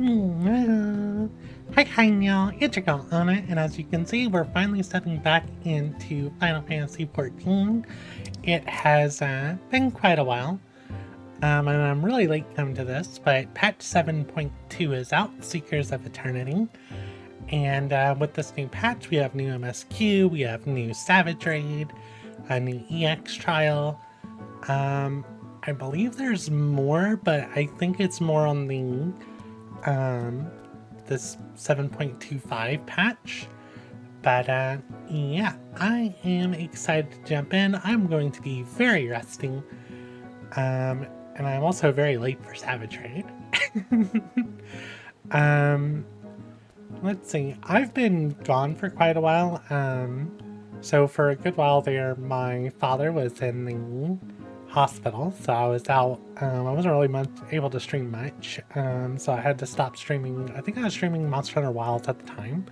Hi y'all, it's your girl Anna, and as you can see, we're finally stepping back into Final Fantasy XIV. It has been quite a while, and I'm really late coming to this, but patch 7.2 is out, Seekers of Eternity, and with this new patch, we have new MSQ, we have new Savage Raid, a new EX trial. I believe there's more, but I think it's more on the this 7.25 patch. But yeah, I am excited to jump in. I'm going to be very rusty, and I'm also very late for Savage Raid. Let's see, I've been gone for quite a while. So for a good while there, my father was in the hospital, so I was out. I wasn't really able to stream much, so I had to stop streaming. I think I was streaming Monster Hunter Wilds at the time,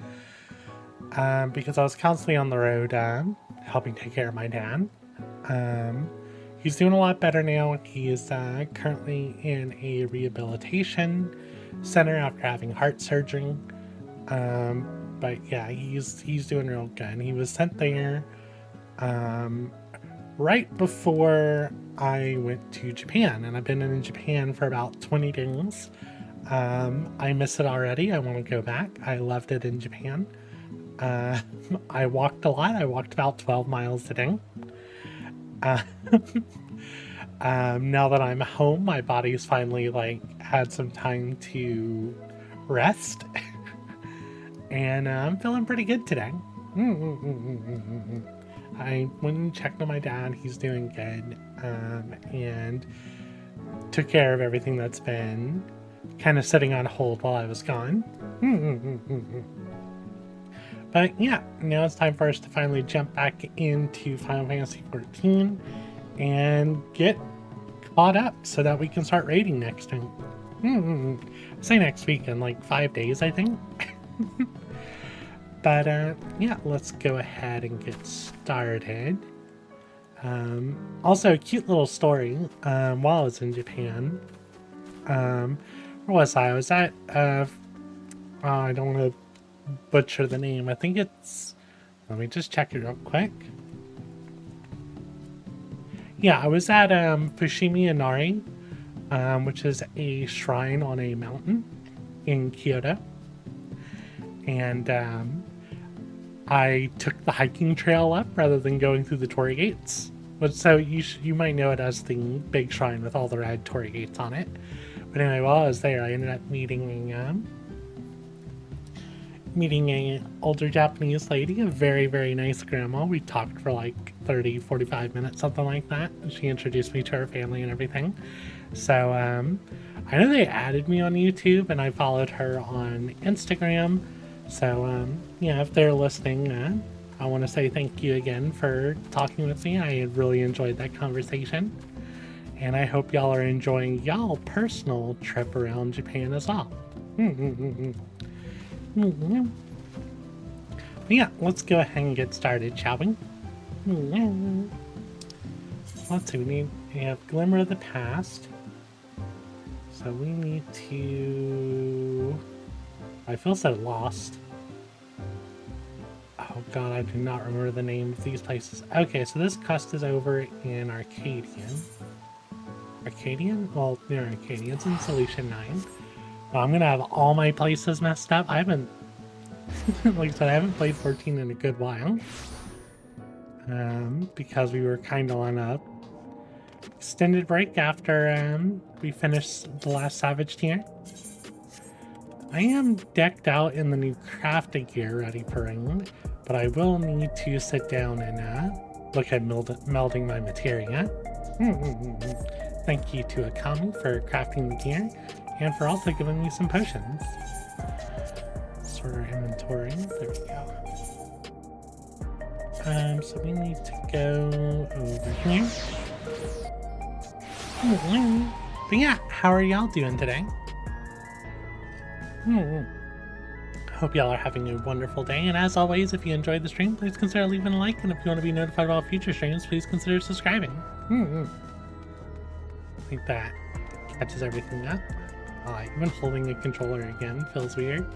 because I was constantly on the road helping take care of my dad. He's doing a lot better now. He is currently in a rehabilitation center after having heart surgery. But yeah, he's doing real good. He was sent there right before I went to Japan, and I've been in Japan for about 20 days. I miss it already. I want to go back. I loved it in Japan. I walked a lot. I walked about 12 miles a day. Now that I'm home, my body's finally had some time to rest. And I'm feeling pretty good today. I went and checked on my dad. He's doing good, and took care of everything that's been kind of sitting on hold while I was gone. But yeah, now it's time for us to finally jump back into Final Fantasy XIV and get caught up so that we can start raiding next week. Say next week in like 5 days, I think. But yeah, let's go ahead and get started. Also, a cute little story. While I was in Japan, where was I? I was at I don't want to butcher the name. I think it's, let me just check it real quick. Yeah, I was at Fushimi Inari, which is a shrine on a mountain in Kyoto. And I took the hiking trail up rather than going through the torii gates. But so you might know it as the big shrine with all the red torii gates on it. But anyway, while I was there, I ended up meeting a older Japanese lady, a very, very nice grandma. We talked for like 30, 45 minutes, something like that. She introduced me to her family and everything. So I know they added me on YouTube, and I followed her on Instagram. So yeah, if they're listening, I want to say thank you again for talking with me. I really enjoyed that conversation, and I hope y'all are enjoying y'all personal trip around Japan as well. Yeah, let's go ahead and get started, shall we? Let's see, we have Glimmer of the Past. So we need to... I feel so lost. Oh god, I do not remember the name of these places. Okay, so this quest is over in Arcadian. Arcadian? Well, near Arcadian. It's in Solution 9. Well, I'm gonna have all my places messed up. I haven't... like I said, I haven't played 14 in a good while. Because we were kind of on a extended break after we finished the last Savage tier. I am decked out in the new crafting gear ready for raid, but I will need to sit down and look at melding my materia. Thank you to Akami for crafting the gear, and for also giving me some potions. Sort our inventory. There we go. So we need to go over here. But yeah, how are y'all doing today? Hope y'all are having a wonderful day, and as always, if you enjoyed the stream, please consider leaving a like, and if you want to be notified about future streams, please consider subscribing. I think that catches everything up. Even holding a controller again feels weird.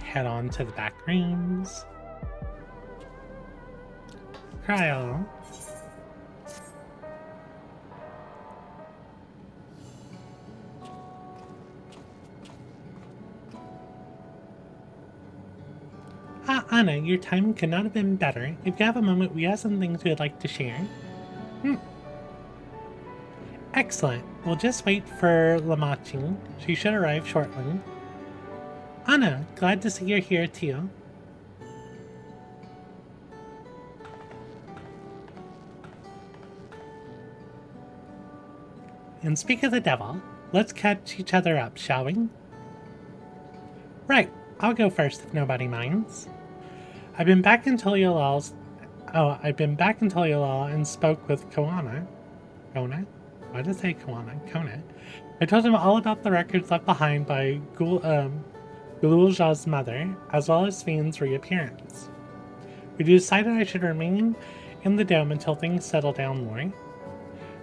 Head on to the back rooms. Cryo. Ah, Anna, your timing could not have been better. If you have a moment, we have some things we would like to share. Excellent. We'll just wait for Lamachi. She should arrive shortly. Anna, glad to see you're here too. And speak of the devil, let's catch each other up, shall we? Right, I'll go first if nobody minds. I've been back in Tural and spoke with Kona. Why did I say Kona? I told him all about the records left behind by Gululja's mother, as well as Fiend's reappearance. We decided I should remain in the dome until things settle down more.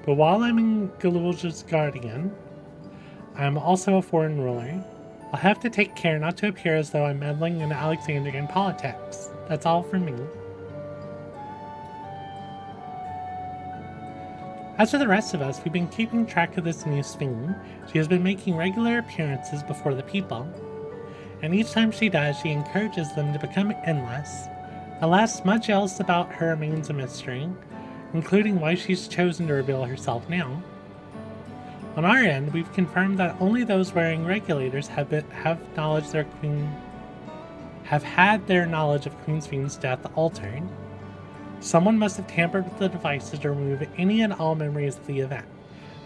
But while I'm in Gululja's guardian, I'm also a foreign ruler. I'll have to take care not to appear as though I'm meddling in Alexandrian politics. That's all from me. As for the rest of us, we've been keeping track of this new Sphinx. She has been making regular appearances before the people. And each time she does, she encourages them to become endless. Alas, much else about her remains a mystery, including why she's chosen to reveal herself now. On our end, we've confirmed that only those wearing regulators have had their knowledge of Queen Fiend's death altered. Someone must have tampered with the devices to remove any and all memories of the event.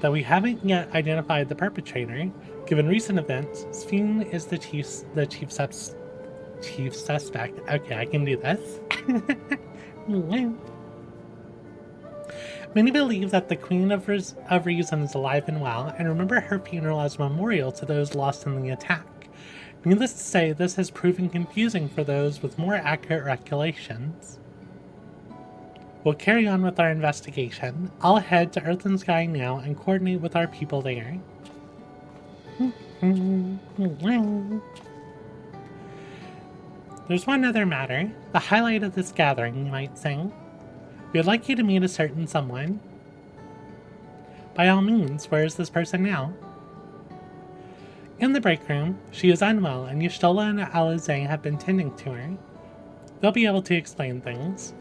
Though we haven't yet identified the perpetrator, given recent events, Fiend is the chief suspect. Okay, I can do this. Many believe that the Queen of Reason is alive and well, and remember her funeral as a memorial to those lost in the attack. Needless to say, this has proven confusing for those with more accurate recollections. We'll carry on with our investigation. I'll head to Earth and Sky now and coordinate with our people there. There's one other matter, the highlight of this gathering, you might say. We'd like you to meet a certain someone. By all means, where is this person now? In the break room. She is unwell, and Y'shtola and Alize have been tending to her. They'll be able to explain things.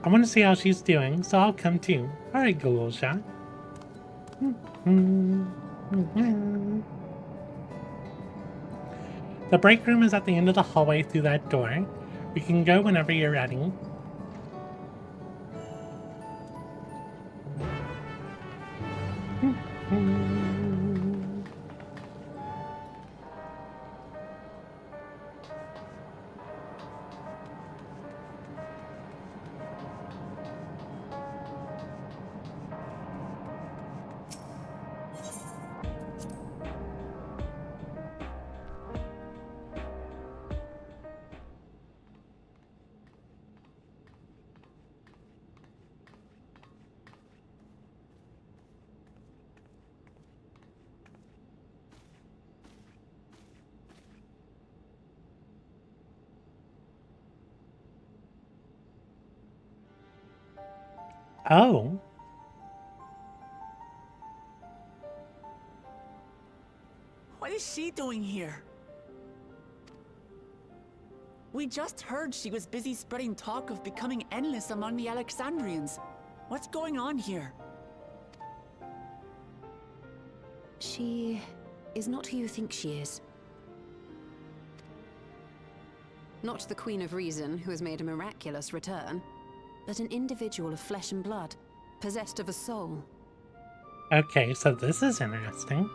I want to see how she's doing, so I'll come too. Alright, Gululja. The break room is at the end of the hallway through that door. We can go whenever you're ready. Oh. What is she doing here? We just heard she was busy spreading talk of becoming endless among the Alexandrians. What's going on here? She is not who you think she is. Not the Queen of Reason, who has made a miraculous return, but an individual of flesh and blood, possessed of a soul. Okay, so this is interesting.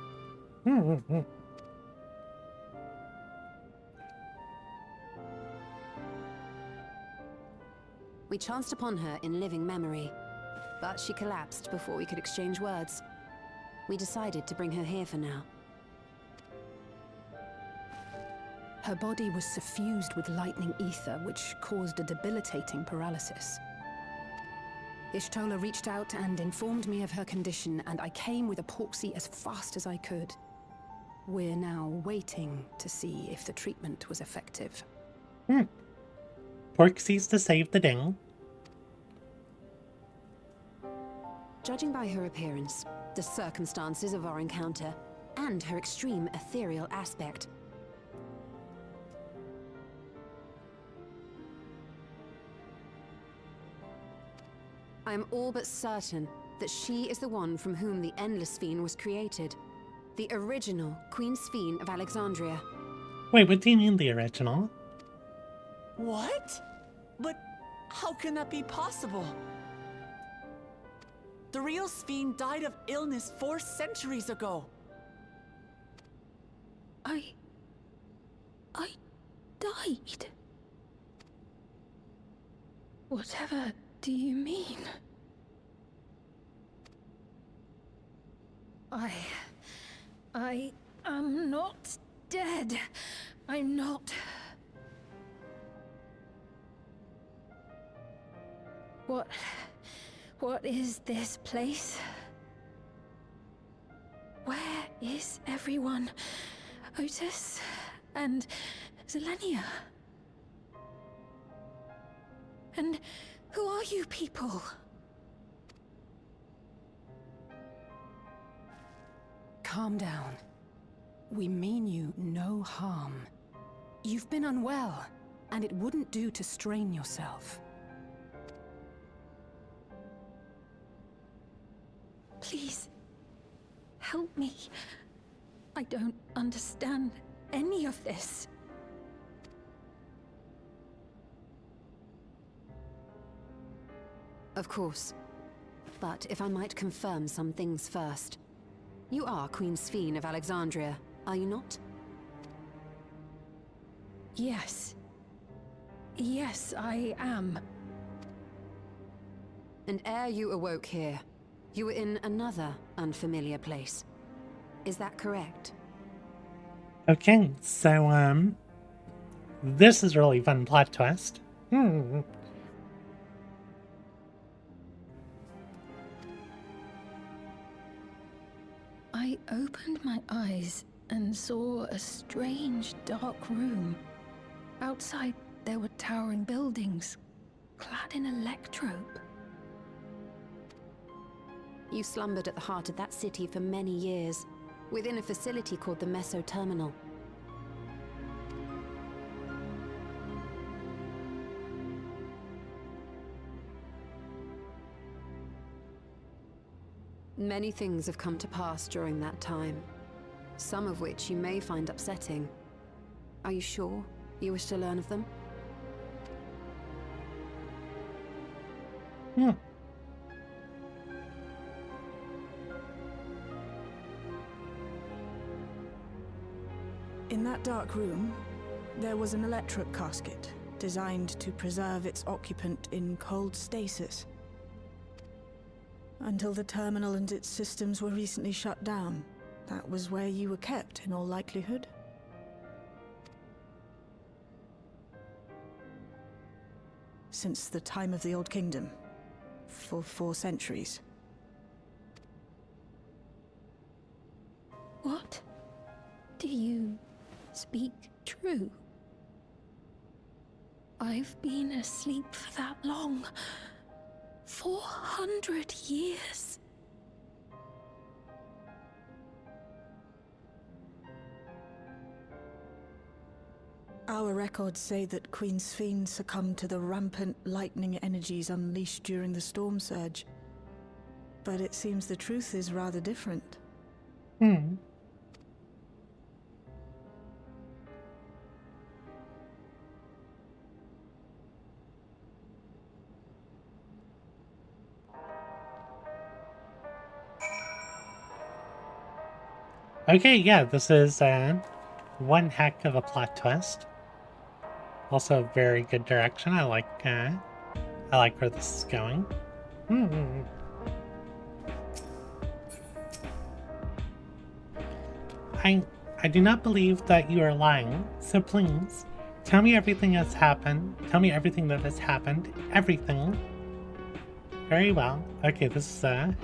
We chanced upon her in living memory, but she collapsed before we could exchange words. We decided to bring her here for now. Her body was suffused with lightning ether, which caused a debilitating paralysis. Ishtola reached out and informed me of her condition, and I came with a proxy as fast as I could. We're now waiting to see if the treatment was effective. Porxies to save the day. Judging by her appearance, the circumstances of our encounter, and her extreme ethereal aspect, I am all but certain that she is the one from whom the Endless Fiend was created. The original Queen Sphene of Alexandria. Wait, what do you mean the original? What? But how can that be possible? The real Sphene died of illness 4 centuries ago. I died. Whatever do you mean? I am not dead. I'm not. What is this place? Where is everyone? Otis and Zelenia? And who are you people? Calm down. We mean you no harm. You've been unwell, and it wouldn't do to strain yourself. Please, help me. I don't understand any of this. Of course. But if I might confirm some things first. You are Queen Sphene of Alexandria, are you not? Yes. Yes, I am. And ere you awoke here, you were in another unfamiliar place. Is that correct? Okay, so, this is a really fun plot twist. I opened my eyes and saw a strange, dark room. Outside, there were towering buildings, clad in electrope. You slumbered at the heart of that city for many years, within a facility called the Meso Terminal. Many things have come to pass during that time, some of which you may find upsetting. Are you sure you wish to learn of them? In that dark room, there was an electric casket designed to preserve its occupant in cold stasis. Until the terminal and its systems were recently shut down, that was where you were kept in all likelihood. Since the time of the Old Kingdom, for 4 centuries. What? Do you speak true? I've been asleep for that long. 400 years. Our records say that Queen Sphene succumbed to the rampant lightning energies unleashed during the storm surge. But it seems the truth is rather different. Okay, yeah, this is one heck of a plot twist. Also, very good direction. I like where this is going. I I do not believe that you are lying, so please, tell me everything that's happened. Tell me everything that has happened. Everything. Very well. Okay, this is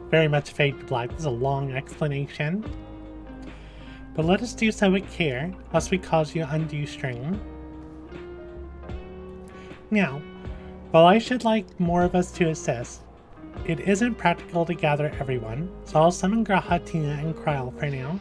very much fade to black. This is a long explanation. But let us do so with care, lest we cause you undue strain. Now, while I should like more of us to assist, it isn't practical to gather everyone, so I'll summon Graha, Tina, and Kryl for now.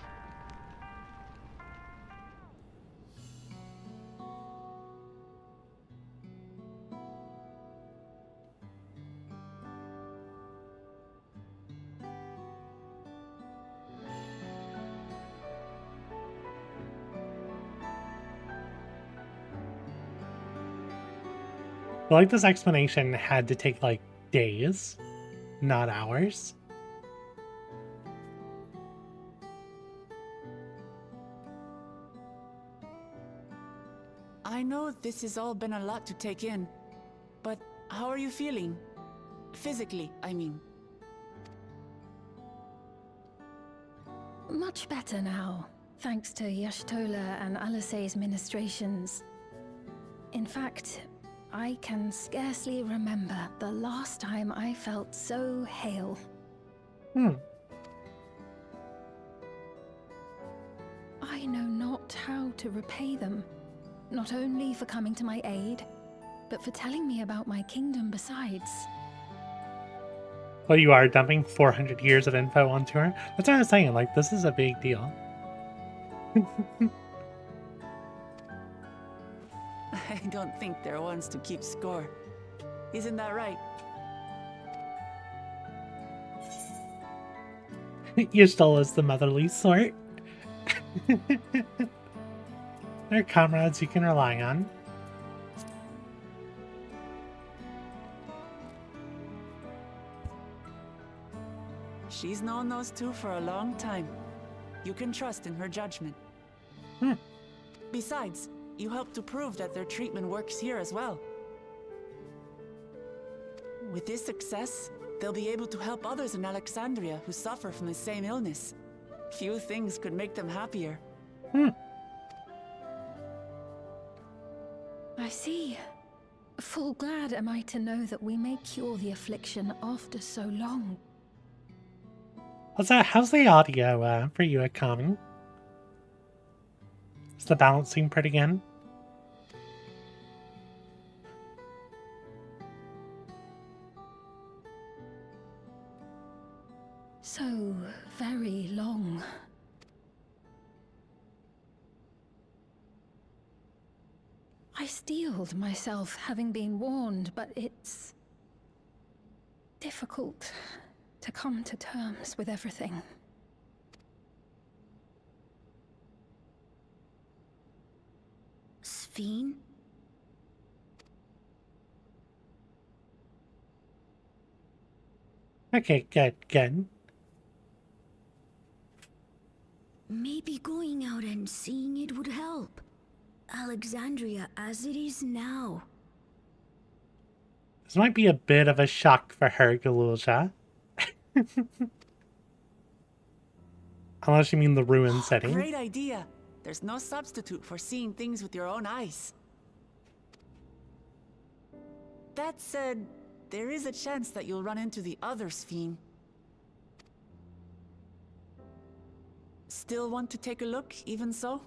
I like this explanation had to take like days, not hours. I know this has all been a lot to take in, but how are you feeling? Physically, I mean. Much better now, thanks to Y'shtola and Alisei's ministrations. In fact, I can scarcely remember the last time I felt so hale. I know not how to repay them, not only for coming to my aid, but for telling me about my kingdom besides. Well, you are dumping 400 years of info onto her. That's what I was saying, like, this is a big deal. I don't think they're ones to keep score. Isn't that right? Y'shtola's the motherly sort. They're comrades you can rely on. She's known those two for a long time. You can trust in her judgment. Besides, you helped to prove that their treatment works here as well. With this success, they'll be able to help others in Alexandria who suffer from the same illness. Few things could make them happier. I see. Full glad am I to know that we may cure the affliction after so long. How's the audio for you, Akami? Is the balancing pretty good? So very long. I steeled myself, having been warned, but it's difficult to come to terms with everything. Sphene? Okay, good. Maybe going out and seeing it would help. Alexandria as it is now. This might be a bit of a shock for her, Galulja. Unless you mean the ruin setting. Great idea. There's no substitute for seeing things with your own eyes. That said, there is a chance that you'll run into the other Sphene. Still want to take a look, even so?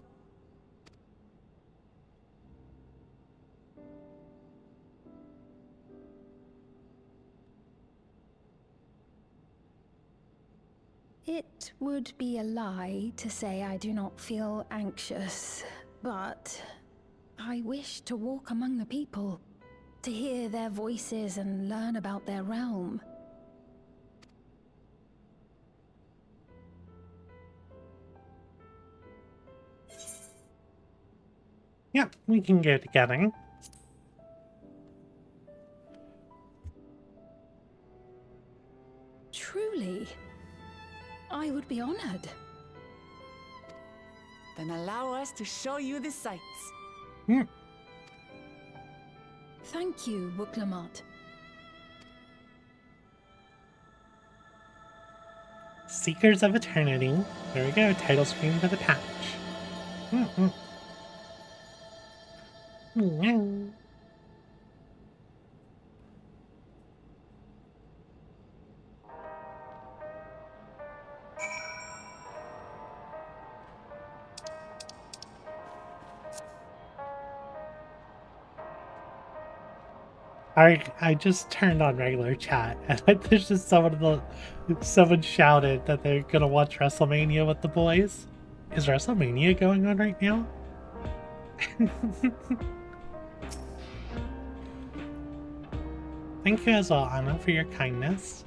It would be a lie to say I do not feel anxious, but I wish to walk among the people, to hear their voices and learn about their realm. Yeah, we can go together. Truly, I would be honored. Then allow us to show you the sights. Thank you, Wuklamot. Seekers of Eternity. There we go, title screen for the patch. Meow. I just turned on regular chat and there's just someone shouted that they're gonna watch WrestleMania with the boys. Is WrestleMania going on right now? Thank you as well, Anna, for your kindness.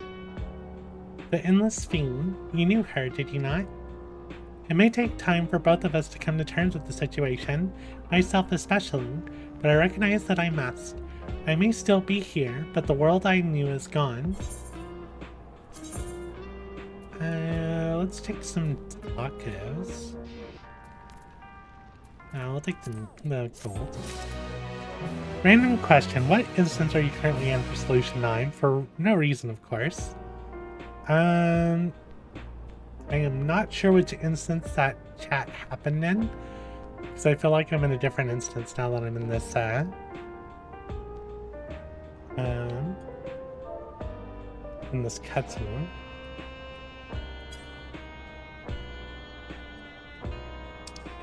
The Endless Fiend, you knew her, did you not? It may take time for both of us to come to terms with the situation, myself especially, but I recognize that I must. I may still be here, but the world I knew is gone. Let's take some tacos. I'll take the gold. Random question. What instance are you currently in for Solution 9? For no reason, of course. I am not sure which instance that chat happened in, because I feel like I'm in a different instance now that I'm in this, in this cutscene.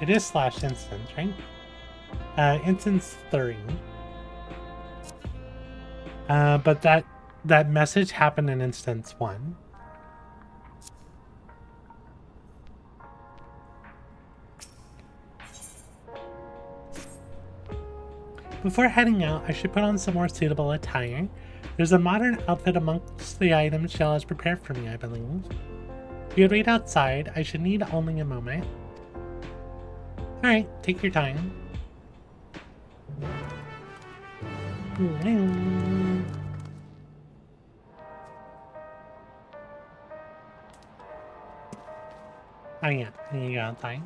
It is / instance, right? Instance 3. But that message happened in instance 1. Before heading out, I should put on some more suitable attire. There's a modern outfit amongst the items Shell has prepared for me, I believe. If you would wait outside, I should need only a moment. Alright, take your time. Oh yeah, you go outside.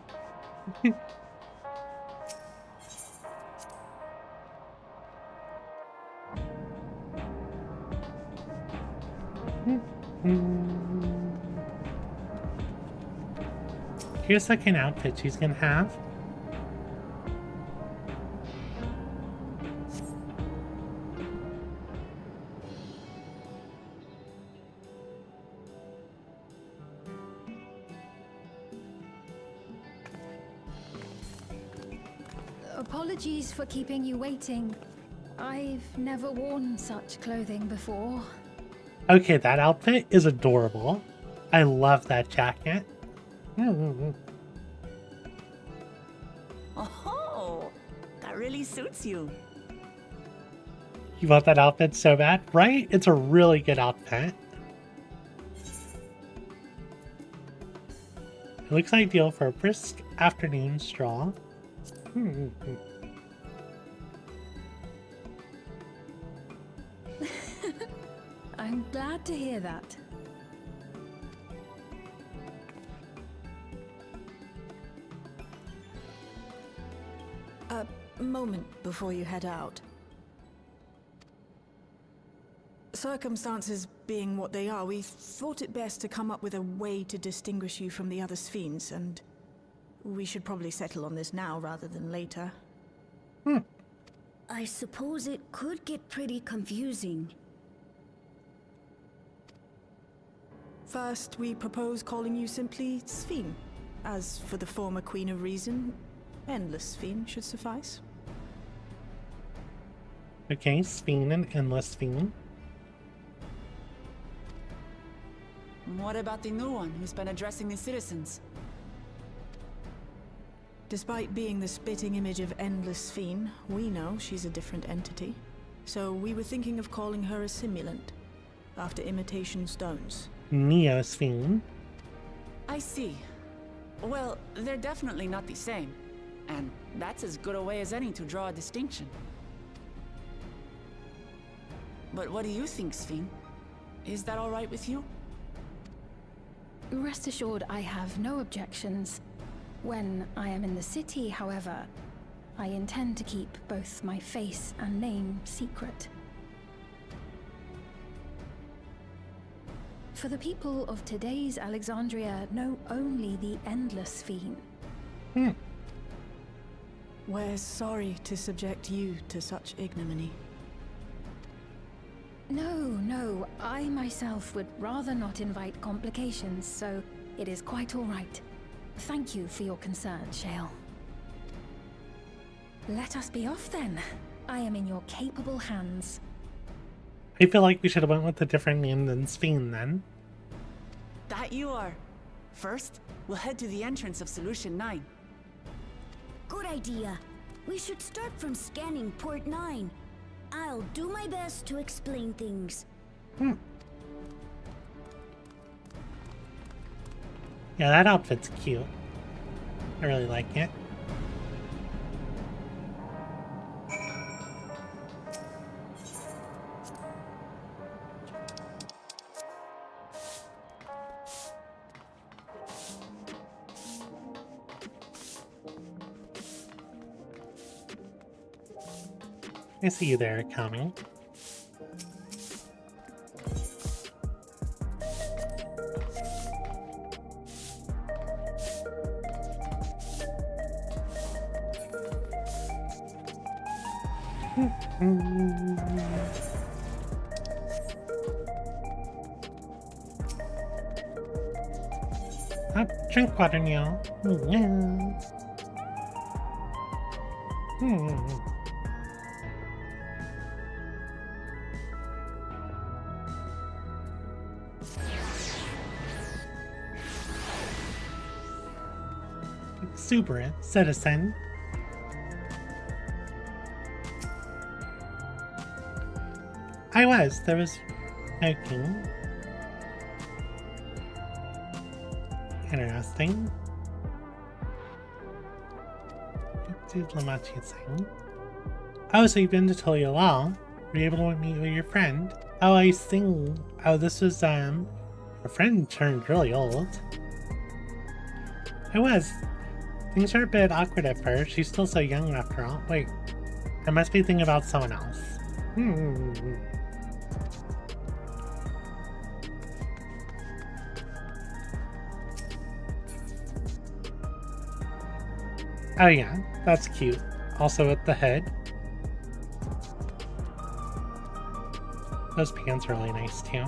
Here's the kind of outfit she's gonna have. Apologies for keeping you waiting. I've never worn such clothing before. Okay, that outfit is adorable. I love that jacket. Oh, that really suits you. You want that outfit so bad, right? It's a really good outfit. It looks ideal for a brisk afternoon stroll. I'm glad to hear that. A moment before you head out. Circumstances being what they are, we thought it best to come up with a way to distinguish you from the other Sphenes, and we should probably settle on this now rather than later. I suppose it could get pretty confusing. First, we propose calling you simply Sphene. As for the former Queen of Reason, Endless Sphene should suffice. Okay, Sphene and Endless Sphene. What about the new one who's been addressing the citizens? Despite being the spitting image of Endless Sphene, we know she's a different entity. So we were thinking of calling her a simulant, after imitation stones. Neo Sphene. I see. Well, they're definitely not the same. And that's as good a way as any to draw a distinction. But what do you think, Sphene? Is that all right with you? Rest assured, I have no objections. When I am in the city, however, I intend to keep both my face and name secret. For the people of today's Alexandria know only the endless fiend. We're sorry to subject you to such ignominy. No, I myself would rather not invite complications, so it is quite all right. Thank you for your concern, Shale. Let us be off then. I am in your capable hands. I feel like we should have went with a different name than Sphene then. That you are. First, we'll head to the entrance of Solution 9. Good idea. We should start from scanning Port 9. I'll do my best to explain things. Yeah, that outfit's cute. I really like it. I see you there, Kami. Drink water now. Exuberant citizen. There was no king. Interesting. What did Lamachi say? Oh, so you've been to Tural. Were you able to meet with your friend? Oh, I see. Oh, this was, her friend turned really old. Things are a bit awkward at first. She's still so young after all. Wait, I must be thinking about someone else. Oh yeah, that's cute. Also at the head. Those pants are really nice too.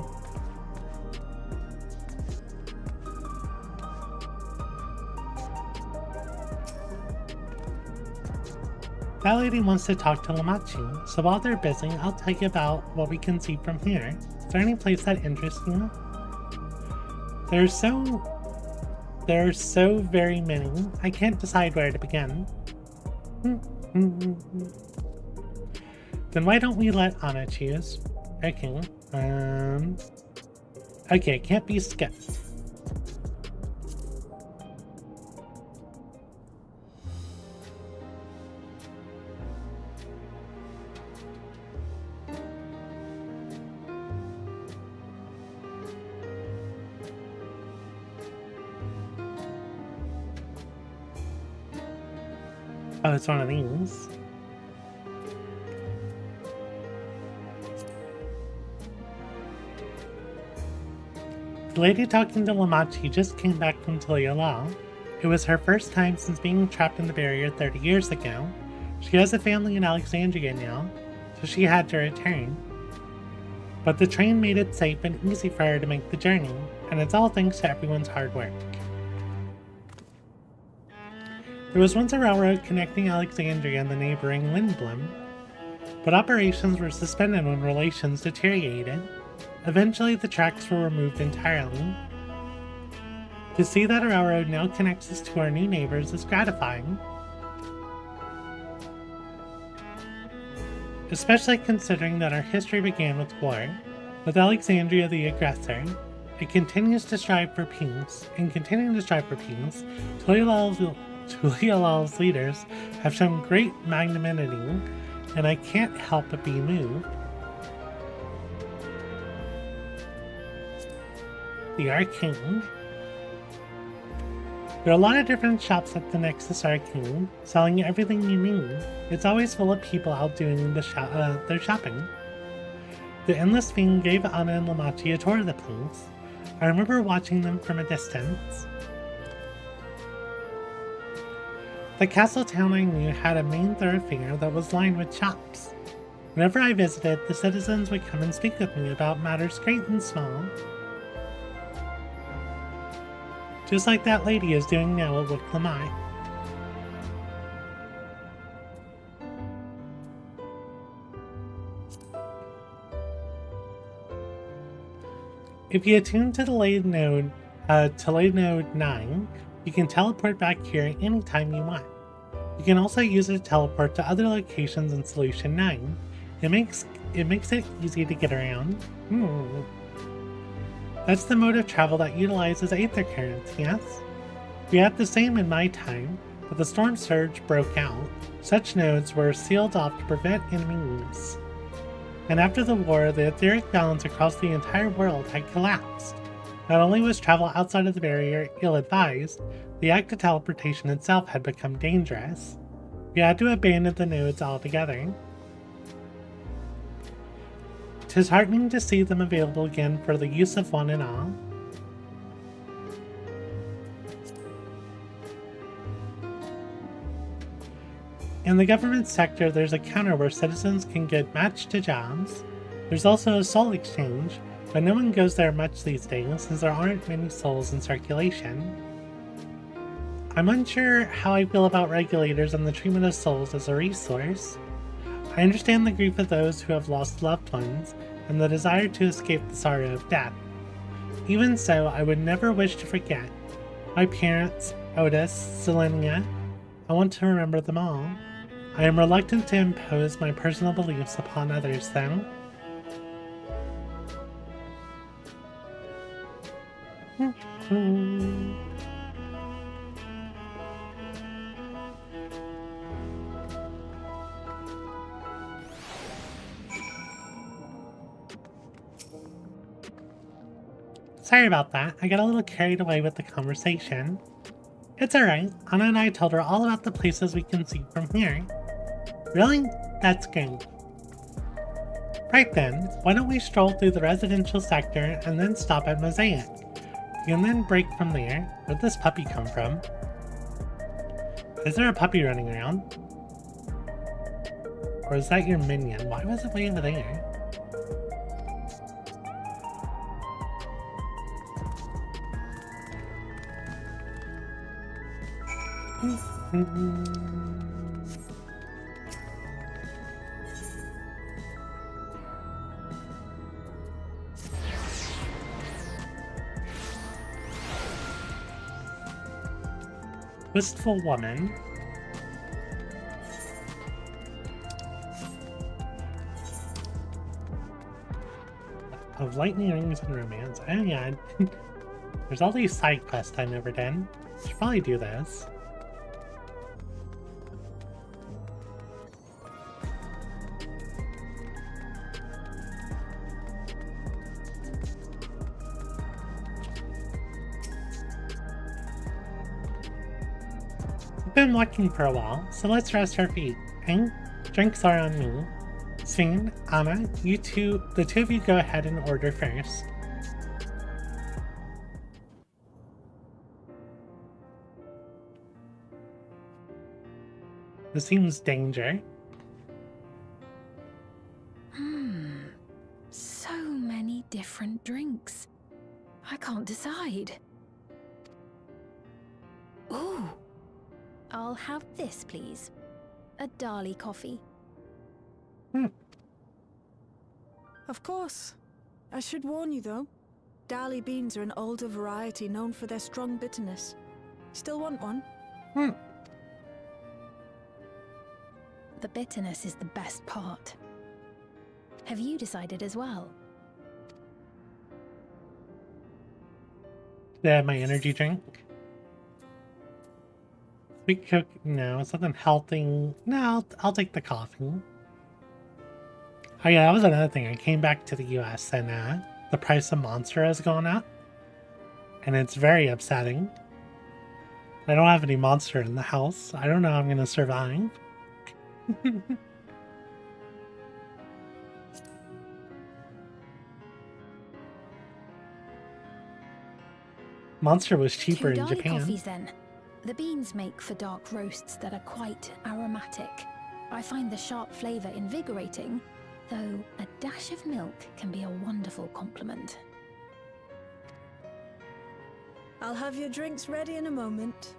That lady wants to talk to Lamachi, so while they're busy, I'll tell you about what we can see from here. Is there any place that interests you? There are so very many, I can't decide where to begin. Then why don't we let Anna choose? Okay, okay, it can't be skipped. Oh, it's one of these. The lady talking to Lamachi just came back from Tural. It was her first time since being trapped in the barrier 30 years ago. She has a family in Alexandria now, so she had to return. But the train made it safe and easy for her to make the journey, and it's all thanks to everyone's hard work. There was once a railroad connecting Alexandria and the neighboring Lindblom, but operations were suspended when relations deteriorated. Eventually, the tracks were removed entirely. To see that a railroad now connects us to our new neighbors is gratifying. Especially considering that our history began with war. With Alexandria the aggressor, it continues to strive for peace, and continuing to strive for peace, Tulal's leaders have shown great magnanimity, and I can't help but be moved. The Arcade. There are a lot of different shops at the Nexus Arcade, selling everything you need. It's always full of people out doing their shopping. The Endless Fiend gave Anna and Lamachi a tour of the place. I remember watching them from a distance. The castle town I knew had a main thoroughfare that was lined with shops. Whenever I visited, the citizens would come and speak with me about matters great and small. Just like that lady is doing now at Wood. If you attune to the Lade node, Lade node 9, you can teleport back here anytime you want. You can also use it to teleport to other locations in Solution 9. It makes it easy to get around. That's the mode of travel that utilizes Aether Currents, yes? We had the same in my time, but the Storm Surge broke out. Such nodes were sealed off to prevent enemy use. And after the war, the etheric balance across the entire world had collapsed. Not only was travel outside of the barrier ill-advised, the act of teleportation itself had become dangerous. We had to abandon the nodes altogether. 'Tis heartening to see them available again for the use of one and all. In the government sector, there's a counter where citizens can get matched to jobs. There's also a soul exchange, but no one goes there much these days since there aren't many souls in circulation. I'm unsure how I feel about regulators and the treatment of souls as a resource. I understand the grief of those who have lost loved ones and the desire to escape the sorrow of death. Even so, I would never wish to forget my parents, Otis, Selenia. I want to remember them all. I am reluctant to impose my personal beliefs upon others, though. Sorry about that, I got a little carried away with the conversation. It's alright, Anna and I told her all about the places we can see from here. Really? That's great. Right then, why don't we stroll through the residential sector and then stop at Mosaic? You can then break from there. Where'd this puppy come from? Is there a puppy running around? Or is that your minion? Why was it way over there? Wistful woman. Of lightning rings and romance. Oh yeah. There's all these side quests I never did. Should probably do those. Been walking for a while, so let's rest our feet. And drinks are on me. Sven, Anna, the two of you go ahead and order first. This seems danger. So many different drinks. I can't decide. Ooh. I'll have this, please. A Dali coffee. Of course. I should warn you, though. Dali beans are an older variety known for their strong bitterness. Still want one? The bitterness is the best part. Have you decided as well? Yeah, my energy drink. Sweet cook, no, something healthy. No, I'll take the coffee. Oh yeah, that was another thing. I came back to the US and the price of Monster has gone up. And it's very upsetting. I don't have any Monster in the house. I don't know how I'm gonna survive. Monster was cheaper Two in dye Japan. coffees then. The beans make for dark roasts that are quite aromatic. I find the sharp flavour invigorating, though a dash of milk can be a wonderful complement. I'll have your drinks ready in a moment.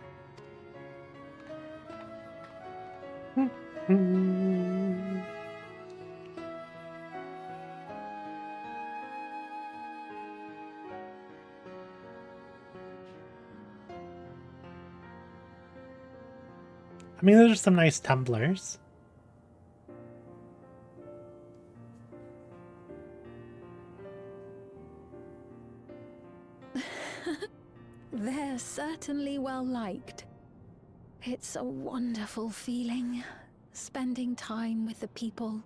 I mean, those are some nice tumblers. They're certainly well liked. It's a wonderful feeling, spending time with the people.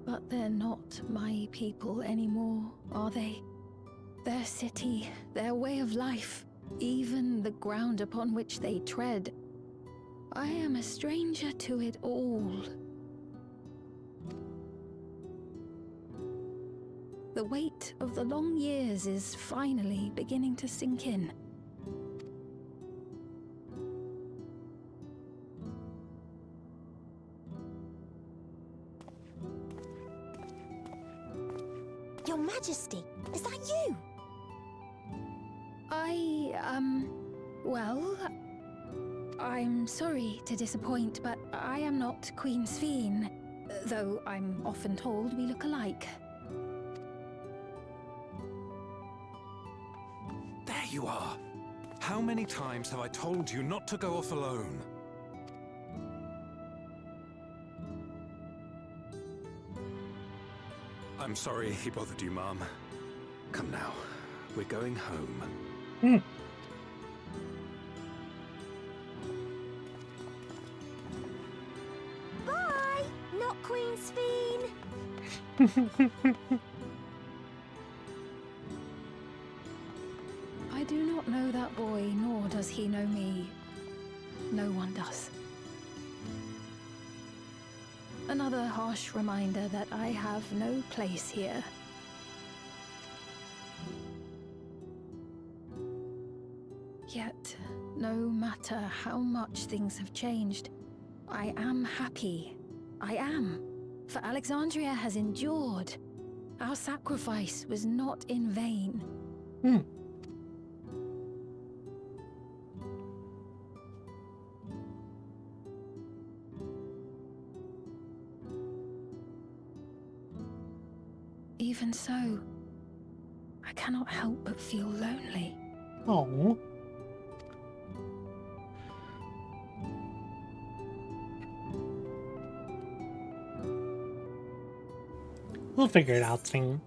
But they're not my people anymore, are they? Their city, their way of life, even the ground upon which they tread. I am a stranger to it all. The weight of the long years is finally beginning to sink in. Your Majesty, is that you? Well, I'm sorry to disappoint, but I am not Queen Sphene, though I'm often told we look alike. There you are. How many times have I told you not to go off alone? I'm sorry he bothered you, Mom. Come now, we're going home. Bye, not Queen Sphene. I do not know that boy, nor does he know me. No one does. Another harsh reminder that I have no place here. Yet, no matter how much things have changed, I am happy. I am. For Alexandria has endured. Our sacrifice was not in vain. Even so, I cannot help but feel lonely. Oh. We'll figure it out soon.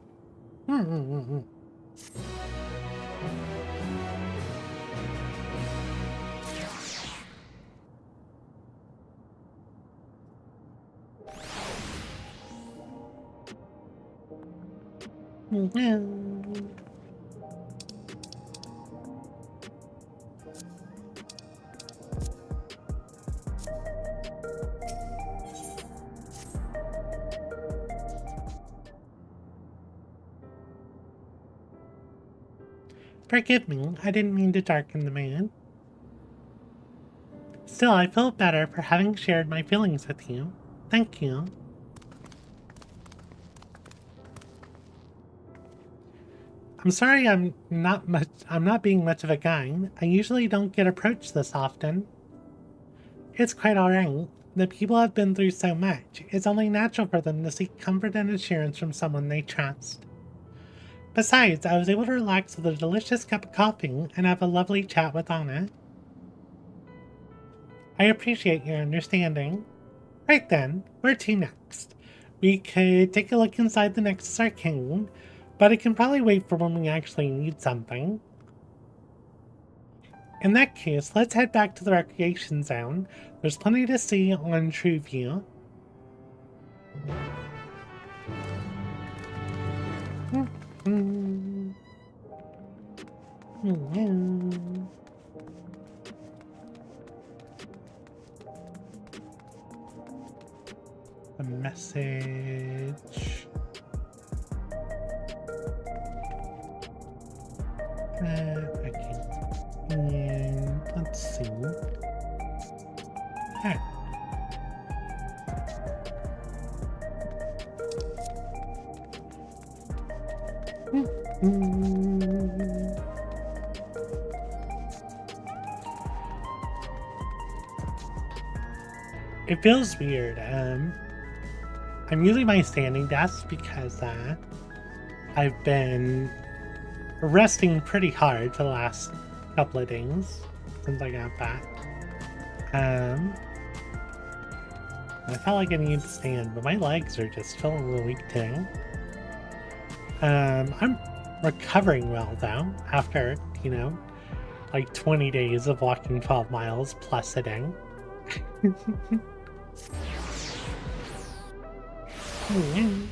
Forgive me, I didn't mean to darken the mood. Still, I feel better for having shared my feelings with you. Thank you. I'm sorry I'm not being much of a guide. I usually don't get approached this often. It's quite alright. The people have been through so much. It's only natural for them to seek comfort and assurance from someone they trust. Besides, I was able to relax with a delicious cup of coffee and have a lovely chat with Anna. I appreciate your understanding. Right then, where to next? We could take a look inside the Nexus Arcane, but it can probably wait for when we actually need something. In that case, let's head back to the recreation zone. There's plenty to see on True View. A message. Okay. And let's see. Hey. It feels weird. I'm using my standing desk because I've been resting pretty hard for the last couple of days since I got back. I felt like I needed to stand, but my legs are just feeling a little weak too. I'm recovering well though, after, you know, like 20 days of walking 12 miles plus sitting. It's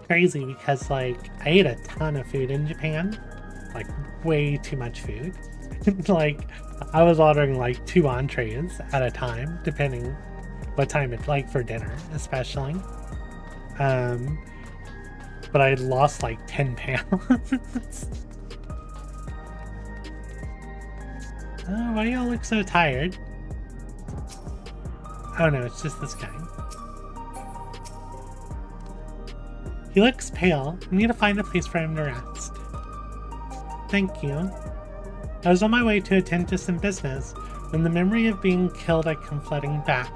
crazy because, like, I ate a ton of food in Japan, like way too much food. Like, I was ordering like 2 entrees at a time, depending what time it's like for dinner, especially. But I lost like 10 pounds. Oh, why y'all look so tired? Oh no, it's just this guy. He looks pale. I need to find a place for him to rest. Thank you. I was on my way to attend to some business when the memory of being killed had come flooding back.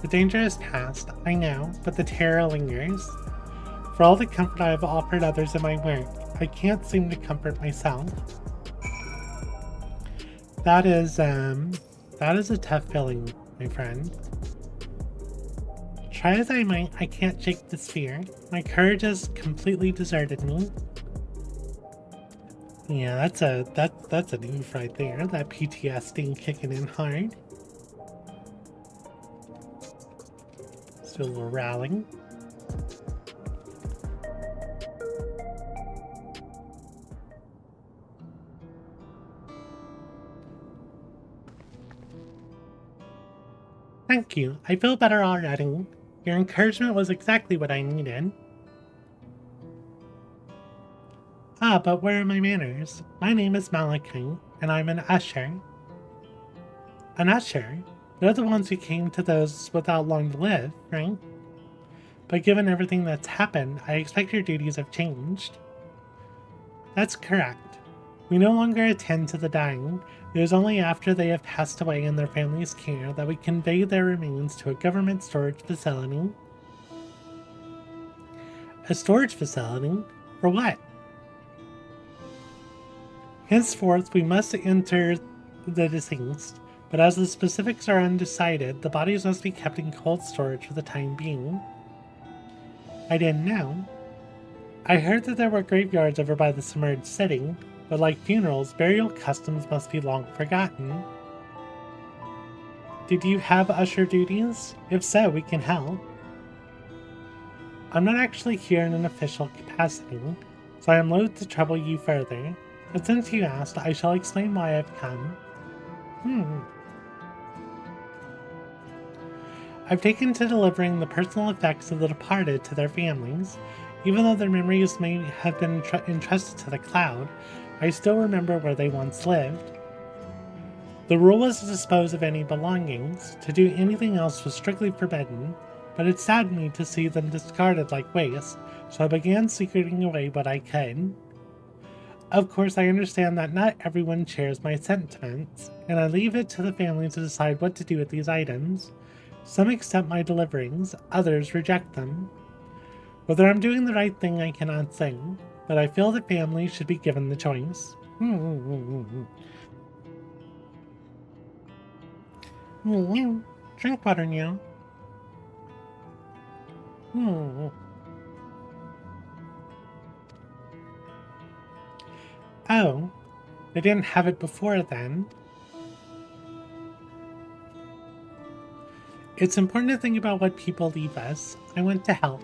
The danger is past, I know, but the terror lingers. For all the comfort I have offered others in my work, I can't seem to comfort myself. That is a tough feeling, my friend. Try as I might, I can't shake this fear. My courage has completely deserted me. Yeah, that's a move right there. That PTSD kicking in hard. Still a little rallying. Thank you. I feel better already. Your encouragement was exactly what I needed. Ah, but where are my manners? My name is Minake, and I'm an usher. An usher? They're the ones who came to those without long to live, right? But given everything that's happened, I expect your duties have changed. That's correct. We no longer attend to the dying. It is only after they have passed away in their family's care that we convey their remains to a government storage facility. A storage facility? For what? Henceforth, we must enter the deceased, but as the specifics are undecided, the bodies must be kept in cold storage for the time being. I didn't know. I heard that there were graveyards over by the submerged city, but like funerals, burial customs must be long forgotten. Did you have usher duties? If so, we can help. I'm not actually here in an official capacity, so I am loath to trouble you further. But since you asked, I shall explain why I've come. I've taken to delivering the personal effects of the departed to their families. Even though their memories may have been entrusted to the cloud, I still remember where they once lived. The rule was to dispose of any belongings. To do anything else was strictly forbidden, but it saddened me to see them discarded like waste, so I began secreting away what I could. Of course, I understand that not everyone shares my sentiments, and I leave it to the family to decide what to do with these items. Some accept my deliverings, others reject them. Whether I'm doing the right thing I cannot say, but I feel the family should be given the choice. Drink water now. Oh, they didn't have it before then. It's important to think about what people leave us. I want to help.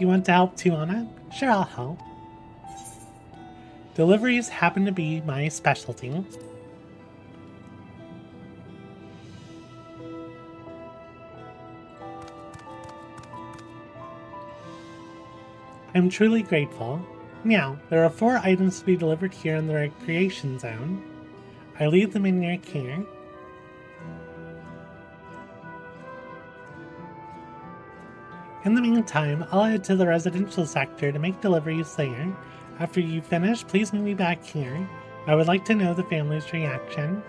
You want to help too, Anna? Sure, I'll help. Deliveries happen to be my specialty. I'm truly grateful. Now, there are 4 items to be delivered here in the recreation zone. I leave them in your care. In the meantime, I'll head to the residential sector to make deliveries there. After you finish, please meet me back here. I would like to know the family's reaction.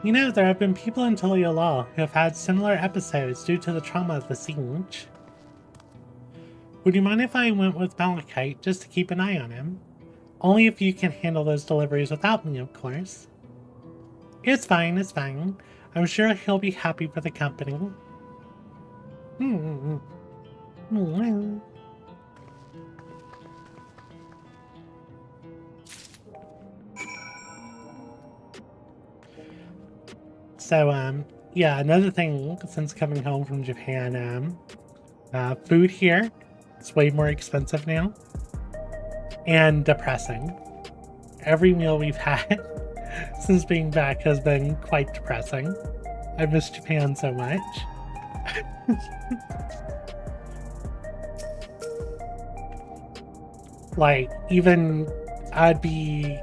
You know, there have been people in Tural who have had similar episodes due to the trauma of the siege. Would you mind if I went with Malachite just to keep an eye on him? Only if you can handle those deliveries without me, of course. It's fine, it's fine. I'm sure he'll be happy for the company. So, yeah, another thing since coming home from Japan, food here, it's way more expensive now. And depressing. Every meal we've had since being back has been quite depressing. I miss Japan so much. Like, even I'd be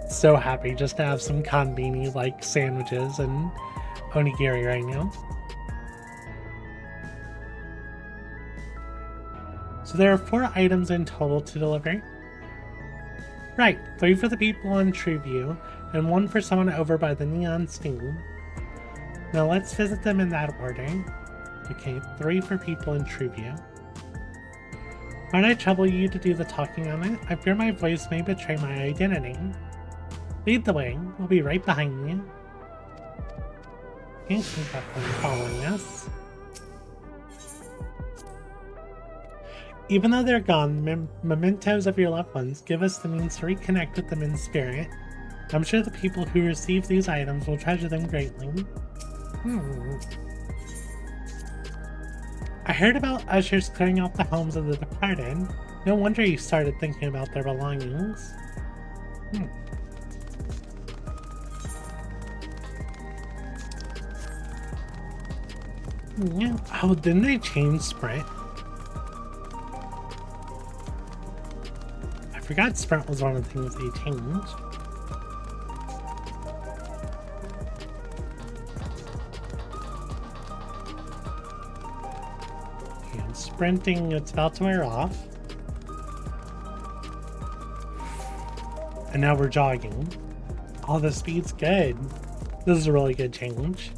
so happy just to have some konbini like sandwiches and onigiri right now. So there are 4 items in total to deliver. Right, 3 for the people on Trueview, and 1 for someone over by the Neon Steam. Now let's visit them in that order. Okay, 3 for people in Trueview. Might I trouble you to do the talking on it? I fear my voice may betray my identity. Lead the way, we'll be right behind you. Okay, he's definitely following us. Even though they're gone, mementos of your loved ones give us the means to reconnect with them in spirit. I'm sure the people who receive these items will treasure them greatly. I heard about ushers clearing out the homes of the departed. No wonder you started thinking about their belongings. Yeah. Oh, didn't they change Sprint? I forgot Sprint was one of the things they changed. Okay, I'm sprinting, it's about to wear off. And now we're jogging. Oh, the speed's good. This is a really good change.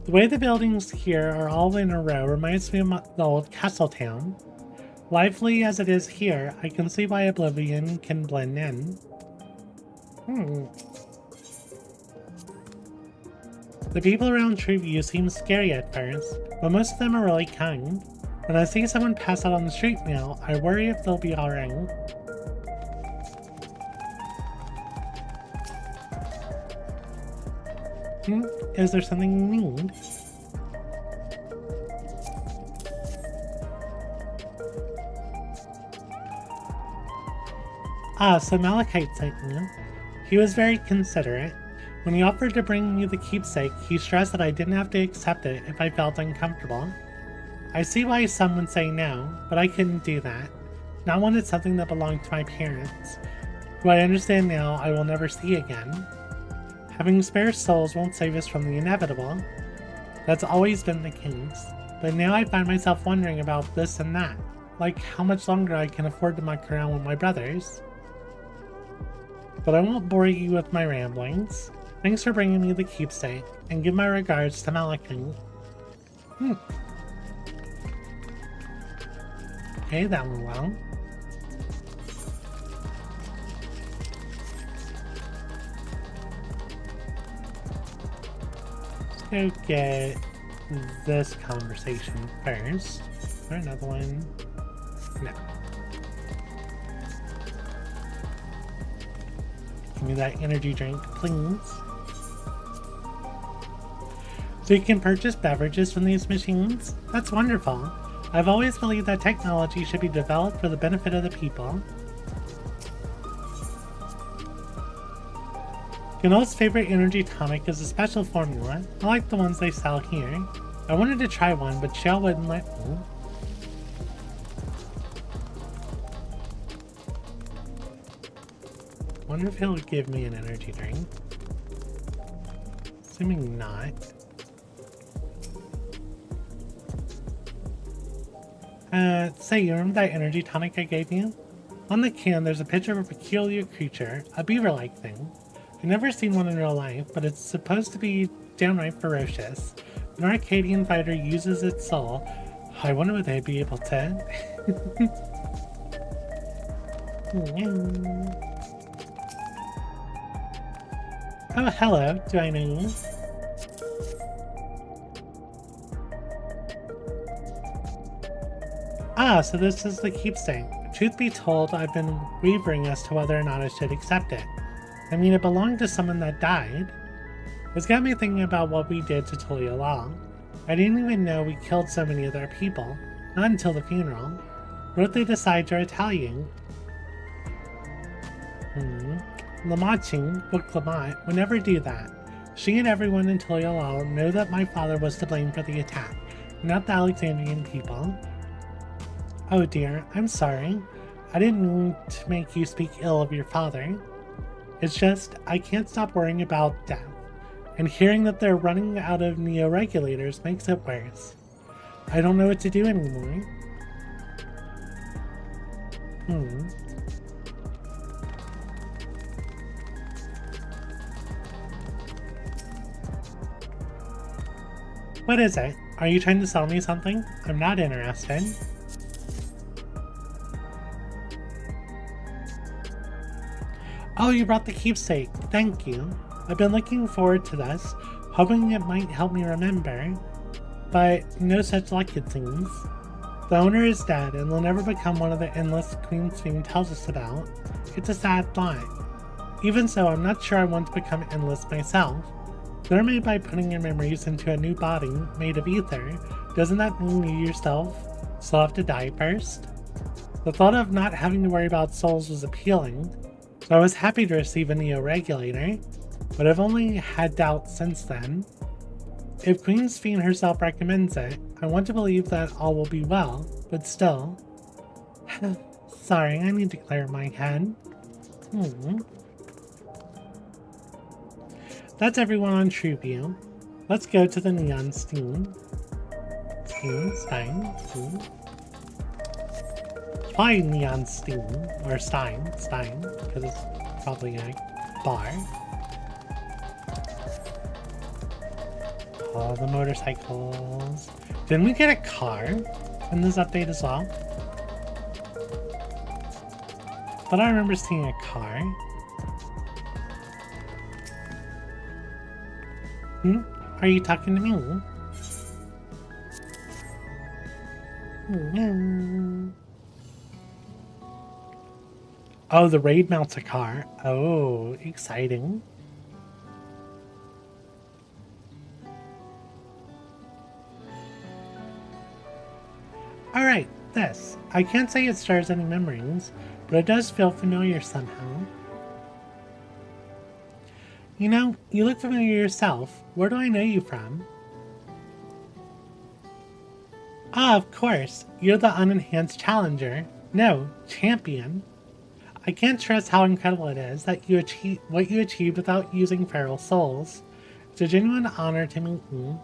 The way the buildings here are all in a row reminds me of the old castle town. Lively as it is here, I can see why Oblivion can blend in. The people around Treeview seem scary at first, but most of them are really kind. When I see someone pass out on the street now, I worry if they'll be alright. Is there something you need? Ah, so Malachite sent you. He was very considerate. When he offered to bring me the keepsake, he stressed that I didn't have to accept it if I felt uncomfortable. I see why some would say no, but I couldn't do that. Not when it's something that belonged to my parents, who I understand now I will never see again. Having spare souls won't save us from the inevitable. That's always been the case, but now I find myself wondering about this and that, like how much longer I can afford to muck around with my brothers. But I won't bore you with my ramblings. Thanks for bringing me the keepsake, and give my regards to Malachite. Okay, that went well. Let's go get this conversation first. Or another one. No. Give me that energy drink, please. So you can purchase beverages from these machines? That's wonderful. I've always believed that technology should be developed for the benefit of the people. Ganol's favorite energy tonic is a special formula. I like the ones they sell here. I wanted to try one, but Shell wouldn't let me. Wonder if he'll give me an energy drink. Assuming not. Say, you remember that energy tonic I gave you? On the can, there's a picture of a peculiar creature, a beaver-like thing. I've never seen one in real life, but it's supposed to be downright ferocious. An Arcadian fighter uses its soul. I wonder would they be able to. Oh, hello. Do I know you? Ah, so this is the keepsake. Truth be told, I've been wavering as to whether or not I should accept it. I mean, it belonged to someone that died. It's got me thinking about what we did to Tural. I didn't even know we killed so many of their people. Not until the funeral. What if they decide you're Italian? Lamachin, Book Lamont, would never do that. She and everyone in Tural know that my father was to blame for the attack, not the Alexandrian people. Oh dear, I'm sorry. I didn't mean to make you speak ill of your father. It's just, I can't stop worrying about death, and hearing that they're running out of neo-regulators makes it worse. I don't know what to do anymore. What is it? Are you trying to sell me something? I'm not interested. Oh, you brought the keepsake. Thank you. I've been looking forward to this, hoping it might help me remember. But no such luck, it seems. The owner is dead and will never become one of the endless Queen's Fiend tells us about. It's a sad thought. Even so, I'm not sure I want to become endless myself. They're made by putting your memories into a new body made of ether. Doesn't that mean you yourself still have to die first? The thought of not having to worry about souls was appealing, so I was happy to receive a neo-regulator, but I've only had doubts since then. If Queen's Fiend herself recommends it, I want to believe that all will be well, but still. Sorry, I need to clear my head. That's everyone on TrueView. Let's go to the Neon Steam. Stein. Probably Neon Steam, or Stein, because it's probably a bar. All the motorcycles. Didn't we get a car in this update as well? Thought I remember seeing a car. Are you talking to me? Oh, the raid mounts a car. Oh, exciting. Alright, this. I can't say it stirs any memories, but it does feel familiar somehow. You know, you look familiar yourself. Where do I know you from? Ah, of course. You're the unenhanced challenger. No, champion. I can't stress how incredible it is that you achieved what you achieved without using feral souls. It's a genuine honor to meet you,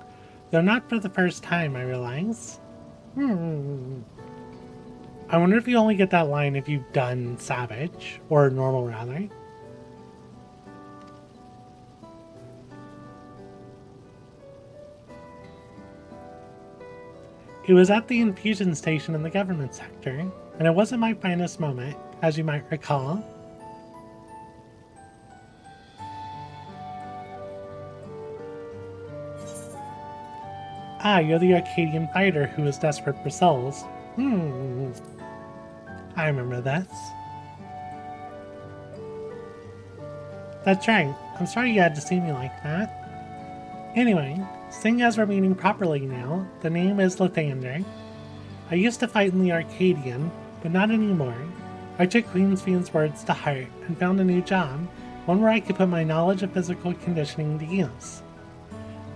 though not for the first time, I realize. I wonder if you only get that line if you've done Savage, or normal rather. It was at the infusion station in the government sector, and it wasn't my finest moment, as you might recall. Ah, you're the Arcadian fighter who is desperate for souls. I remember this. That's right. I'm sorry you had to see me like that. Anyway, seeing as we're meeting properly now, the name is Lathander. I used to fight in the Arcadian, but not anymore. I took Queen's Fiend's words to heart and found a new job, one where I could put my knowledge of physical conditioning to use.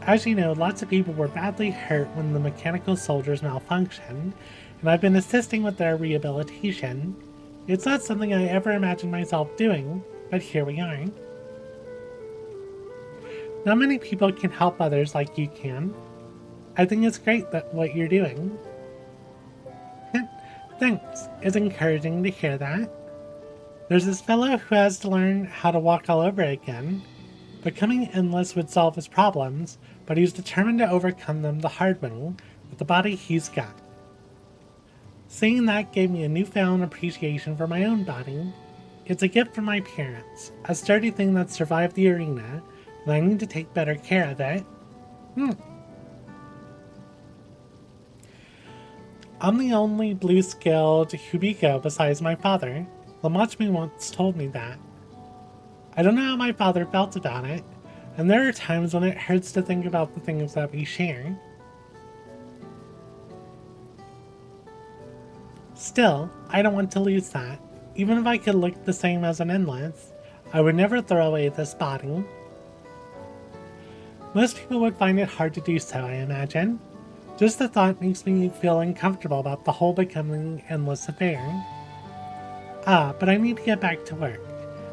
As you know, lots of people were badly hurt when the mechanical soldiers malfunctioned, and I've been assisting with their rehabilitation. It's not something I ever imagined myself doing, but here we are. Not many people can help others like you can. I think it's great that what you're doing. Thanks. It's encouraging to hear that. There's this fellow who has to learn how to walk all over again. Becoming endless would solve his problems, but he's determined to overcome them the hard way with the body he's got. Seeing that gave me a newfound appreciation for my own body. It's a gift from my parents, a sturdy thing that survived the arena, and I need to take better care of it. I'm the only blue-scaled Hubiko besides my father. Lamachmi once told me that. I don't know how my father felt about it, and there are times when it hurts to think about the things that we share. Still, I don't want to lose that. Even if I could look the same as an endless, I would never throw away this body. Most people would find it hard to do so, I imagine. Just the thought makes me feel uncomfortable about the whole becoming endless affair. But I need to get back to work.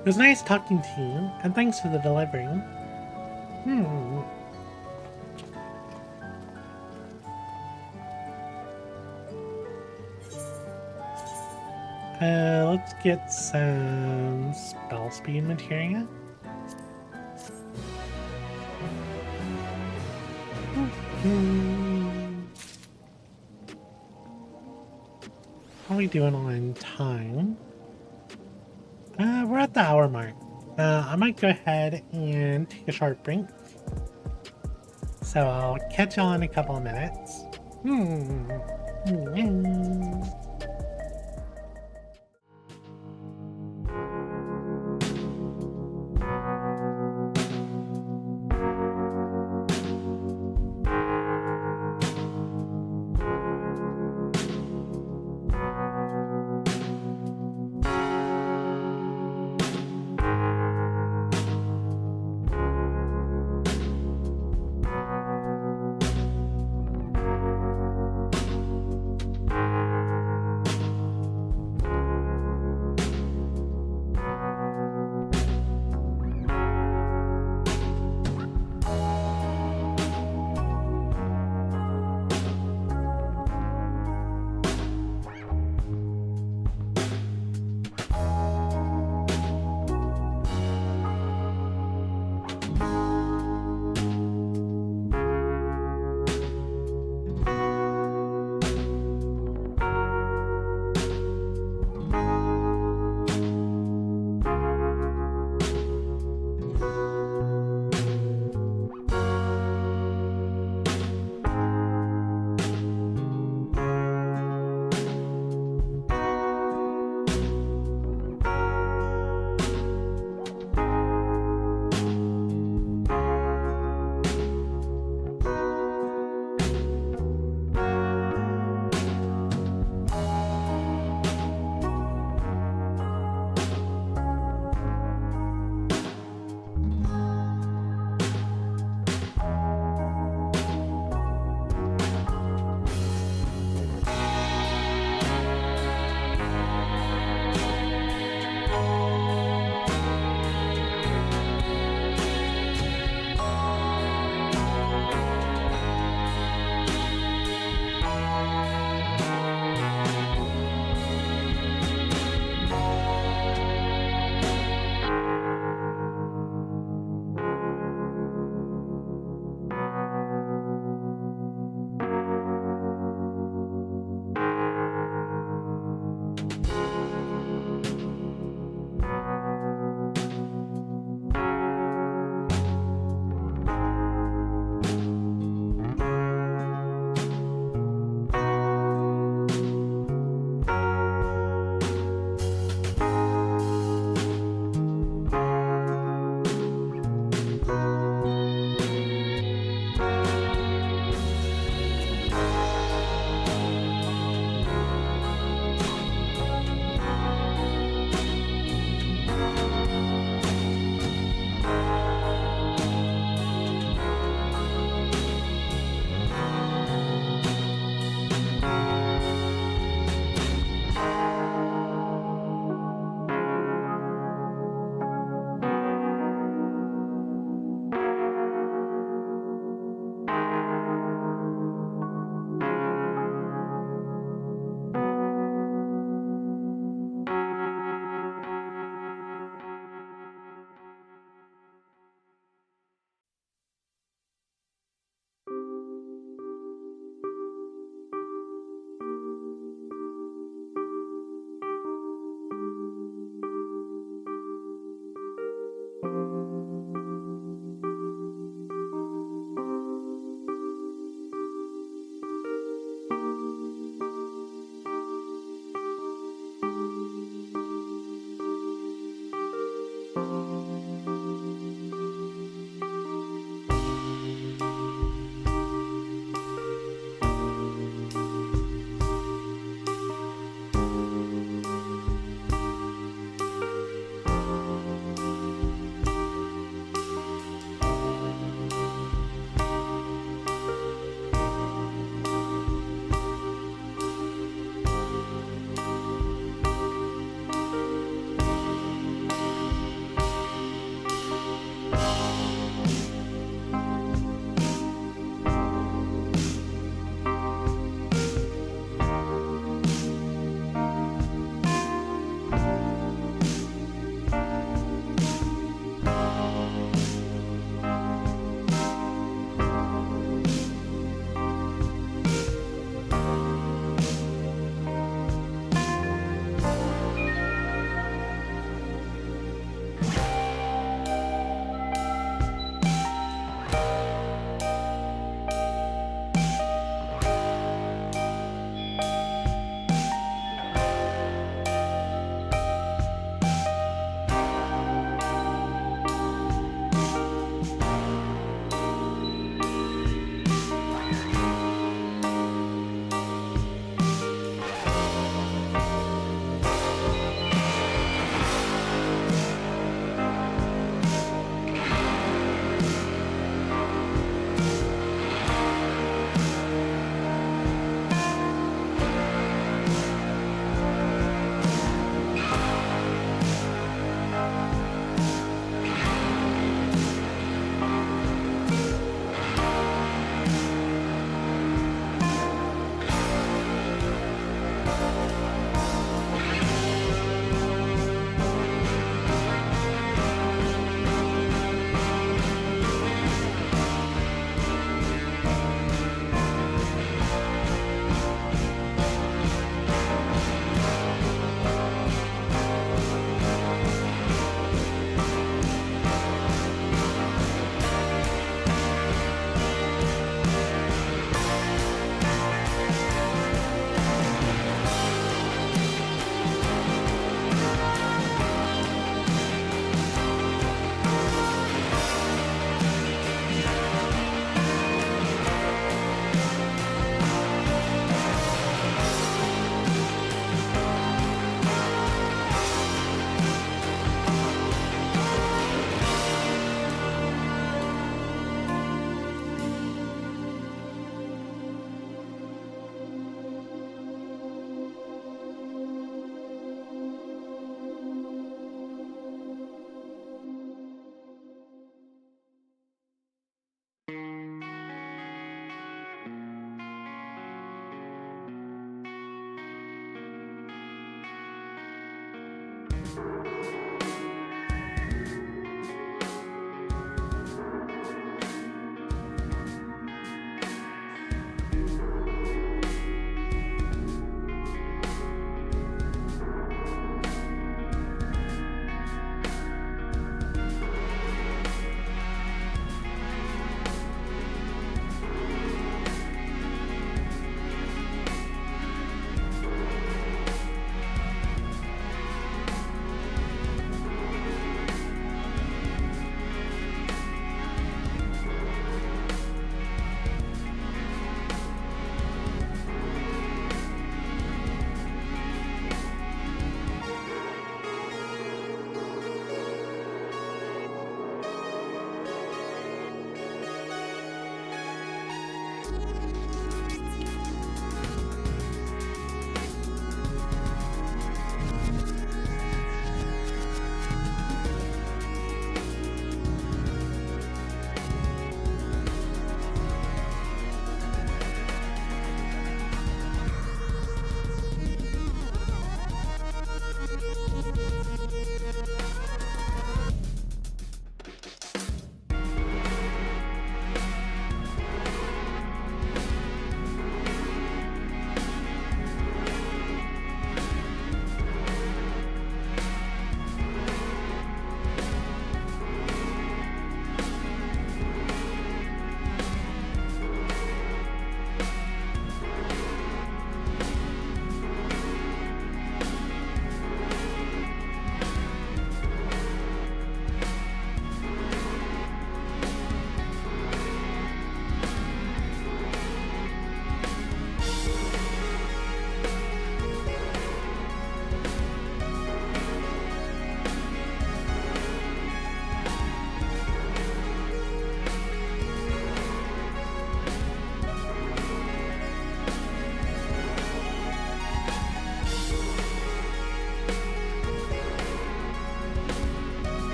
It was nice talking to you, and thanks for the delivery. Let's get some spell speed materia. How are we doing on time? We're at the hour mark. I might go ahead and take a short break. So I'll catch y'all in a couple of minutes.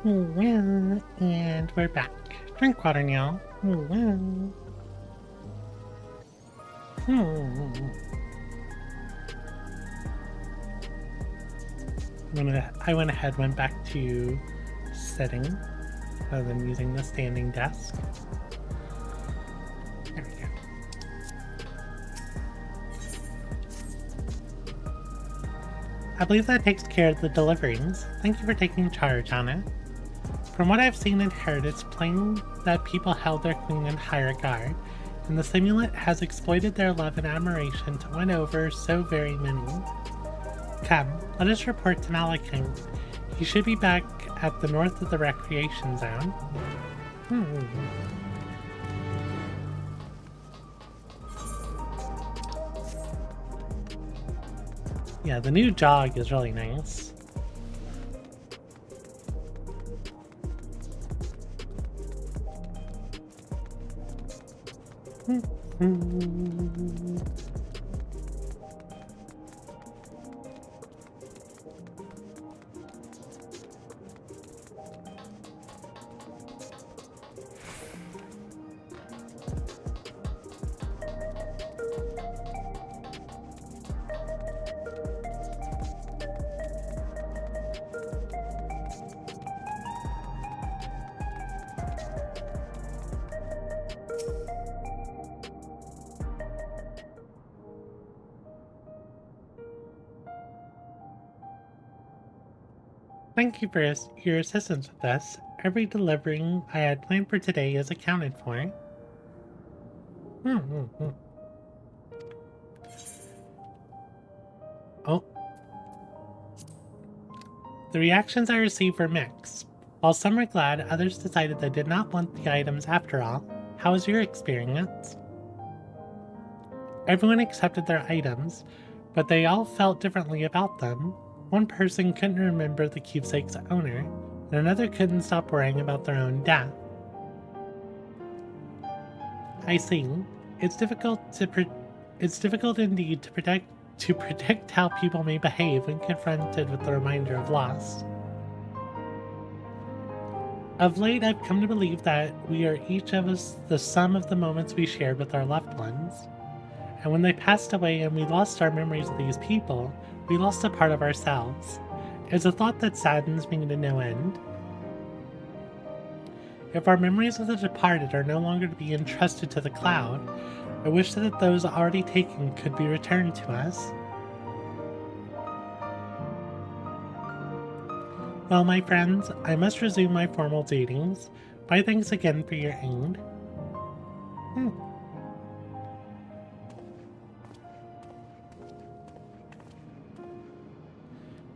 Well, and we're back. Drink water now. Well. I went ahead, went back to sitting rather than using the standing desk. There we go. I believe that takes care of the deliverings. Thank you for taking charge on it. From what I've seen and heard, it's plain that people held their queen in high regard, and the simulant has exploited their love and admiration to win over so very many. Come, let us report to Malachite. He should be back at the north of the recreation zone. Yeah, the new jog is really nice. Thank you for your assistance with this. Every delivering I had planned for today is accounted for. Oh. The reactions I received were mixed. While some were glad, others decided they did not want the items after all. How was your experience? Everyone accepted their items, but they all felt differently about them. One person couldn't remember the keepsake's owner, and another couldn't stop worrying about their own death. I see. It's difficult indeed to predict how people may behave when confronted with the reminder of loss. Of late, I've come to believe that we are each of us the sum of the moments we shared with our loved ones. And when they passed away and we lost our memories of these people, we lost a part of ourselves. It's a thought that saddens me to no end. If our memories of the departed are no longer to be entrusted to the cloud, I wish that those already taken could be returned to us. Well, my friends, I must resume my formal duties. My thanks again for your aid.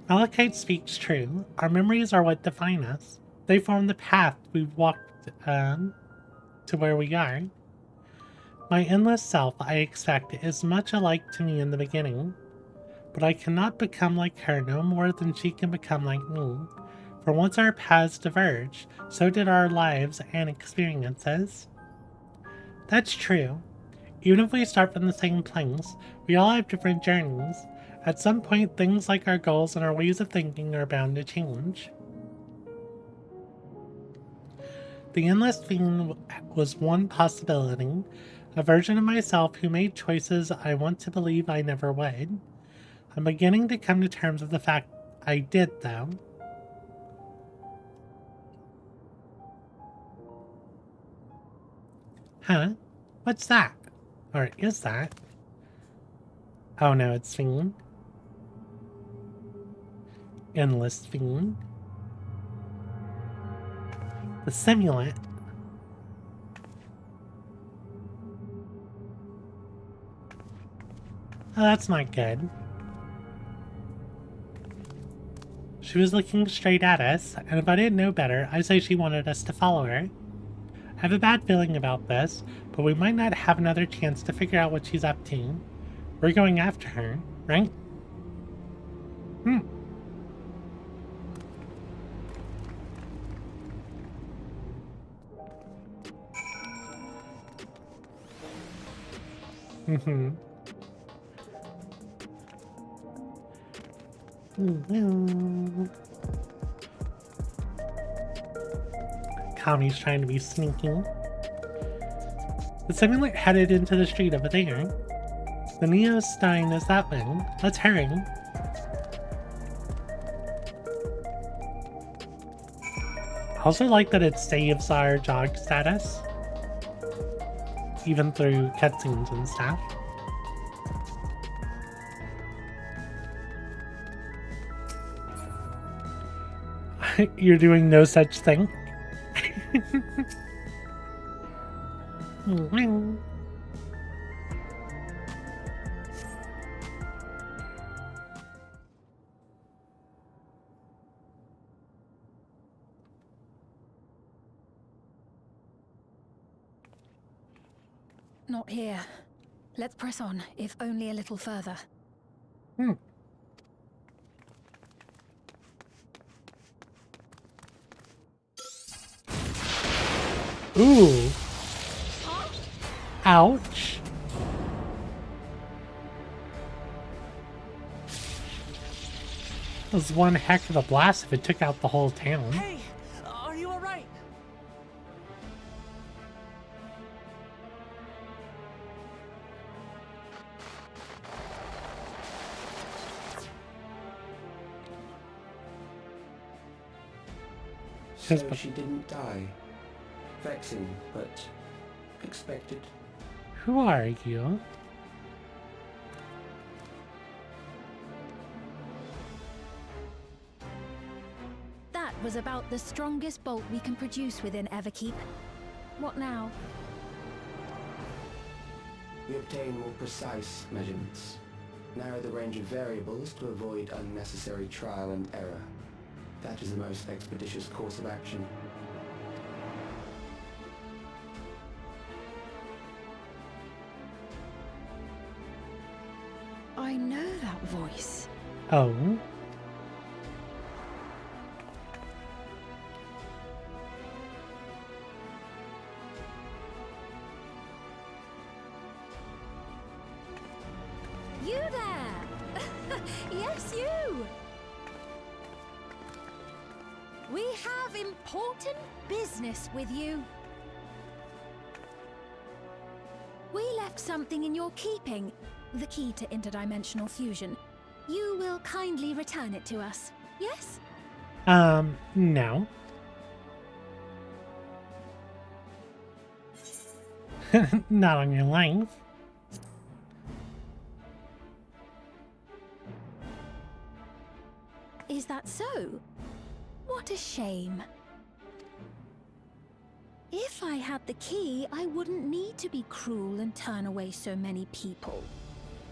Malachite speaks true. Our memories are what define us. They form the path we've walked to where we are. My endless self, I expect, is much alike to me in the beginning. But I cannot become like her no more than she can become like me. For once our paths diverged, so did our lives and experiences. That's true. Even if we start from the same place, we all have different journeys. At some point, things like our goals and our ways of thinking are bound to change. The Endless Fiend was one possibility, a version of myself who made choices I want to believe I never would. I'm beginning to come to terms with the fact I did, though. Huh? What's that? Or is that? Oh no, it's Fiend. Endless Fiend. The simulant. Oh, that's not good. She was looking straight at us, and if I didn't know better, I'd say she wanted us to follow her. I have a bad feeling about this, but we might not have another chance to figure out what she's up to. We're going after her, right? Kami's trying to be sneaky. The simulant headed into the street over there. The Neo Stein is that way. Let's hurry. I also like that it saves our jog status, even through cutscenes and stuff. You're doing no such thing. Not here. Let's press on, if only a little further. Ooh. Ouch. That was one heck of a blast if it took out the whole town. Hey, are you alright? So she didn't die. Vexing, but expected. Who are you? That was about the strongest bolt we can produce within Everkeep. What now? We obtain more precise measurements. Narrow the range of variables to avoid unnecessary trial and error. That is the most expeditious course of action. I know that voice. Oh. Yes, you! We have important business with you. We left something in your keeping, the key to interdimensional fusion. You will kindly return it to us, yes? No. Not on your life. Is that so? What a shame. If I had the key, I wouldn't need to be cruel and turn away so many people.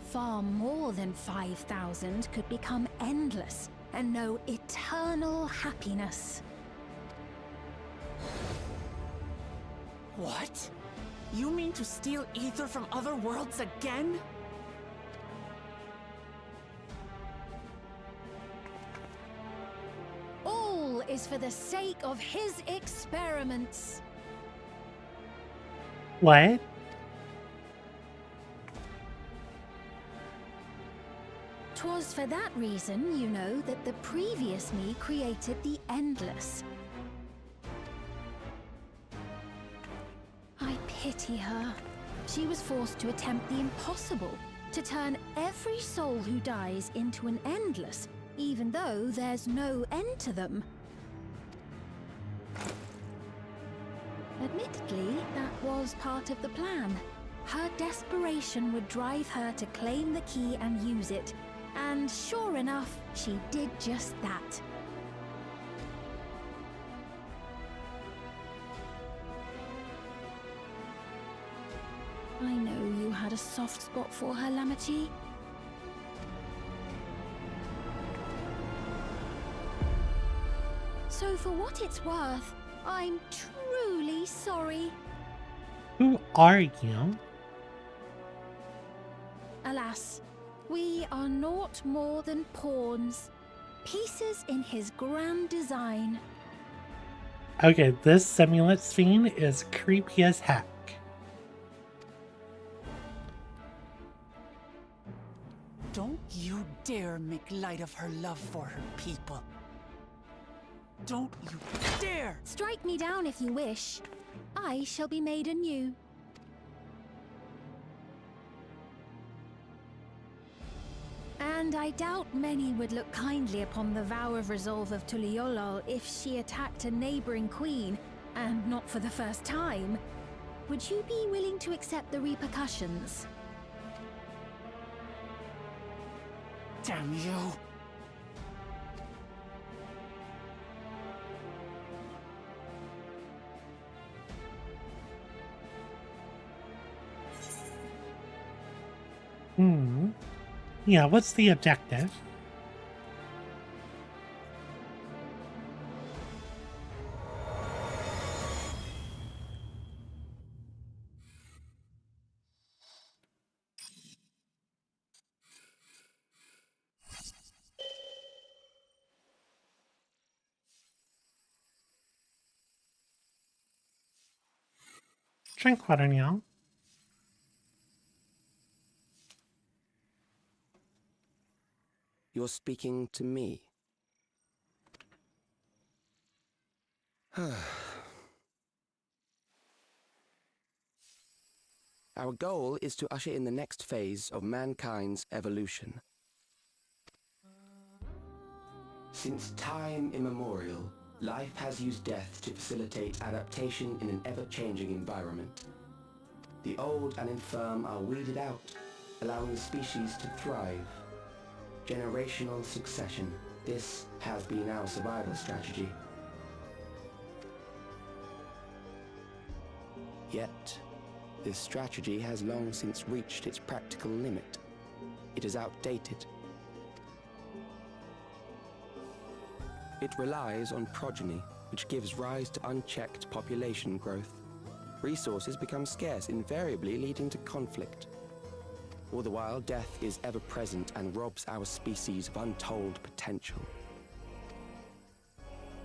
Far more than 5,000 could become endless and know eternal happiness. What? You mean to steal ether from other worlds again? All is for the sake of his experiments. What? Twas for that reason, you know, that the previous me created the Endless. I pity her. She was forced to attempt the impossible, to turn every soul who dies into an Endless, even though there's no end to them. Admittedly, that was part of the plan. Her desperation would drive her to claim the key and use it, and sure enough, she did just that. I know you had a soft spot for her, Lamachi. So for what it's worth, I'm truly sorry. Who are you? Alas, we are naught more than pawns, pieces in his grand design. Okay, this Simulate fiend is creepy as heck. Don't you dare make light of her love for her people. Don't you dare! Strike me down if you wish. I shall be made anew. And I doubt many would look kindly upon the vow of resolve of Tuliolol if she attacked a neighboring queen, and not for the first time. Would you be willing to accept the repercussions? Damn you! Yeah, what's the objective? Drink water now. You're speaking to me. Our goal is to usher in the next phase of mankind's evolution. Since time immemorial, life has used death to facilitate adaptation in an ever-changing environment. The old and infirm are weeded out, allowing the species to thrive. Generational succession. This has been our survival strategy. Yet, this strategy has long since reached its practical limit. It is outdated. It relies on progeny, which gives rise to unchecked population growth. Resources become scarce, invariably leading to conflict. All the while, death is ever present and robs our species of untold potential.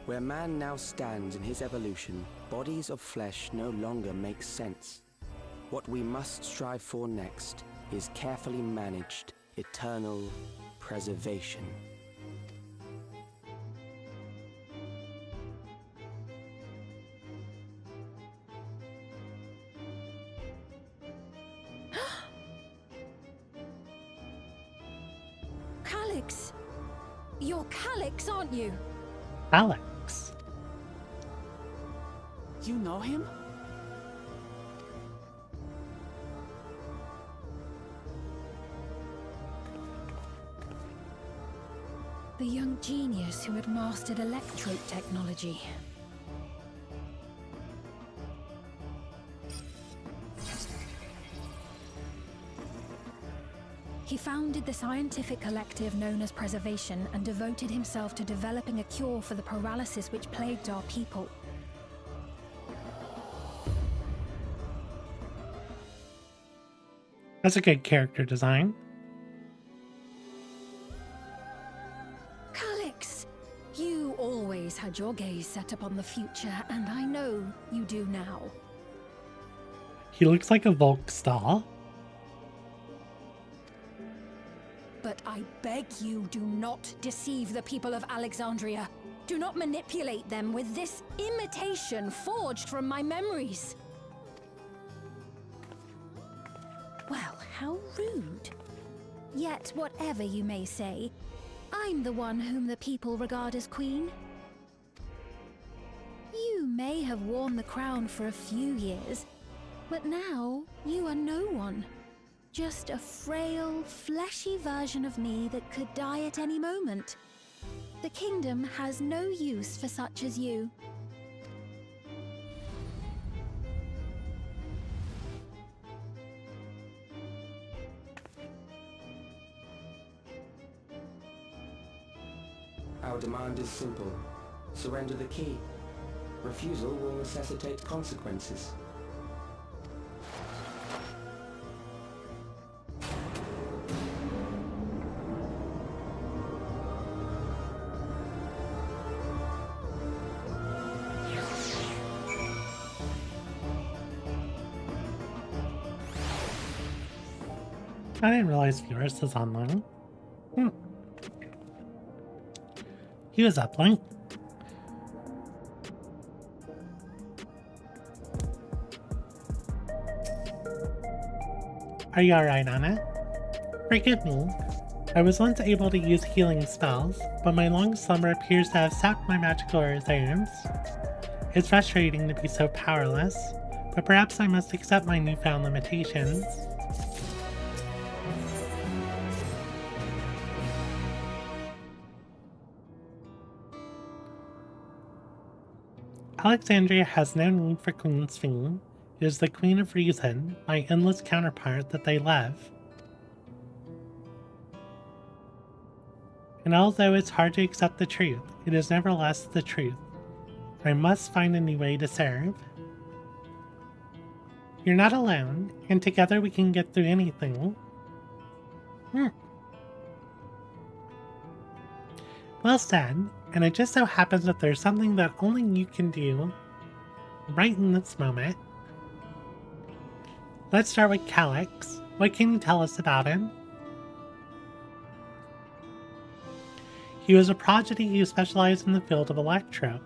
Where man now stands in his evolution, bodies of flesh no longer make sense. What we must strive for next is carefully managed, eternal preservation. Calyx! You're Calyx, aren't you? Alex. You know him? The young genius who had mastered electrode technology. He founded the scientific collective known as Preservation and devoted himself to developing a cure for the paralysis which plagued our people. That's a good character design. Calyx, you always had your gaze set upon the future, and I know you do now. He looks like a Volk star. But I beg you, do not deceive the people of Alexandria. Do not manipulate them with this imitation forged from my memories. Well, how rude. Yet, whatever you may say, I'm the one whom the people regard as queen. You may have worn the crown for a few years, but now you are no one. Just a frail, fleshy version of me that could die at any moment. The kingdom has no use for such as you. Our demand is simple. Surrender the key. Refusal will necessitate consequences. I didn't realize Viewers was online. He was up late. Are you alright, Anna? Forgive me. I was once able to use healing spells, but my long slumber appears to have sapped my magical reserves. It's frustrating to be so powerless, but perhaps I must accept my newfound limitations. Alexandria has no need for Queen's Fee. It is the Queen of Reason, my endless counterpart, that they love. And although it's hard to accept the truth, it is nevertheless the truth. I must find a new way to serve. You're not alone, and together we can get through anything. Well said, and it just so happens that there's something that only you can do right in this moment. Let's start with Calyx. What can you tell us about him? He was a prodigy who specialized in the field of electro,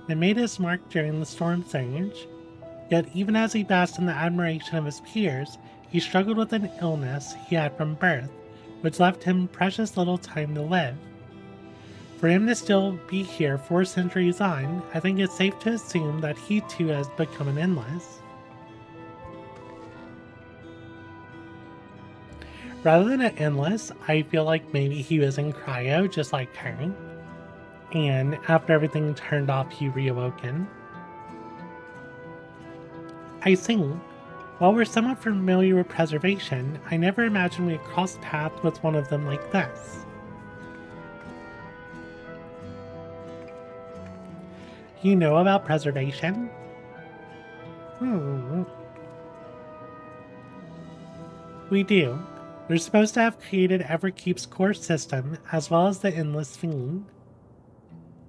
and made his mark during the Storm Surge. Yet even as he basked in the admiration of his peers, he struggled with an illness he had from birth, which left him precious little time to live. For him to still be here 4 centuries on, I think it's safe to assume that he too has become an endless. Rather than an endless, I feel like maybe he was in cryo just like her, and after everything turned off he reawoken. I see. While we're somewhat familiar with preservation, I never imagined we'd cross paths with one of them like this. You know about preservation? We do. They're supposed to have created Everkeep's core system as well as the Endless Fiend.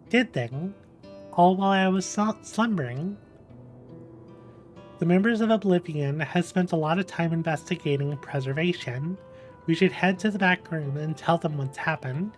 Did they? All while I was slumbering? The members of Oblivion have spent a lot of time investigating preservation. We should head to the back room and tell them what's happened.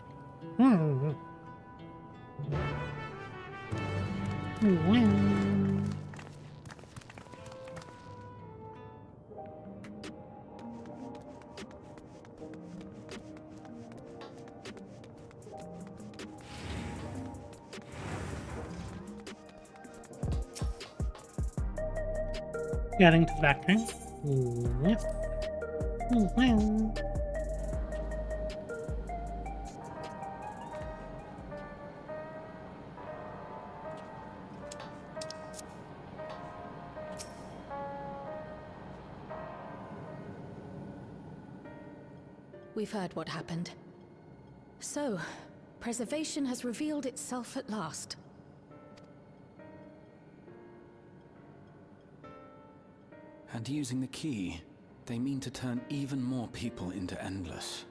Getting to the back room. We've heard what happened. So, preservation has revealed itself at last. And using the key, they mean to turn even more people into Endless.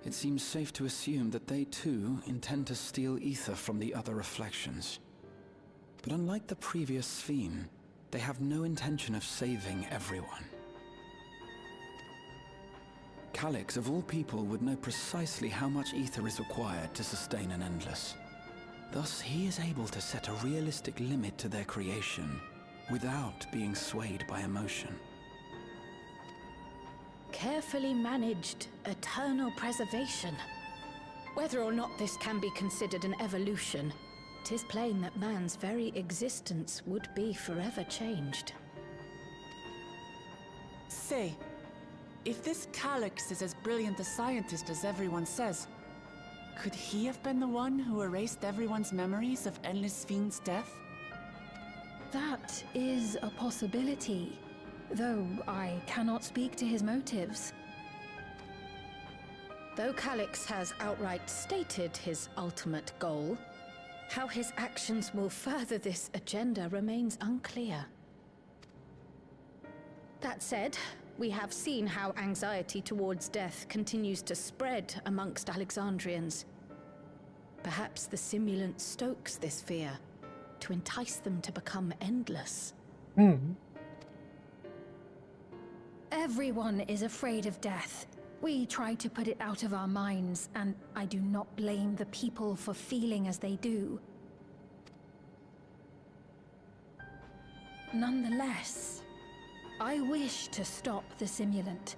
It seems safe to assume that they too intend to steal ether from the other reflections. But unlike the previous Sphene, they have no intention of saving everyone. Calyx, of all people, would know precisely how much ether is required to sustain an Endless. Thus, he is able to set a realistic limit to their creation, without being swayed by emotion. Carefully managed, eternal preservation. Whether or not this can be considered an evolution, 'tis plain that man's very existence would be forever changed. Say, if this Calyx is as brilliant a scientist as everyone says, could he have been the one who erased everyone's memories of Endless Sphene's death? That is a possibility, though I cannot speak to his motives. Though Calyx has outright stated his ultimate goal, how his actions will further this agenda remains unclear. That said, we have seen how anxiety towards death continues to spread amongst Alexandrians. Perhaps the simulant stokes this fear, to entice them to become endless. Everyone is afraid of death. We try to put it out of our minds, and I do not blame the people for feeling as they do. Nonetheless, I wish to stop the simulant.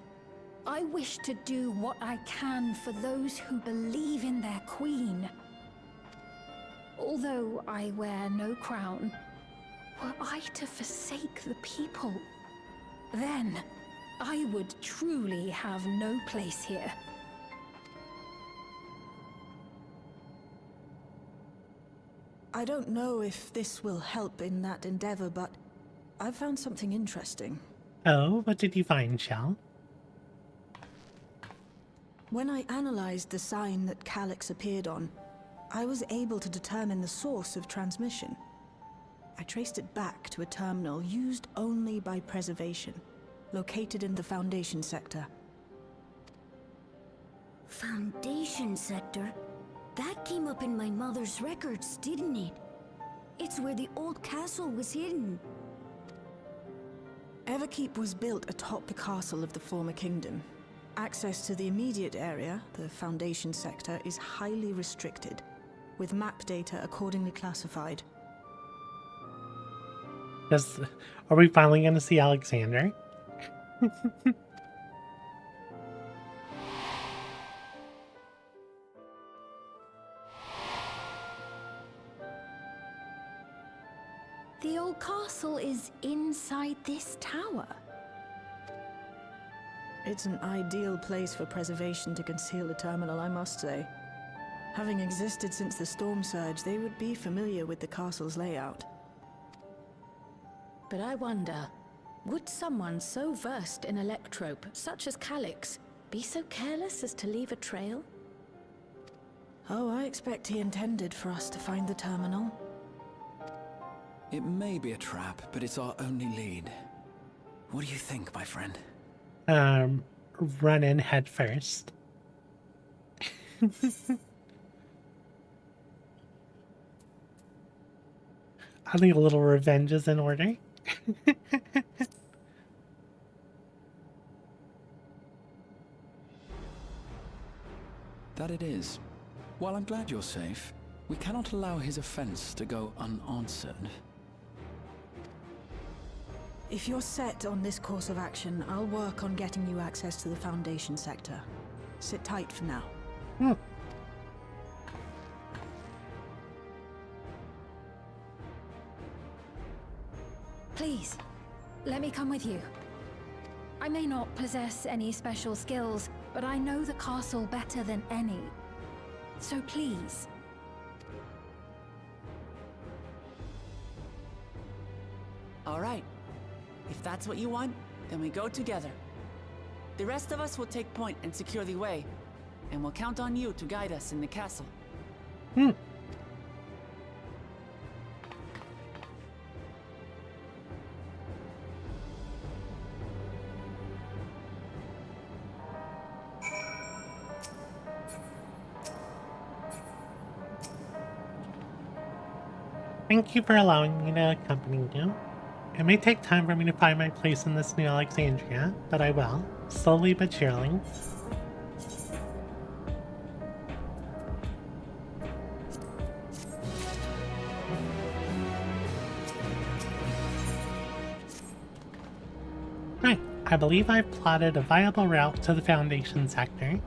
I wish to do what I can for those who believe in their queen. Although I wear no crown, were I to forsake the people, then I would truly have no place here. I don't know if this will help in that endeavor, but I've found something interesting. Oh, what did you find, Shell? When I analyzed the sign that Calyx appeared on, I was able to determine the source of transmission. I traced it back to a terminal used only by preservation, located in the Foundation sector. Foundation sector? That came up in my mother's records, didn't it? It's where the old castle was hidden. Everkeep was built atop the castle of the former kingdom. Access to the immediate area, the Foundation sector, is highly restricted, with map data accordingly classified. Are we finally going to see Alexander? The old castle is inside this tower. It's an ideal place for preservation to conceal a terminal, I must say. Having existed since the Storm Surge, they would be familiar with the castle's layout. But I wonder, would someone so versed in electrope, such as Calyx, be so careless as to leave a trail? Oh, I expect he intended for us to find the terminal. It may be a trap, but it's our only lead. What do you think, my friend? Run in head first. I think a little revenge is in order. That it is. While I'm glad you're safe, we cannot allow his offense to go unanswered. If you're set on this course of action, I'll work on getting you access to the Foundation sector. Sit tight for now. Please, let me come with you. I may not possess any special skills, but I know the castle better than any. So please. All right. If that's what you want, then we go together. The rest of us will take point and secure the way, and we'll count on you to guide us in the castle. Thank you for allowing me to accompany you. It may take time for me to find my place in this new Alexandria, but I will, slowly but surely. Right, I believe I've plotted a viable route to the Foundation sector.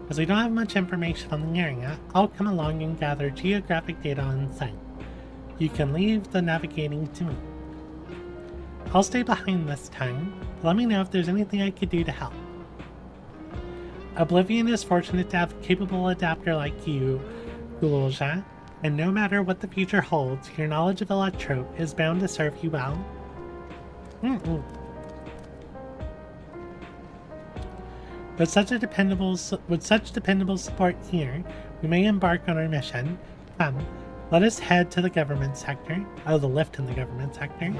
As we don't have much information on the area, I'll come along and gather geographic data on site. You can leave the navigating to me. I'll stay behind this time, but let me know if there's anything I could do to help. Oblivion is fortunate to have a capable adapter like you, Gulja, and no matter what the future holds, your knowledge of Electrope is bound to serve you well. With such dependable support here, we may embark on our mission. Come, let us head to the government sector. Oh, the lift in the government sector.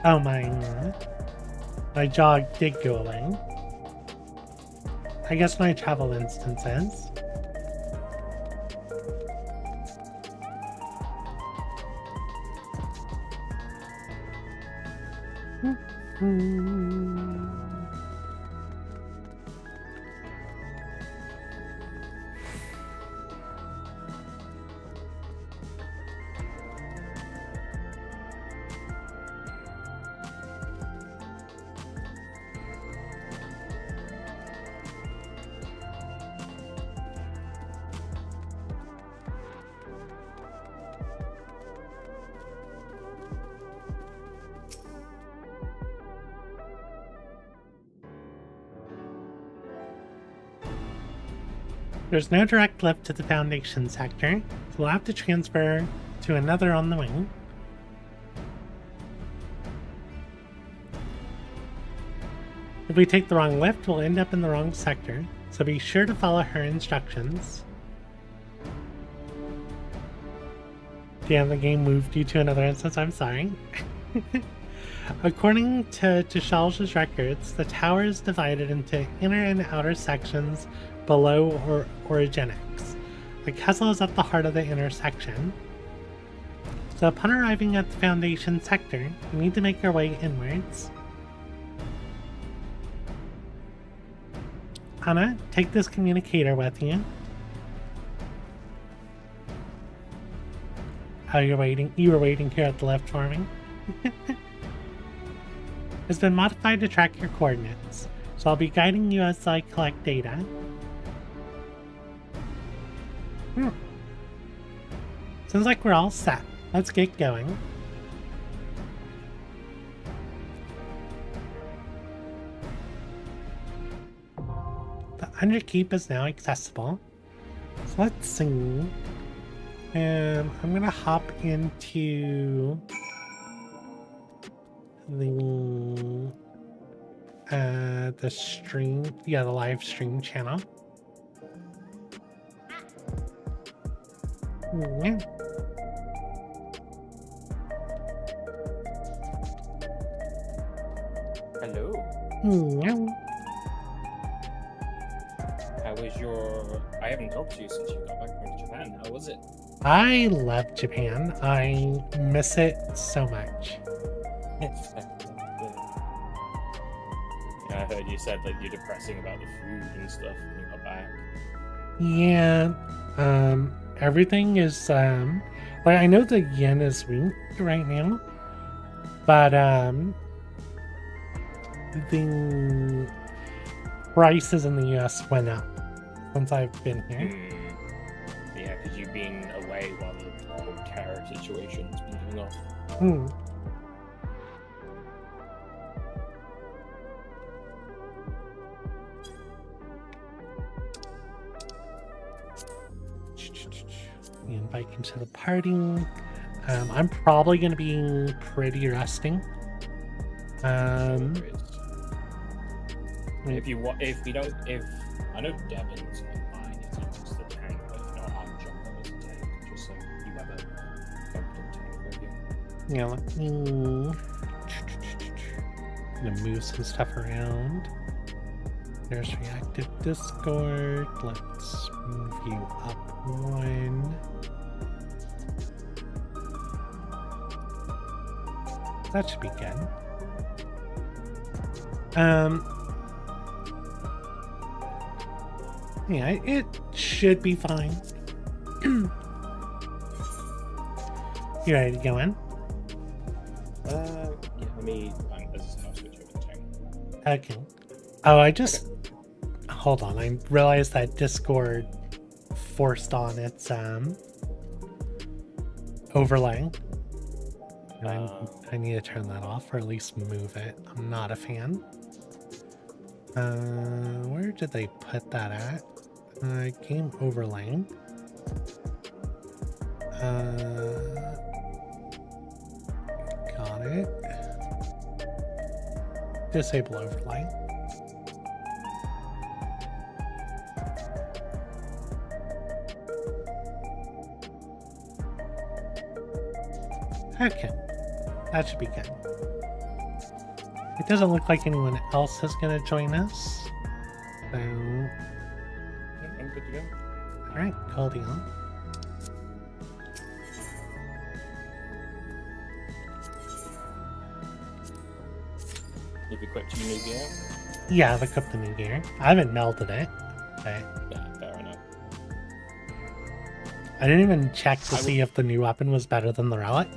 Oh my jog did go away. I guess my travel instances. There's no direct lift to the Foundation sector, so we'll have to transfer to another on the wing. If we take the wrong lift, we'll end up in the wrong sector, so be sure to follow her instructions. Damn, the game moved you to another instance, I'm sorry. According to Tushal's records, the tower is divided into inner and outer sections below Origenics. The castle is at the heart of the inner section. So upon arriving at the Foundation sector, we need to make our way inwards. Anna, take this communicator with you. Oh, you were waiting here at the left for me? It's been modified to track your coordinates, so I'll be guiding you as I collect data. Seems like we're all set. Let's get going. The Underkeep is now accessible. So let's see. I'm gonna hop into the the stream, the live stream channel. Yeah. Hello. Yeah. How was your... I haven't talked to you since you got back from Japan. How was it? I love Japan. I miss it so much. Yeah, I heard you said that you're depressing about the food and stuff when you got back. Yeah. Everything is like, I know the yen is weak right now, but the prices in the US went up since I've been here. Yeah, because you've been away while the whole tariff situation's been going on. Invite you to the party. I'm probably going to be pretty resting. If I know Devin's online, he's just the tank, but if not, I'll jump on as a tank, just so you have a competent tank with you. Yeah, let me gonna move some stuff around. There's reactive Discord. Let's move you up one. That should be good. Yeah, it should be fine. You ready to go in? Yeah, let me switch over to tank. Okay. Oh, I just... Hold on, I realized that Discord forced on its overlay. I need to turn that off, or at least move it. I'm not a fan. Where did they put that at? Game overlay. Got it. Disable overlay. Okay, that should be good. It doesn't look like anyone else is going to join us. So... I'm good to go. Alright, cool deal. You've equipped your new gear? Yeah, I've equipped the new gear. I haven't melted it, but... Yeah, fair enough. I didn't even check to see if the new weapon was better than the relic.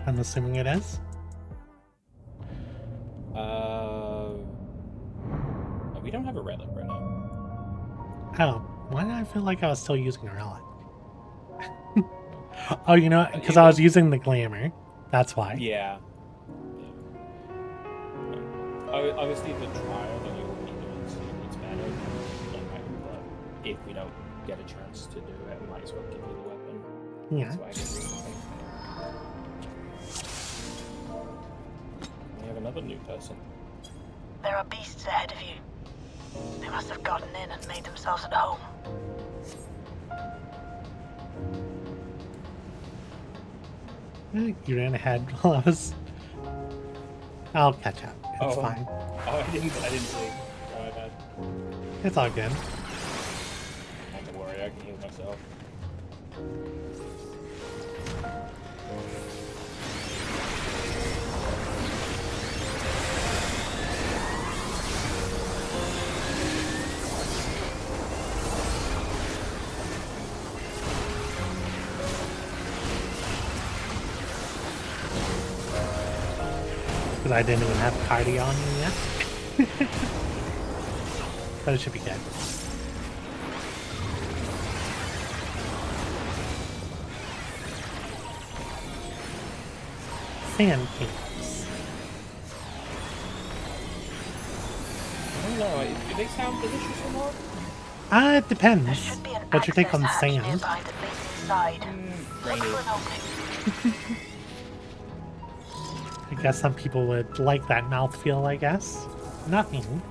I'm assuming it is. We don't have a relic right now. Oh, why did I feel like I was still using a relic? Oh, you know, because I was using the glamour. That's why. Yeah. Obviously, the trial that you'll be doing soon is better. But if we don't get a chance to do it, we might as well give you the weapon. Yeah. So I can we have another new person. There are beasts ahead of you. They must have gotten in and made themselves at home. You ran ahead while I was... I'll catch up. It's fine. Oh, I didn't see. Oh, my bad. It's all good. Don't worry, I can heal myself. Because I didn't even have cardio on me yet. But it should be good. Sand cakes. I don't know, do they sound delicious or not? It depends. What's your take on sand? Nearby that leads inside. Look for an opening. I guess some people would like that mouthfeel, I guess. Nothing.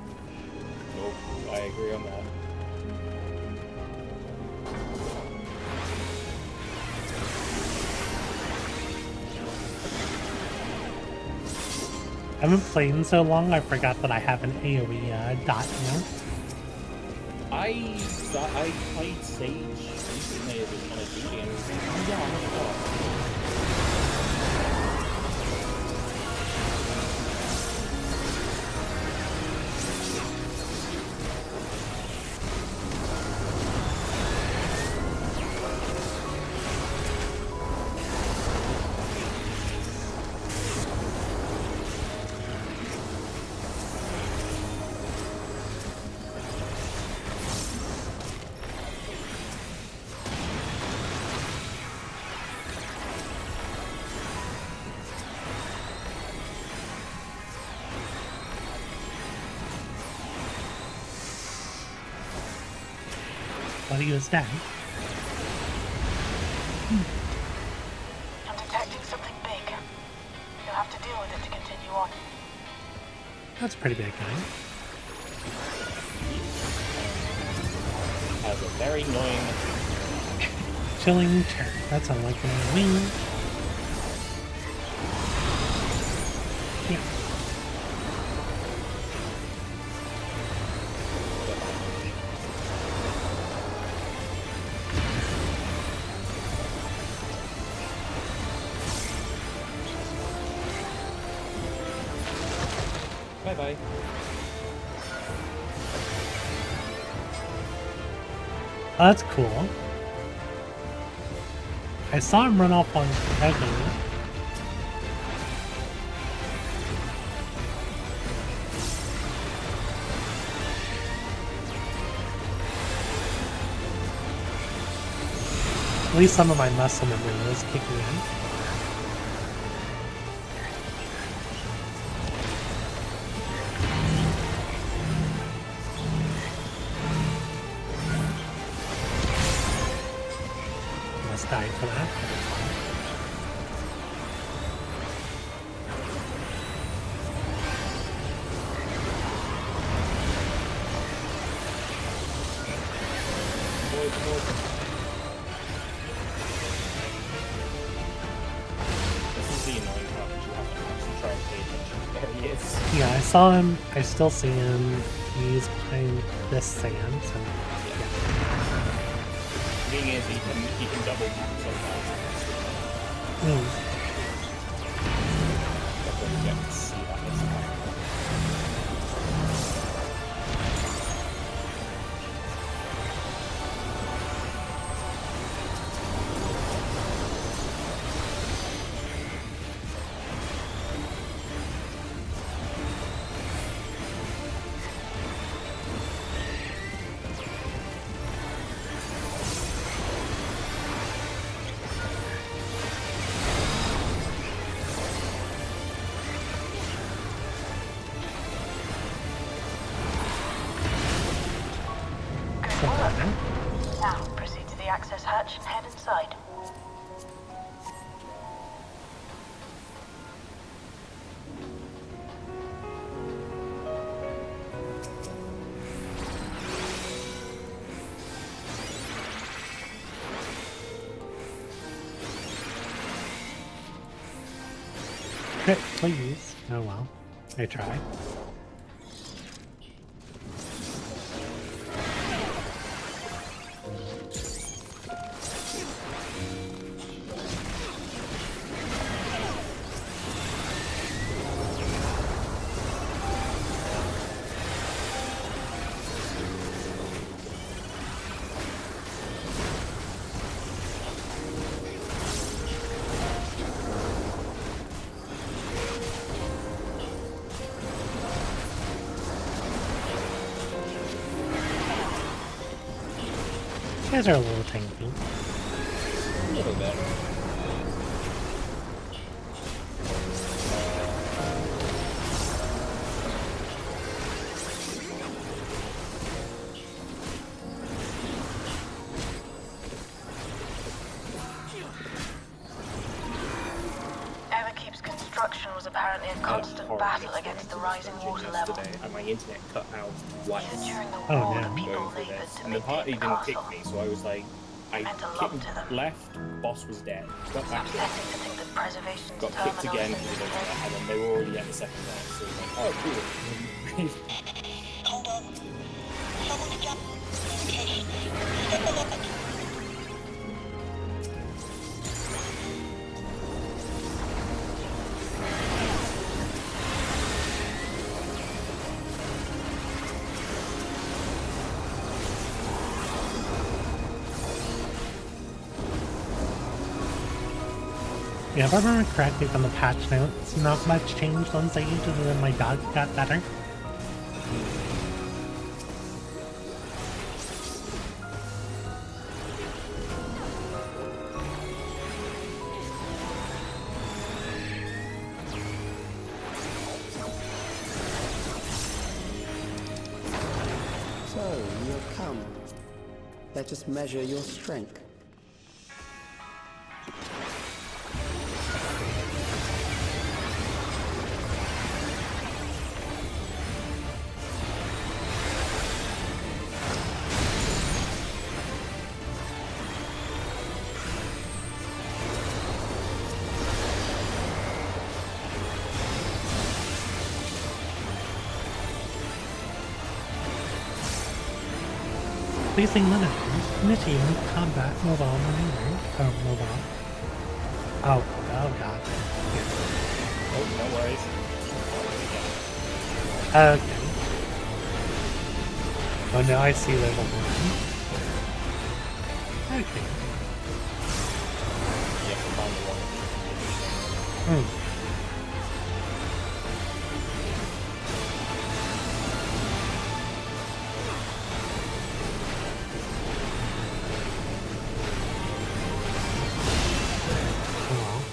Nope, I agree on that. I haven't played in so long, I forgot that I have an AoE dot now. I played Sage recently as a kind of duty and oh yeah, I forgot. But he was dead. I'm detecting something big. You'll have to deal with it to continue on. That's a pretty big guy. Has a very annoying Chilling chair. That sounds like a wing. Yeah. bye-bye. Oh, that's cool. I saw him run off on Heaven. At least some of my muscle memory was kicking in. Must die for that. Yeah, I saw him. I still see him. He's behind this sand. So, yeah. The thing is, he can double tap sometimes. But then you get to see that this time. Now, proceed to the access hatch and head inside. Crit, please. Oh well. I tried. You guys are a little tanky. A little bit. Everkeep's construction was apparently a constant battle against the rising water level. Yesterday, and my internet cut out twice. During the Oh, war, no. the people Going through labored this. to And the party maintain the didn't pick castle. me, so I was like, I Meant a lot to them. left, boss was dead, got It's back in, upsetting to think that preservation's got kicked terminal again, is and then they were already at the second boss, so it was like, oh, cool. Hold on. Someone's jumped communication. Step alert. Yeah, if I remember correctly from the patch notes, not much changed on Sage other than my dog got better. So, you have come. Let us measure your strength. Placing Minake, initiating combat mobile maneuver. Oh, mobile. Oh god. Oh, no worries. Okay. Oh, now I see there's a one. Okay. You have to find the one.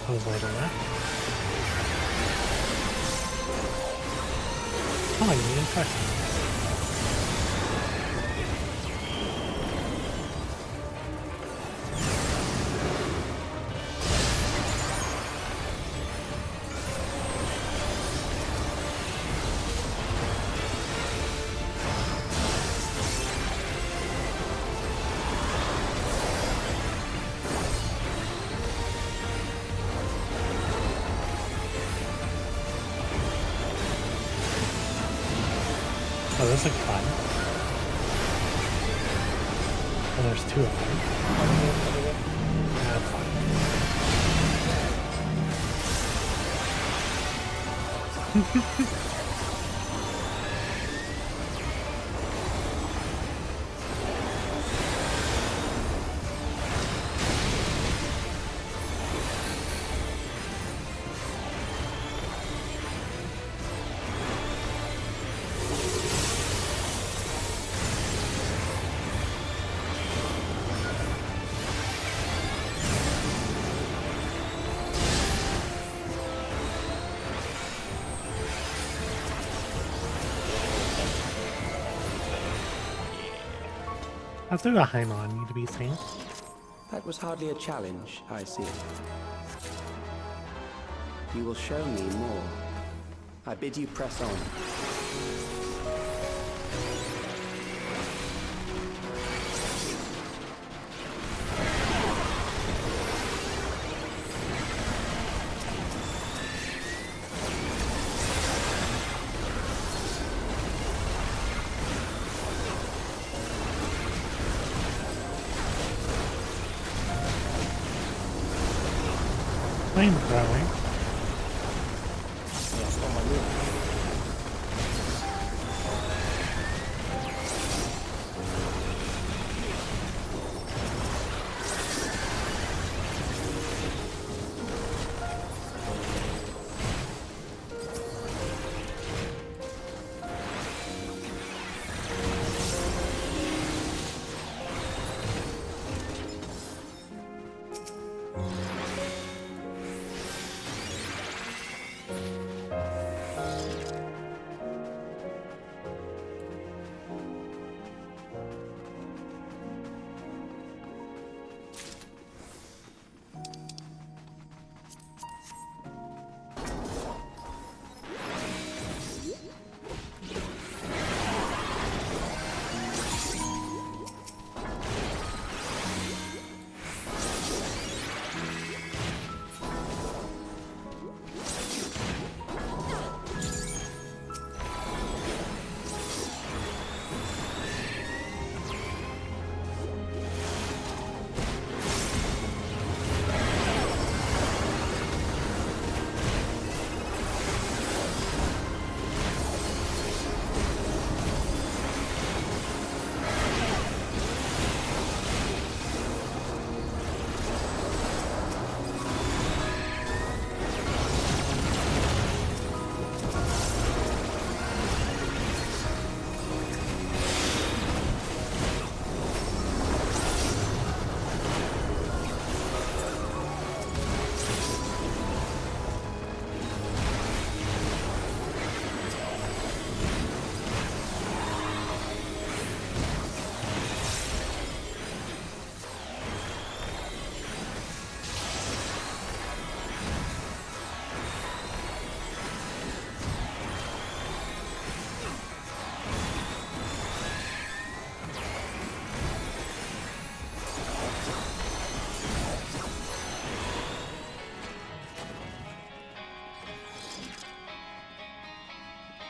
I was right on that. Oh, you impressive. Oh, this looks fun. Oh, there's two of them. That's fun. I'll do a Heim on you to be safe. That was hardly a challenge, I see. You will show me more. I bid you press on. Flamethrower. That's not my move.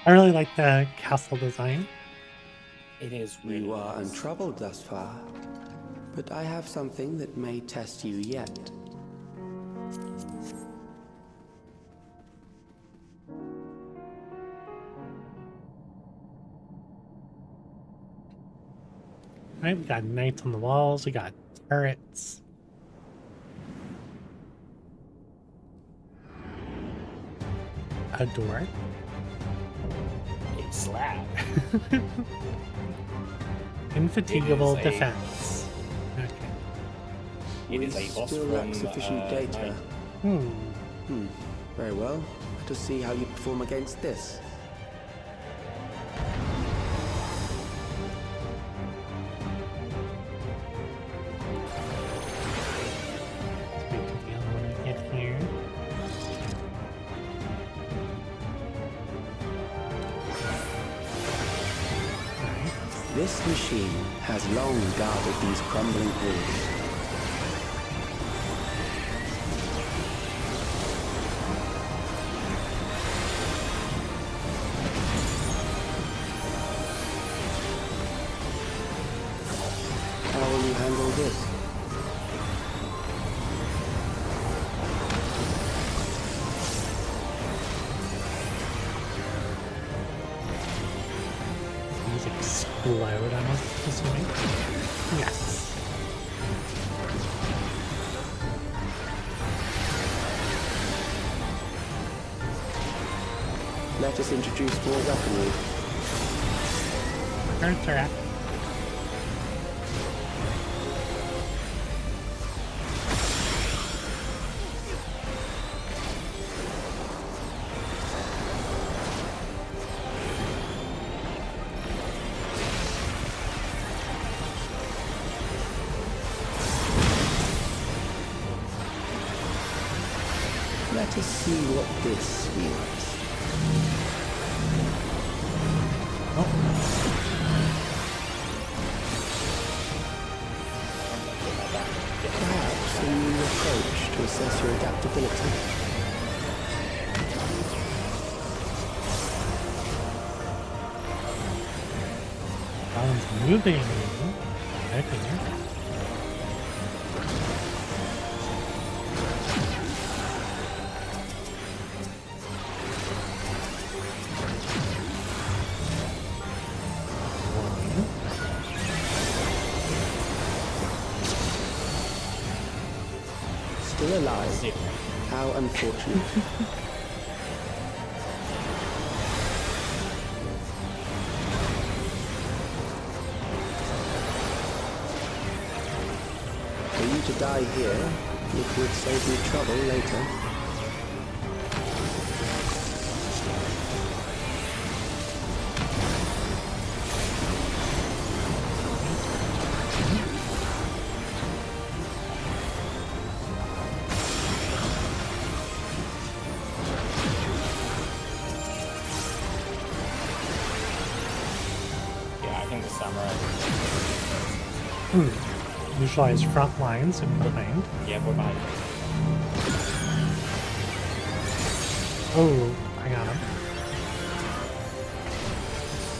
I really like the castle design. It is really You are nice. untroubled thus far, but I have something that may test you yet. Alright, we got knights on the walls, we got turrets. A door. A slab. Infatigable It is a- defense. Okay. It is a boss Still from lack sufficient data. Nine. Very well. Let us see how you perform against this. Let's wait till the other one to get here. Alright. This machine has long guarded these crumbling halls. How will you handle this? These explode, I'm assuming. Yes. Let us introduce more weaponry. Turrets are at. Let us see what this yields. Perhaps a new approach to assess your adaptability. That one's moving. Okay. Still alive. How unfortunate. For you to die here, it would save me trouble later. Yeah, I think the samurai. Visualize front lines and behind. Yeah, we're behind. Oh, I got him.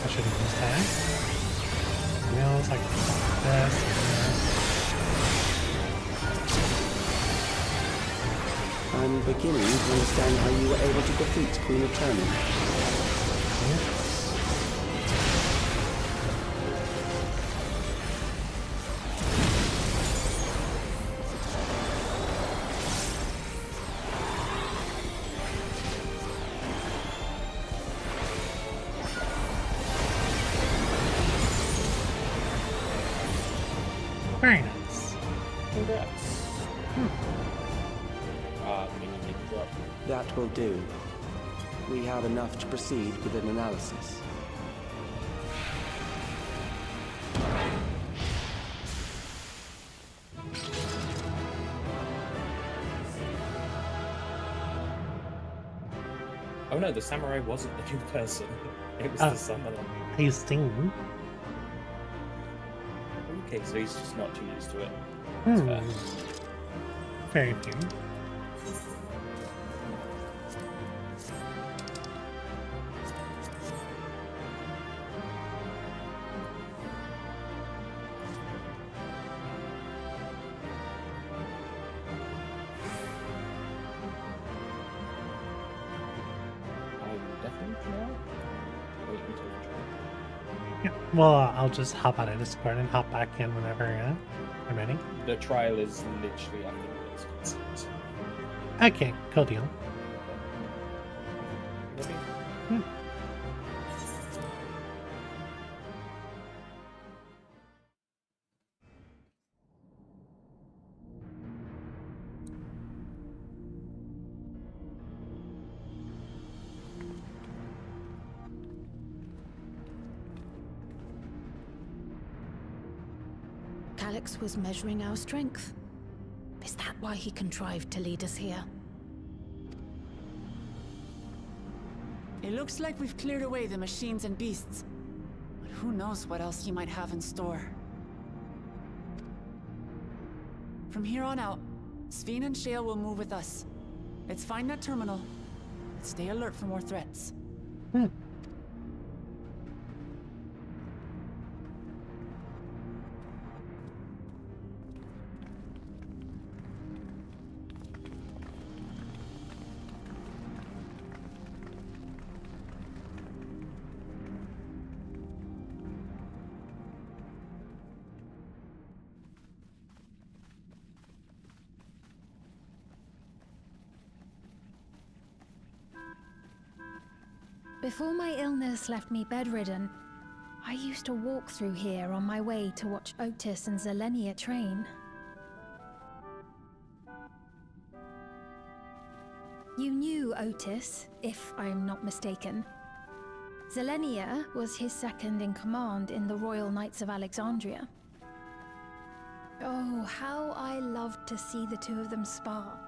I should have used that. Nails like this. I'm beginning to understand how you were able to defeat Queen Eternal. Very nice. Congrats. Minake drop. That will do. We have enough to proceed with an analysis. Oh no, the samurai wasn't the new person. It was the summoner. He's stinging. Okay, so he's just not too used to it. That's fair. Very few. Yeah, well, I'll just hop out of Discord and hop back in whenever I'm ready. The trial is literally after the next consent. Okay, cool deal. Calyx was measuring our strength. Is that why he contrived to lead us here? It looks like we've cleared away the machines and beasts. But who knows what else he might have in store. From here on out, Sven and Shale will move with us. Let's find that terminal. Stay alert for more threats. Before my illness left me bedridden, I used to walk through here on my way to watch Otis and Zelenia train. You knew Otis, if I'm not mistaken. Zelenia was his second in command in the Royal Knights of Alexandria. Oh, how I loved to see the two of them spar.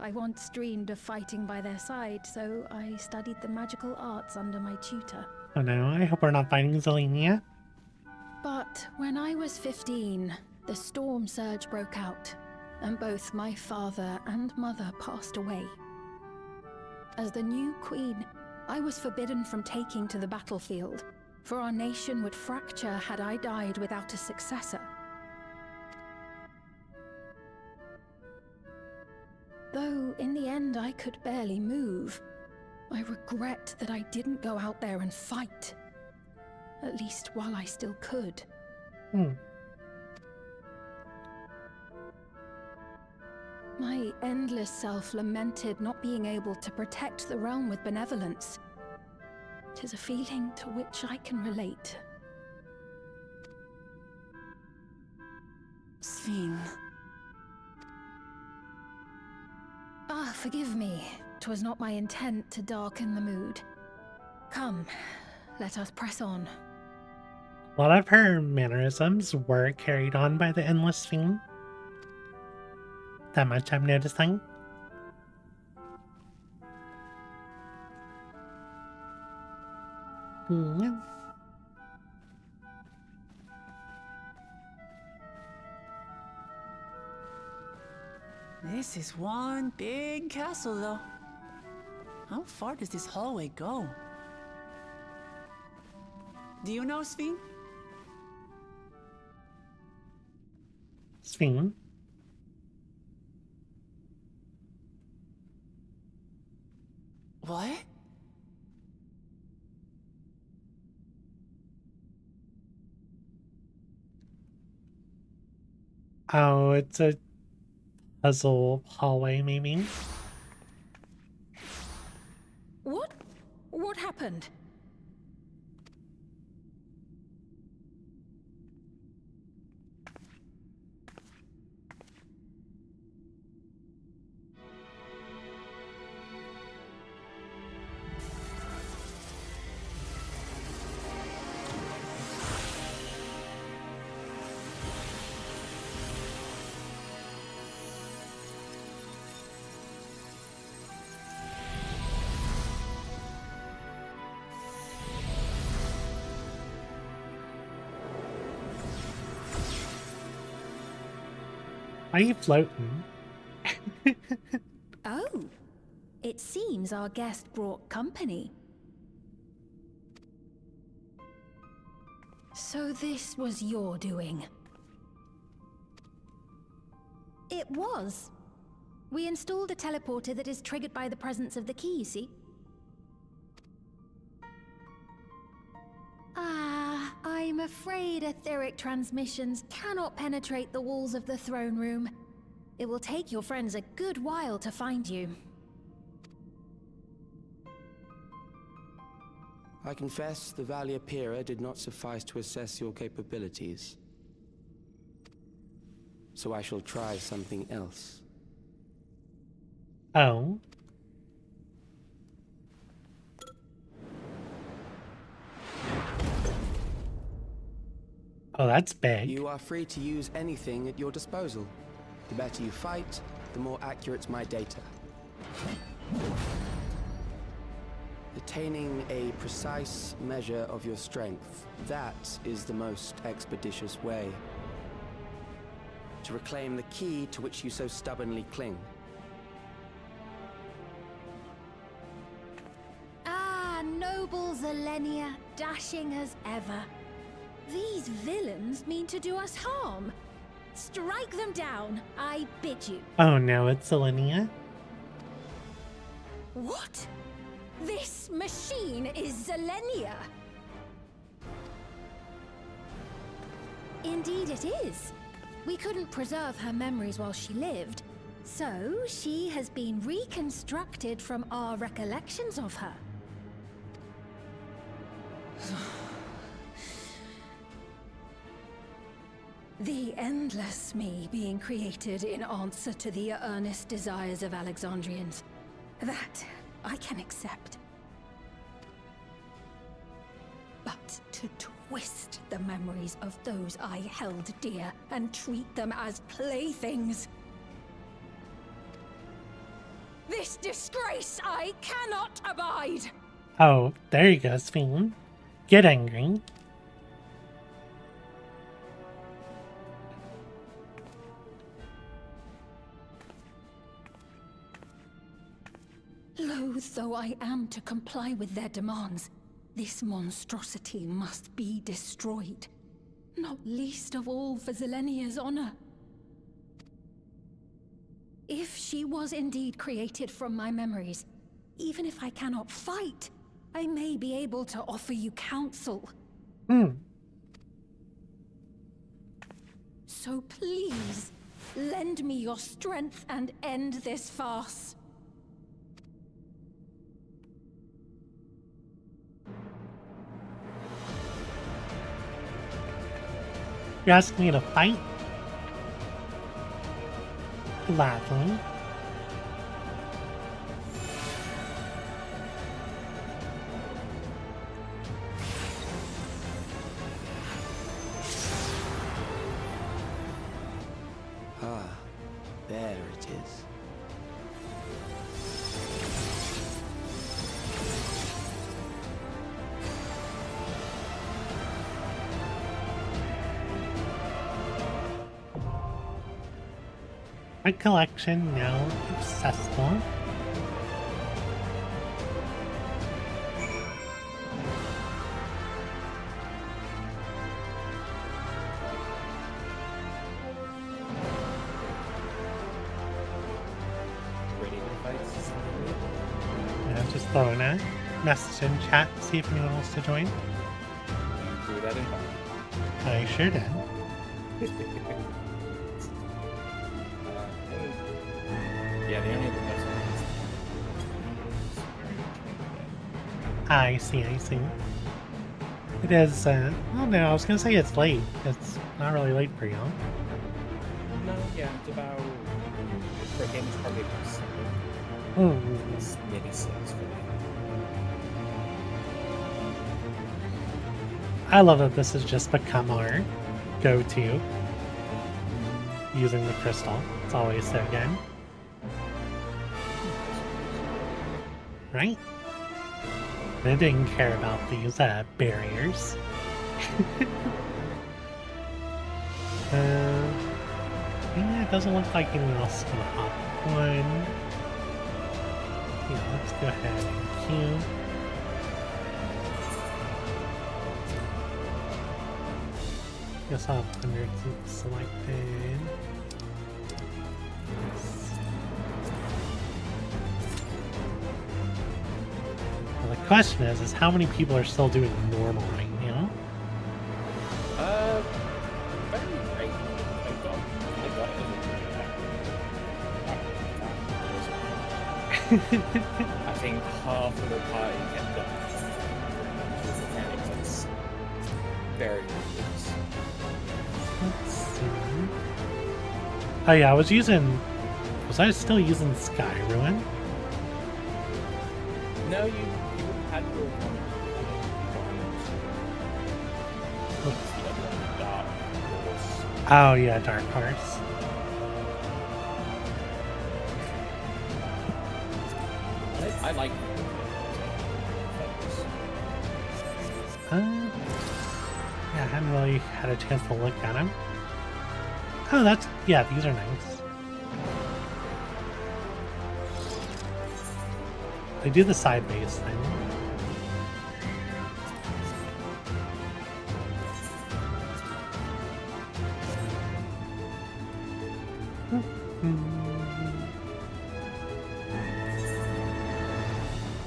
I once dreamed of fighting by their side, so I studied the magical arts under my tutor. Oh no, I hope we're not fighting Zelenia. But when I was 15, the storm surge broke out, and both my father and mother passed away. As the new queen, I was forbidden from taking to the battlefield, for our nation would fracture had I died without a successor. Though in the end I could barely move, I regret that I didn't go out there and fight. At least while I still could. My endless self lamented not being able to protect the realm with benevolence. 'Tis a feeling to which I can relate. Sven. Ah, forgive me. 'Twas not my intent to darken the mood. Come, let us press on. A lot of her mannerisms were carried on by the Endless Fiend. That much I'm noticing. Yeah. This is one big castle, though. How far does this hallway go? Do you know, Sven? Sven? What? Oh, it's a puzzle hallway, maybe? What? What happened? Why are you floating? Oh, it seems our guest brought company. So this was your doing? It was. We installed a teleporter that is triggered by the presence of the key, you see? Ah, afraid etheric transmissions cannot penetrate the walls of the throne room. It will take your friends a good while to find you. I confess the Valia Pira did not suffice to assess your capabilities. So I shall try something else. Oh. Oh, that's big. You are free to use anything at your disposal. The better you fight, the more accurate my data. Attaining a precise measure of your strength, that is the most expeditious way to reclaim the key to which you so stubbornly cling. Ah, noble Zelenia, dashing as ever. These villains mean to do us harm. Strike them down, I bid you. Oh no, it's Zelenia. What? This machine is Zelenia. Indeed it is. We couldn't preserve her memories while she lived, so she has been reconstructed from our recollections of her. The endless me being created in answer to the earnest desires of Alexandrians. That I can accept. But to twist the memories of those I held dear and treat them as playthings. This disgrace I cannot abide! Oh, there you go, Sphene. Get angry. Loath though I am to comply with their demands, this monstrosity must be destroyed. Not least of all for Zelenia's honor. If she was indeed created from my memories, even if I cannot fight, I may be able to offer you counsel. So please, lend me your strength and end this farce. You asking me to fight? Gladly. Ah, there it is. My collection now accessible. Ready to fight? Yeah, just throwing a message in chat, see if anyone wants to join. You threw that in. I sure did. Yeah, the only other person I see. It is, oh no, I was gonna say it's late. It's not really late for y'all. No, yeah, it's about... For a game, it's probably about 7. Oh. It's maybe 6 for me. I love that this has just become our go-to. Using the crystal. It's always so good. Right? They didn't care about these barriers. Yeah, it doesn't look like anyone else is gonna hop one. Yeah, let's go ahead and queue. Guess I'll have 100 selected. Well, the question is how many people are still doing normal right now? I think half of the party kept up. That's very good. Let's see. Oh yeah, I was using... Was I still using Sky Ruin? No, you had your one. Dark Horse. Oh yeah, Dark Horse. I like yeah, I hadn't really had a chance to look at them. Oh, that's... Yeah, these are nice. They do the sideways thing.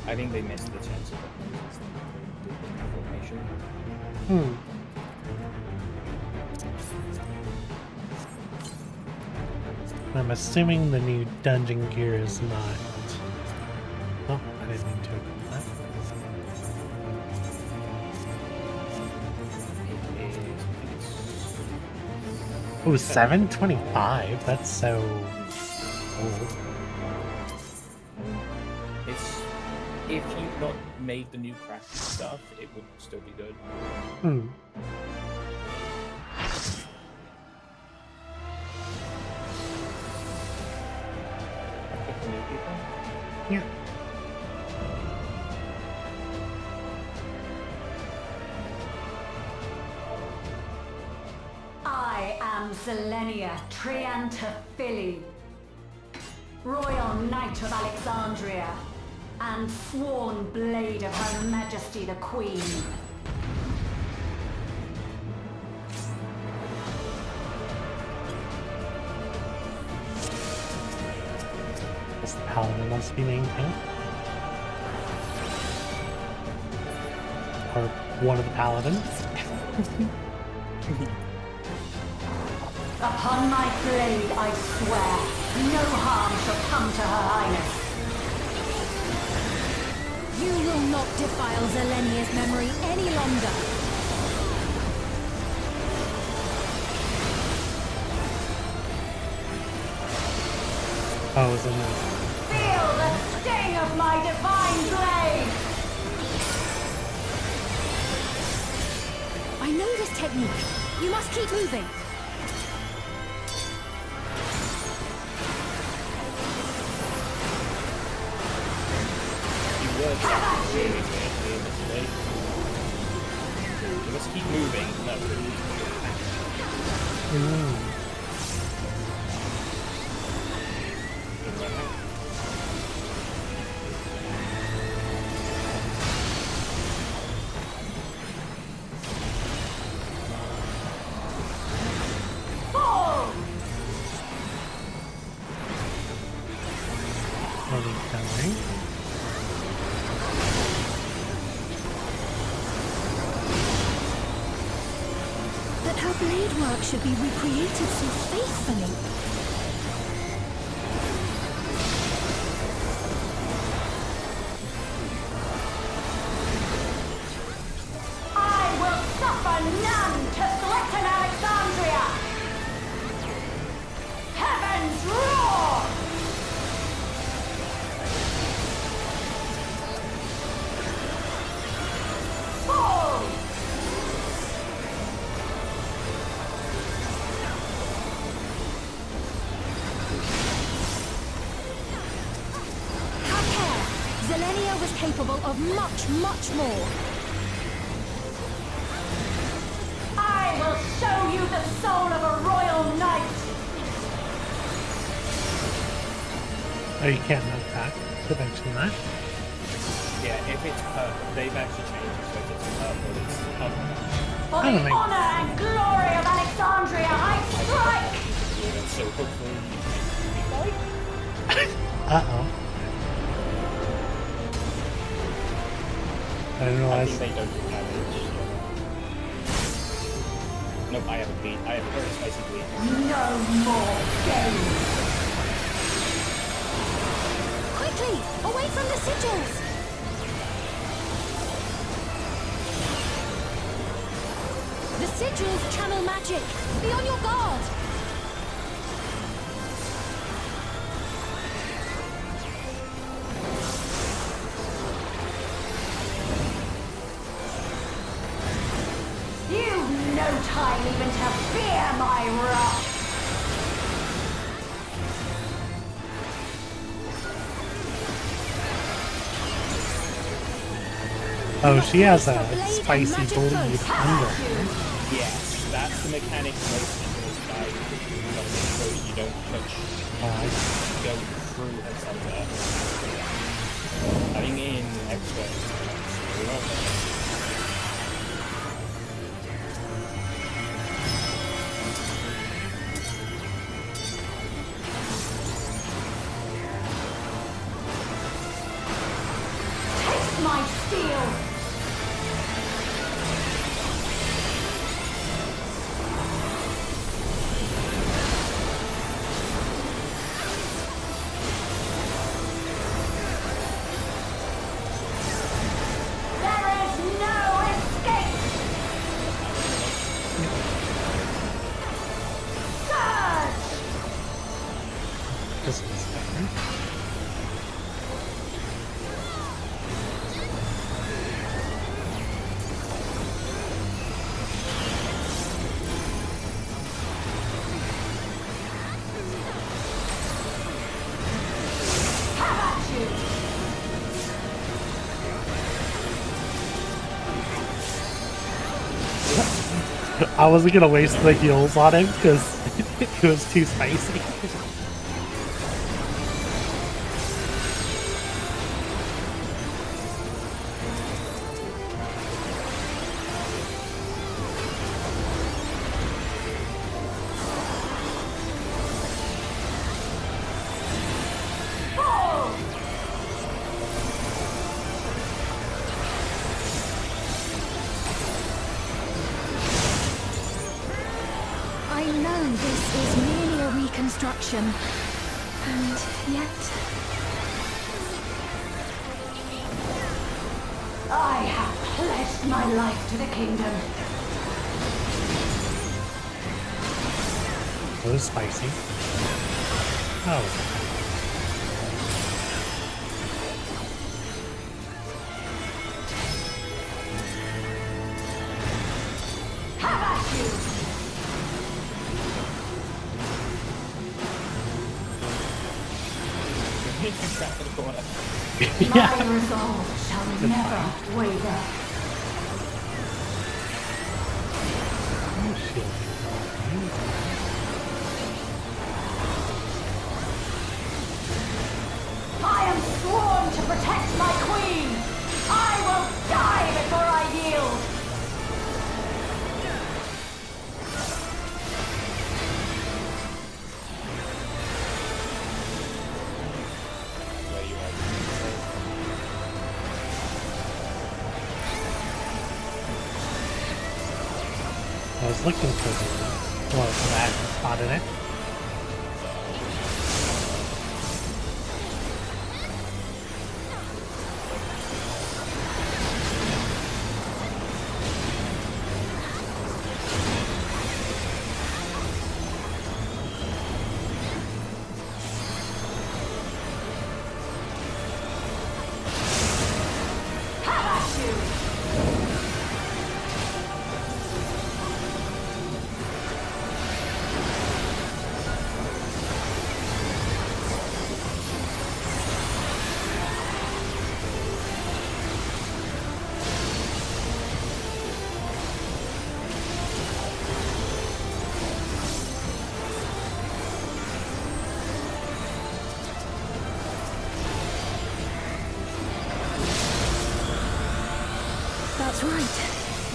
I think they missed the chance of formation. I'm assuming the new dungeon gear is not... Oh, I didn't mean to open that. Oh, 725? That's so old. It's... If you've not made the new crafty stuff, it would still be good. Yeah. I am Zelenia Triantaphili, Royal Knight of Alexandria, and sworn blade of Her Majesty the Queen. This paladin must be named him. Or one of the paladins. Upon my blade I swear, no harm shall come to Her Highness. You will not defile Zelenia's memory any longer. Oh, is it nice? Feel the sting of my divine blade! I know this technique. You must keep moving. You must keep moving. No. That her blade work should be recreated so faithfully. I will suffer none to threaten Alexandria! Heavens roar! Fall! Have care. Zelenia was capable of much, much more. I will show you the soul of a royal knight! Oh, you can't move back. So mention that. Yeah, if it's purple, they've actually changed it, so if it's purple, it's purple. For the honor and glory of Alexandria, I strike! So hopefully Uh-oh. I didn't I realize. think they don't do damage. Nope, I have a bleed. I have a very spicy bleed. No more games! Quickly! from the sigils! The sigils channel magic! Be on your guard! You've no time even to fear my wrath! Oh, she has a spicy bleed under her. Yes, that's the mechanic most people die with. You gotta make sure that you don't touch go through her center. I think in expert Taste my steel! I wasn't gonna waste the heals on him because it was too spicy. And yet... I have pledged my life to the kingdom. It was spicy. Oh. My resolve shall never waver. I am sworn to protect my queen. I will die before I yield. I was looking for that spot in it. That's right.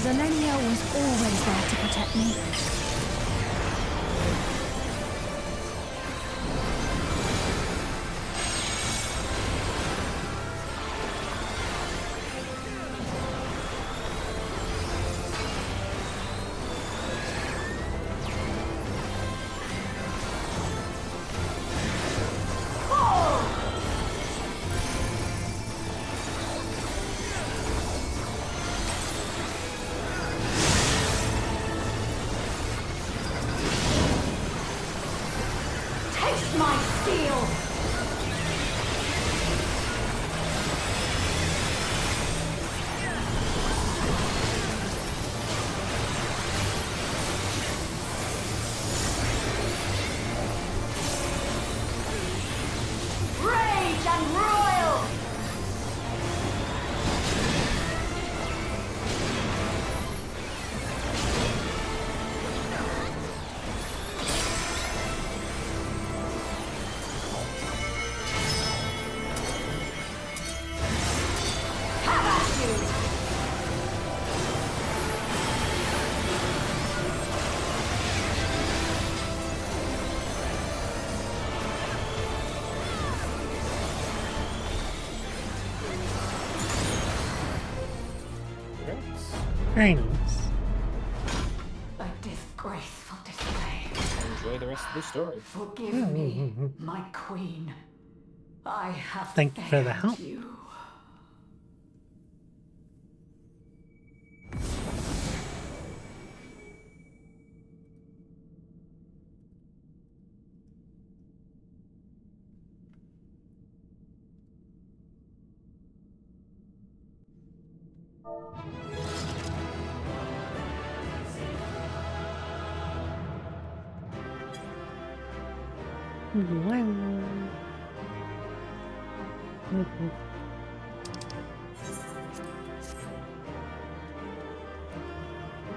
Zelenia was always there to protect me. my steel! Rage and royal! Very nice. A disgraceful display. Enjoy the rest of the story. Forgive me, my queen. I have Thank you for the help. failed you.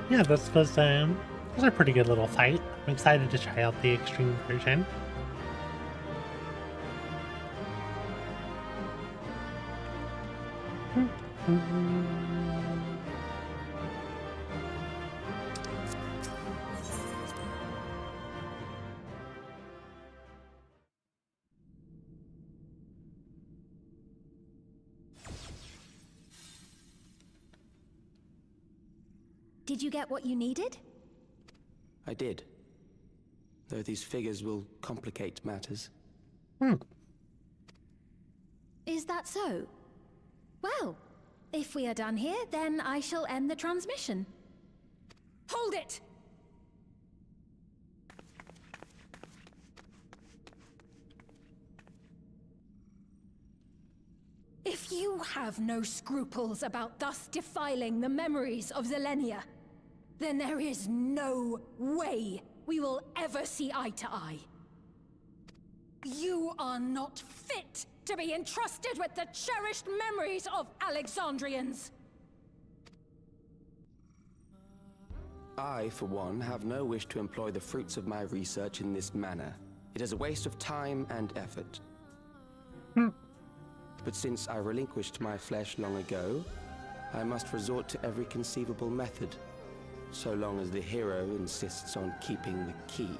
Yeah, this was a pretty good little fight. I'm excited to try out the extreme version. Did you get what you needed? I did. Though these figures will complicate matters. Is that so? Well, if we are done here, then I shall end the transmission. Hold it! If you have no scruples about thus defiling the memories of Zilenia, then there is no way we will ever see eye to eye. You are not fit to be entrusted with the cherished memories of Alexandrians. I, for one, have no wish to employ the fruits of my research in this manner. It is a waste of time and effort. But since I relinquished my flesh long ago, I must resort to every conceivable method, so long as the hero insists on keeping the key.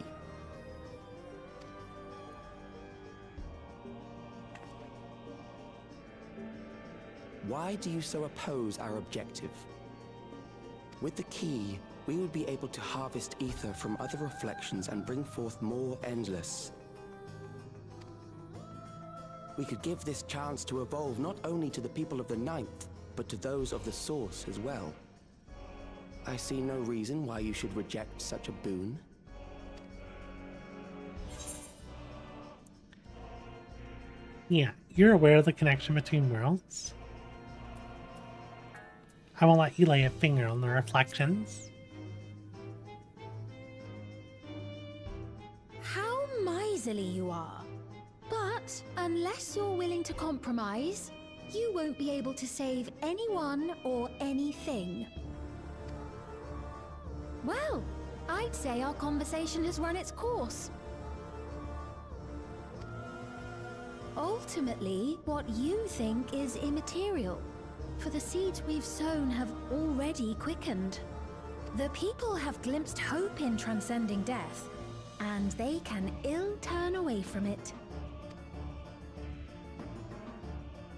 Why do you so oppose our objective? With the key, we would be able to harvest ether from other reflections and bring forth more endless. We could give this chance to evolve not only to the people of the Ninth, but to those of the Source as well. I see no reason why you should reject such a boon. Yeah, you're aware of the connection between worlds. I won't let you lay a finger on the reflections. How miserly you are. But unless you're willing to compromise, you won't be able to save anyone or anything. Well, I'd say our conversation has run its course. Ultimately, what you think is immaterial, for the seeds we've sown have already quickened. The people have glimpsed hope in transcending death, and they can ill turn away from it.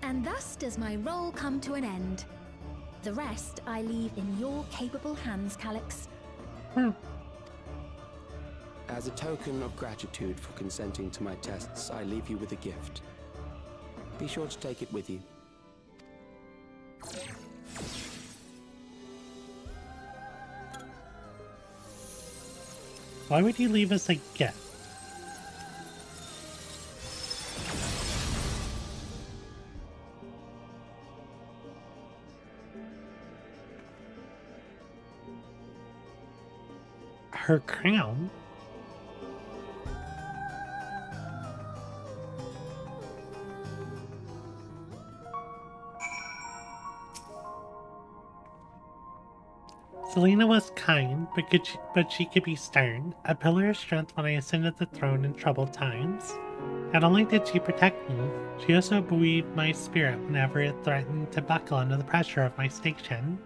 And thus does my role come to an end. The rest I leave in your capable hands, Calyx. As a token of gratitude for consenting to my tests, I leave you with a gift. Be sure to take it with you. Why would you leave us a gift? her crown. Selena was kind, but she could be stern, a pillar of strength when I ascended the throne in troubled times. Not only did she protect me, she also buoyed my spirit whenever it threatened to buckle under the pressure of my station.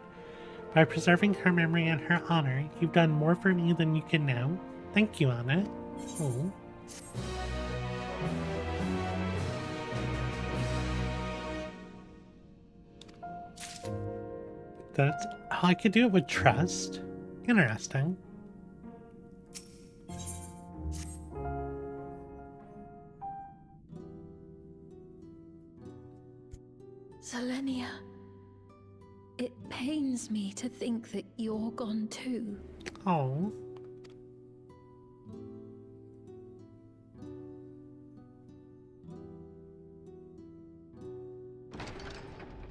By preserving her memory and her honor, you've done more for me than you can know. Thank you, Anna. Oh. That's how I could do it with trust. Interesting. Selenia, it pains me to think that you're gone too. Oh.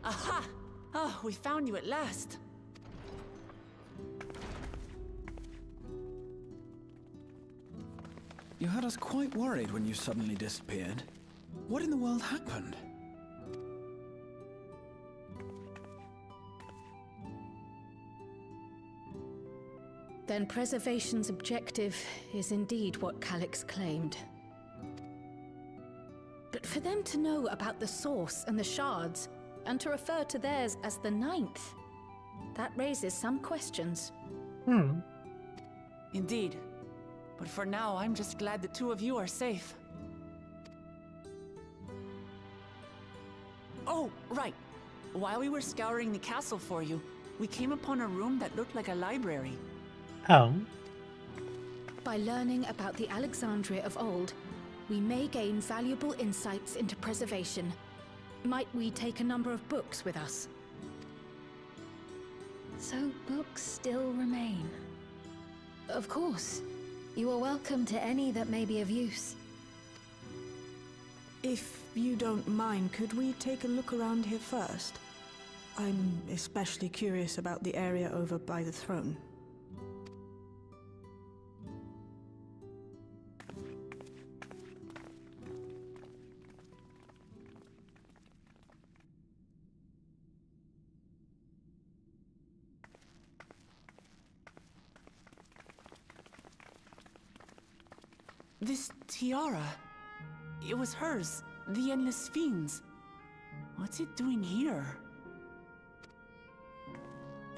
Aha! Oh, we found you at last. You had us quite worried when you suddenly disappeared. What in the world happened? Then preservation's objective is indeed what Calyx claimed. But for them to know about the source and the shards, and to refer to theirs as the ninth, that raises some questions. Indeed. But for now, I'm just glad the two of you are safe. Oh, right. While we were scouring the castle for you, we came upon a room that looked like a library. Oh. By learning about the Alexandria of old, we may gain valuable insights into preservation. Might we take a number of books with us? So books still remain. Of course. You are welcome to any that may be of use. If you don't mind, could we take a look around here first? I'm especially curious about the area over by the throne. This tiara, it was hers, the Endless Fiend's. What's it doing here?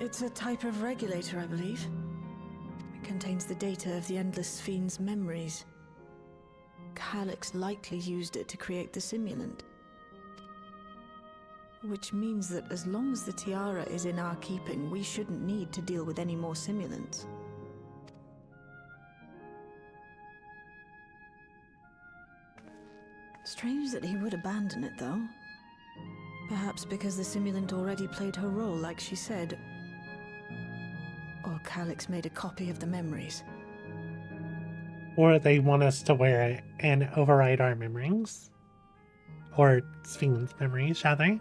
It's a type of regulator, I believe. It contains the data of the Endless Fiend's memories. Calyx likely used it to create the simulant. Which means that as long as the tiara is in our keeping, we shouldn't need to deal with any more simulants. Strange that he would abandon it, though. Perhaps because the simulant already played her role, like she said. Or Calyx made a copy of the memories. Or they want us to wear it and override our memories. Or Sphinx's memories, shall they?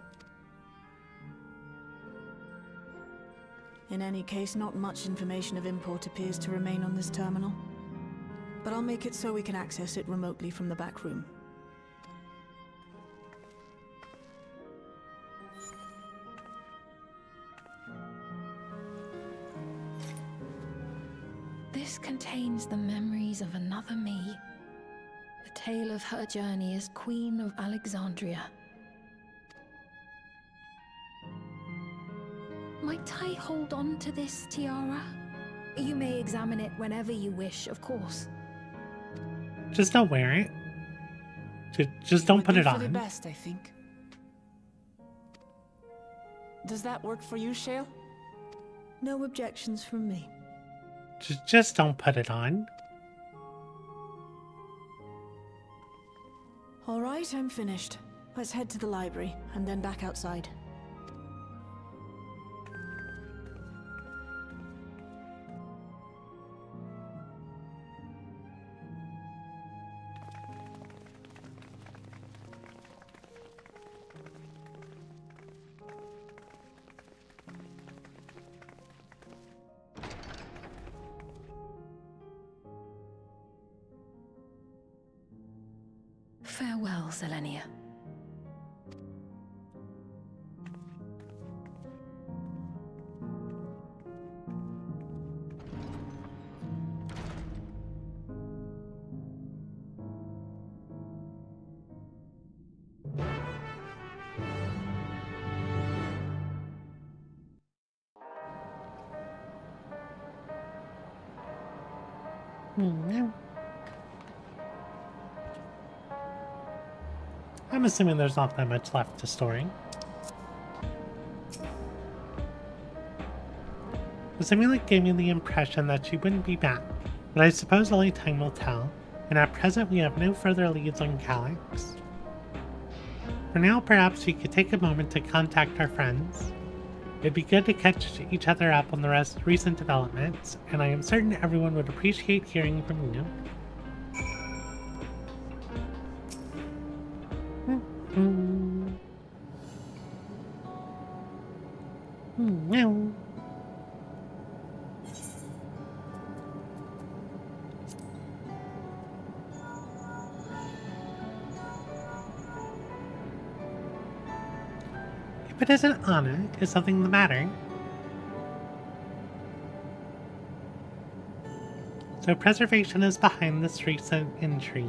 In any case, not much information of import appears to remain on this terminal. But I'll make it so we can access it remotely from the back room. This contains the memories of another me. The tale of her journey as Queen of Alexandria. Might I hold on to this tiara? You may examine it whenever you wish, of course. Just don't wear it. Just don't put it For the on. best, I think. Does that work for you, Shale? No objections from me. Just don't put it on. All right, I'm finished. Let's head to the library, and then back outside. Farewell, Selenia. No. I'm assuming there's not that much left to story. The simulant gave me the impression that she wouldn't be back, but I suppose only time will tell, and at present we have no further leads on Calyx. For now, perhaps we could take a moment to contact our friends. It'd be good to catch each other up on the recent developments, and I am certain everyone would appreciate hearing from you. No. If it isn't Anna, is something the matter? So preservation is behind this recent intrigue.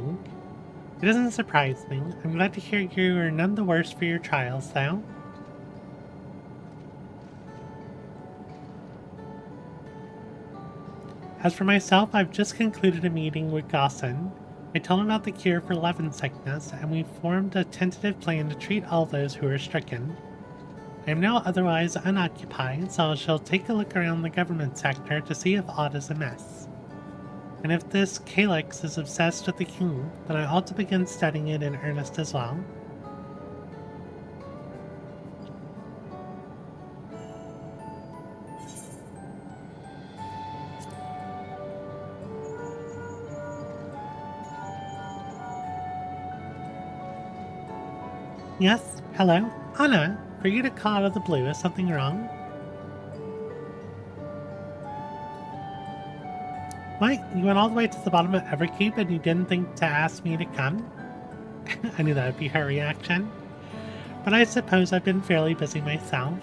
It doesn't surprise me. I'm glad to hear you are none the worse for your trials, though. As for myself, I've just concluded a meeting with Gossin. I told him about the cure for Levin sickness, and we formed a tentative plan to treat all those who are stricken. I am now otherwise unoccupied, so I shall take a look around the government sector to see if aught is amiss. And if this Calyx is obsessed with the king, then I ought to begin studying it in earnest as well. Yes, hello? Anna, for you to call out of the blue, is something wrong? What? You went all the way to the bottom of Everkeep and you didn't think to ask me to come? I knew that would be her reaction. But I suppose I've been fairly busy myself.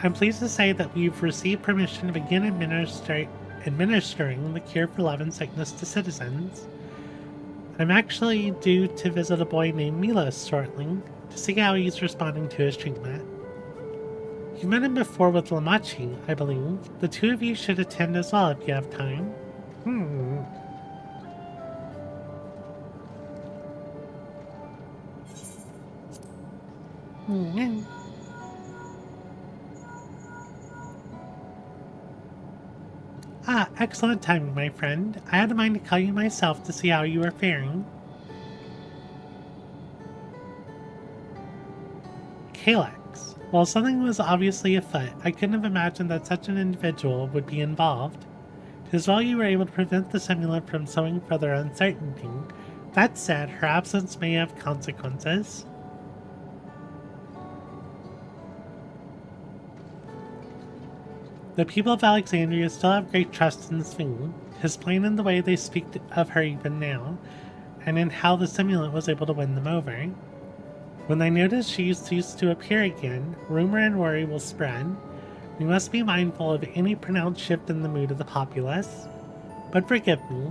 I'm pleased to say that we've received permission to begin administering the cure for Levin sickness to citizens. I'm actually due to visit a boy named Milos shortly to see how he's responding to his treatment. You met him before with Lamachi, I believe. The two of you should attend as well if you have time. Ah, excellent timing, my friend. I had a mind to call you myself to see how you were faring. Calyx. While something was obviously afoot, I couldn't have imagined that such an individual would be involved. It is well you were able to prevent the simulant from sowing further uncertainty. That said, her absence may have consequences. The people of Alexandria still have great trust in Sphene. It is plain in the way they speak of her even now, and in how the simulant was able to win them over. When they notice she ceased to appear again, rumor and worry will spread. We must be mindful of any pronounced shift in the mood of the populace. But forgive me,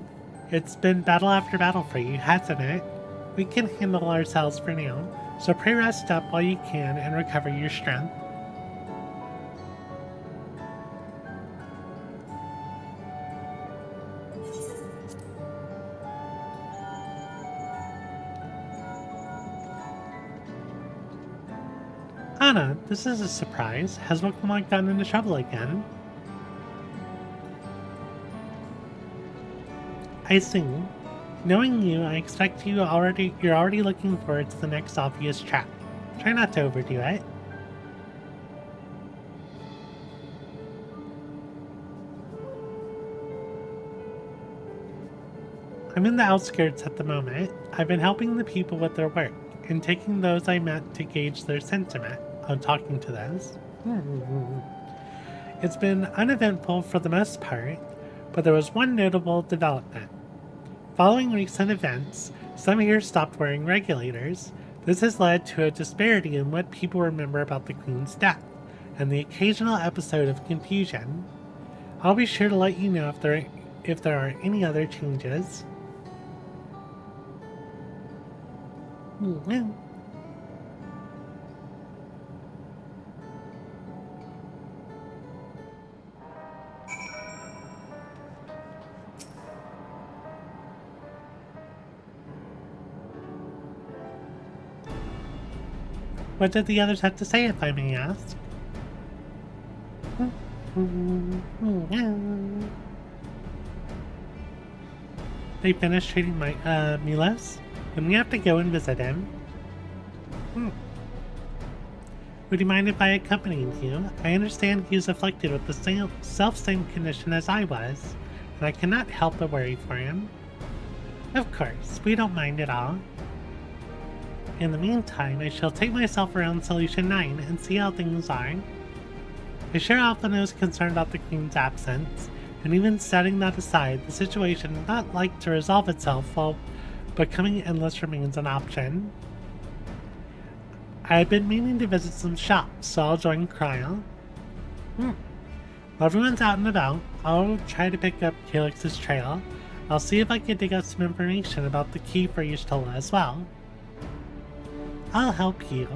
it's been battle after battle for you, hasn't it? We can handle ourselves for now, so pray rest up while you can and recover your strength. Anna, this is a surprise. Has Pokemon gotten into trouble again? I see. Knowing you, I expect you're already looking forward to the next obvious trap. Try not to overdo it. I'm in the outskirts at the moment. I've been helping the people with their work, and taking those I met to gauge their sentiment on talking to those. It's been uneventful for the most part. but there was one notable development. Following recent events, some here stopped wearing regulators. This has led to a disparity in what people remember about the Queen's death, and the occasional episode of confusion. I'll be sure to let you know if there are any other changes. What did the others have to say, if I may ask? They finished treating my, Milos? And we have to go and visit him. Would you mind if I accompanied you? I understand he is afflicted with the self-same condition as I was, and I cannot help but worry for him. Of course, we don't mind at all. In the meantime, I shall take myself around Solution 9 and see how things are. I sure often was concerned about the Queen's absence, and even setting that aside, the situation is not like to resolve itself while becoming endless remains an option. I had been meaning to visit some shops, so I'll join Cryle. While everyone's out and about, I'll try to pick up Calyx's trail. I'll see if I can dig out some information about the key for Y'shtola as well. I'll help you.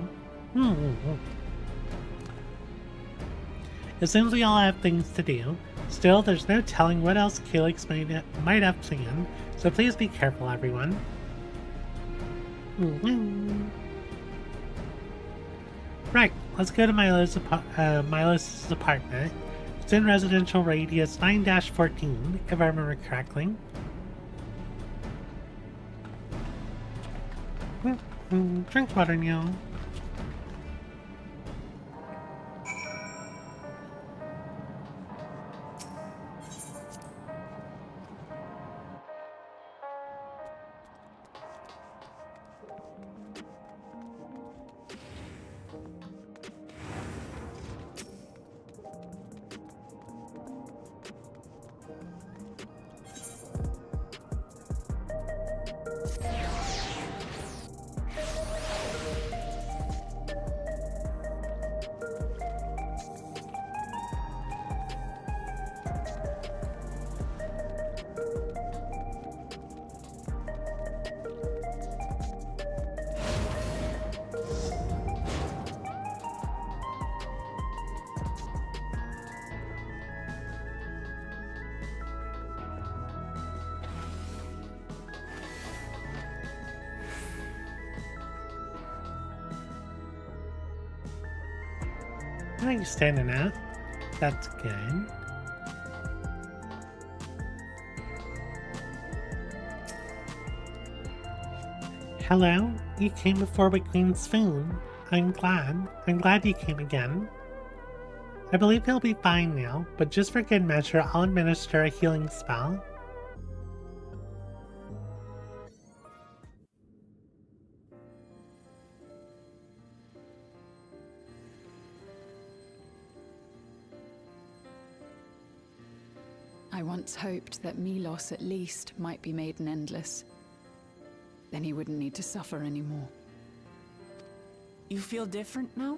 It seems we all have things to do. Still, there's no telling what else Calyx might have planned, so please be careful, everyone. Right, let's go to Milo's apartment. It's in residential radius 9-14, if I remember correctly. Drink water, Neil. What are you standing at? That's good. Hello? You came before with Queen Swoon. I'm glad you came again. I believe he'll be fine now, but just for good measure, I'll administer a healing spell. I once hoped that Milos at least might be made an endless. Then he wouldn't need to suffer anymore. You feel different now?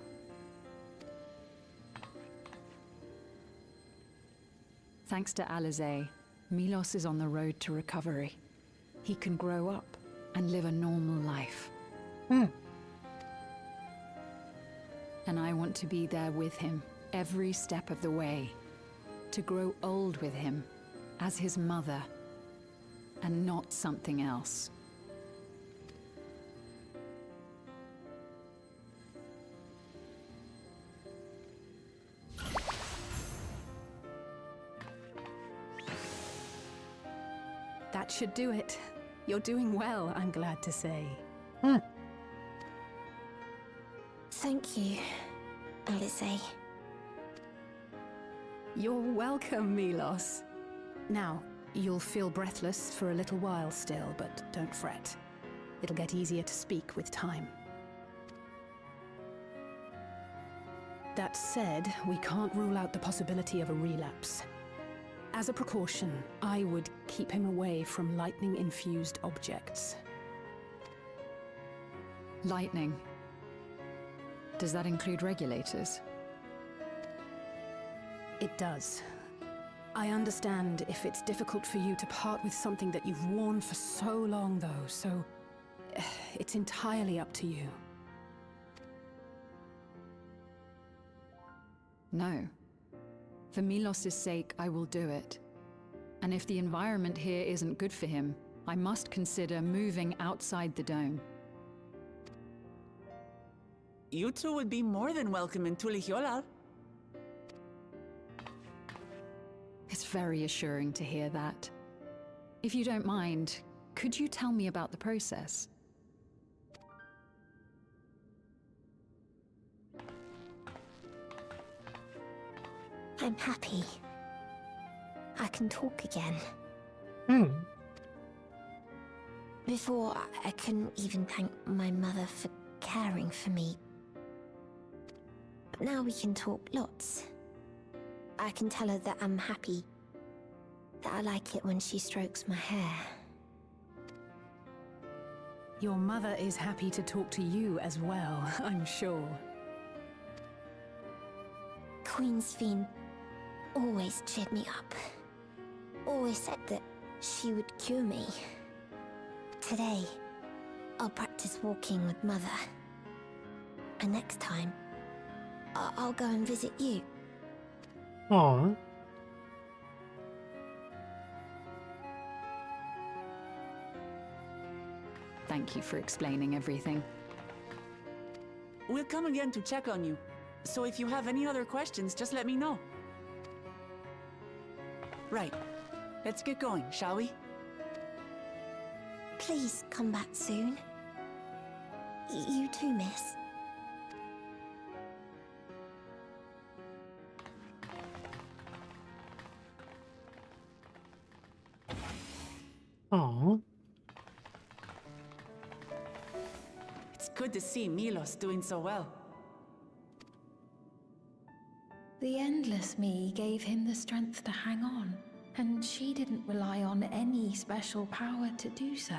Thanks to Alizé, Milos is on the road to recovery. He can grow up and live a normal life. And I want to be there with him every step of the way. To grow old with him as his mother and not something else. That should do it. You're doing well, I'm glad to say. Thank you, Alizé. You're welcome, Milos. Now, you'll feel breathless for a little while still, but don't fret. It'll get easier to speak with time. That said, we can't rule out the possibility of a relapse. As a precaution, I would keep him away from lightning-infused objects. Lightning. Does that include regulators? It does. I understand if it's difficult for you to part with something that you've worn for so long, though, so it's entirely up to you. No. For Milos' sake, I will do it. And if the environment here isn't good for him, I must consider moving outside the dome. You two would be more than welcome in Tural. It's very assuring to hear that. If you don't mind, could you tell me about the process? I'm happy. I can talk again. Before, I couldn't even thank my mother for caring for me. But now we can talk lots. I can tell her that I'm happy, that I like it when she strokes my hair. Your mother is happy to talk to you as well, I'm sure. Queen's Fiend always cheered me up. Always said that she would cure me. Today, I'll practice walking with Mother. And next time, I'll go and visit you. Aww. Thank you for explaining everything. We'll come again to check on you. So if you have any other questions, just let me know. Right. Let's get going, shall we? Please come back soon. You too, miss. Aww. It's good to see Milos doing so well. The Endless Me gave him the strength to hang on, and she didn't rely on any special power to do so.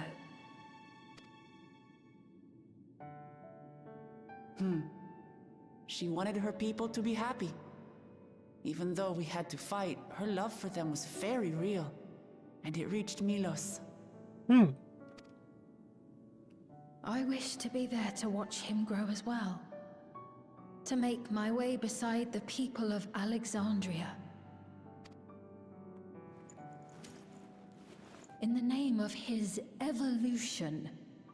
She wanted her people to be happy. Even though we had to fight, her love for them was very real. And it reached Milos. I wish to be there to watch him grow as well. To make my way beside the people of Alexandria. In the name of his evolution,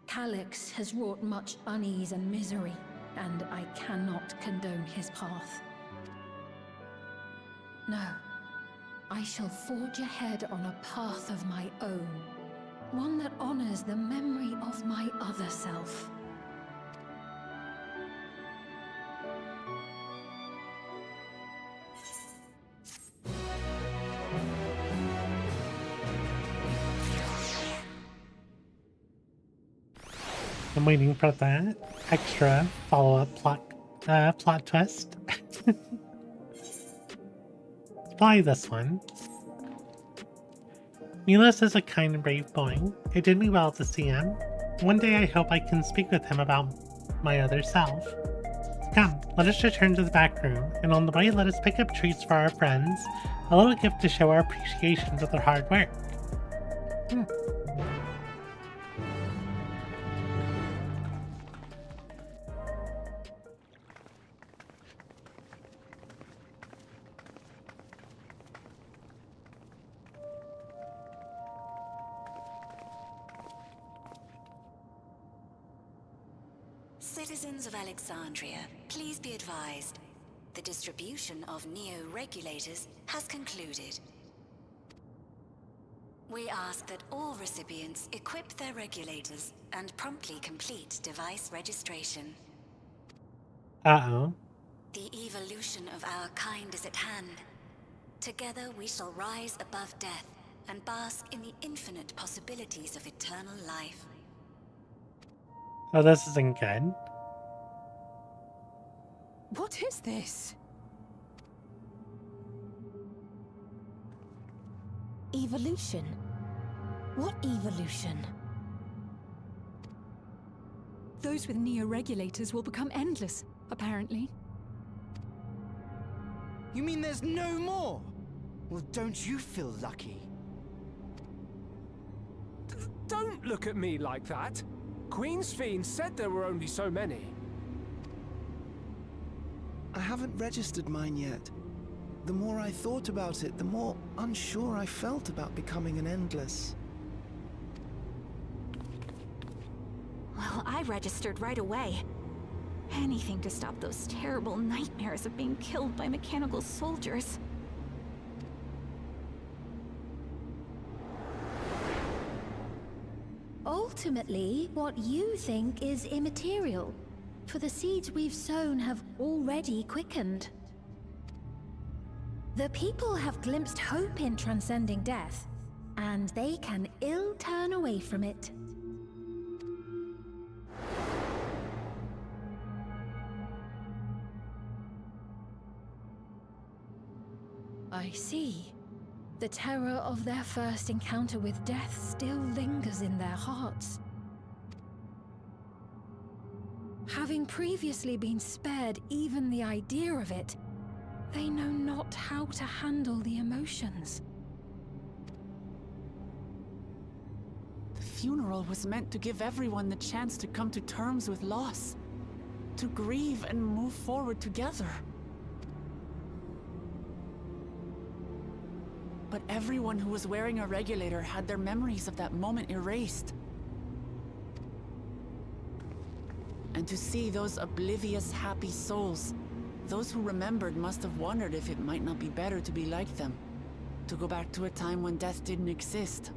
Calyx has wrought much unease and misery, and I cannot condone his path. No, I shall forge ahead on a path of my own, one that honors the memory of my other self. I'm waiting for that extra follow-up plot twist. It's probably this one. Milos is a kind and brave boy. It did me well to see him. One day I hope I can speak with him about my other self. Come, let us return to the back room, and on the way let us pick up treats for our friends, a little gift to show our appreciation for their hard work. Citizens of Alexandria, please be advised. The distribution of neo-regulators has concluded. We ask that all recipients equip their regulators and promptly complete device registration. Uh-oh. The evolution of our kind is at hand. Together we shall rise above death and bask in the infinite possibilities of eternal life. Oh, this isn't good. What is this? Evolution? What evolution? Those with neo-regulators will become endless, apparently. You mean there's no more? Well, don't you feel lucky? Don't look at me like that. Queen's Fiend said there were only so many. I haven't registered mine yet. The more I thought about it, the more unsure I felt about becoming an Endless. Well, I registered right away. Anything to stop those terrible nightmares of being killed by mechanical soldiers. Ultimately, what you think is immaterial, for the seeds we've sown have already quickened. The people have glimpsed hope in transcending death, and they can ill turn away from it. I see. The terror of their first encounter with death still lingers in their hearts. Having previously been spared even the idea of it, they know not how to handle the emotions. The funeral was meant to give everyone the chance to come to terms with loss, to grieve and move forward together. But everyone who was wearing a regulator had their memories of that moment erased. And to see those oblivious, happy souls, those who remembered must have wondered if it might not be better to be like them, to go back to a time when death didn't exist.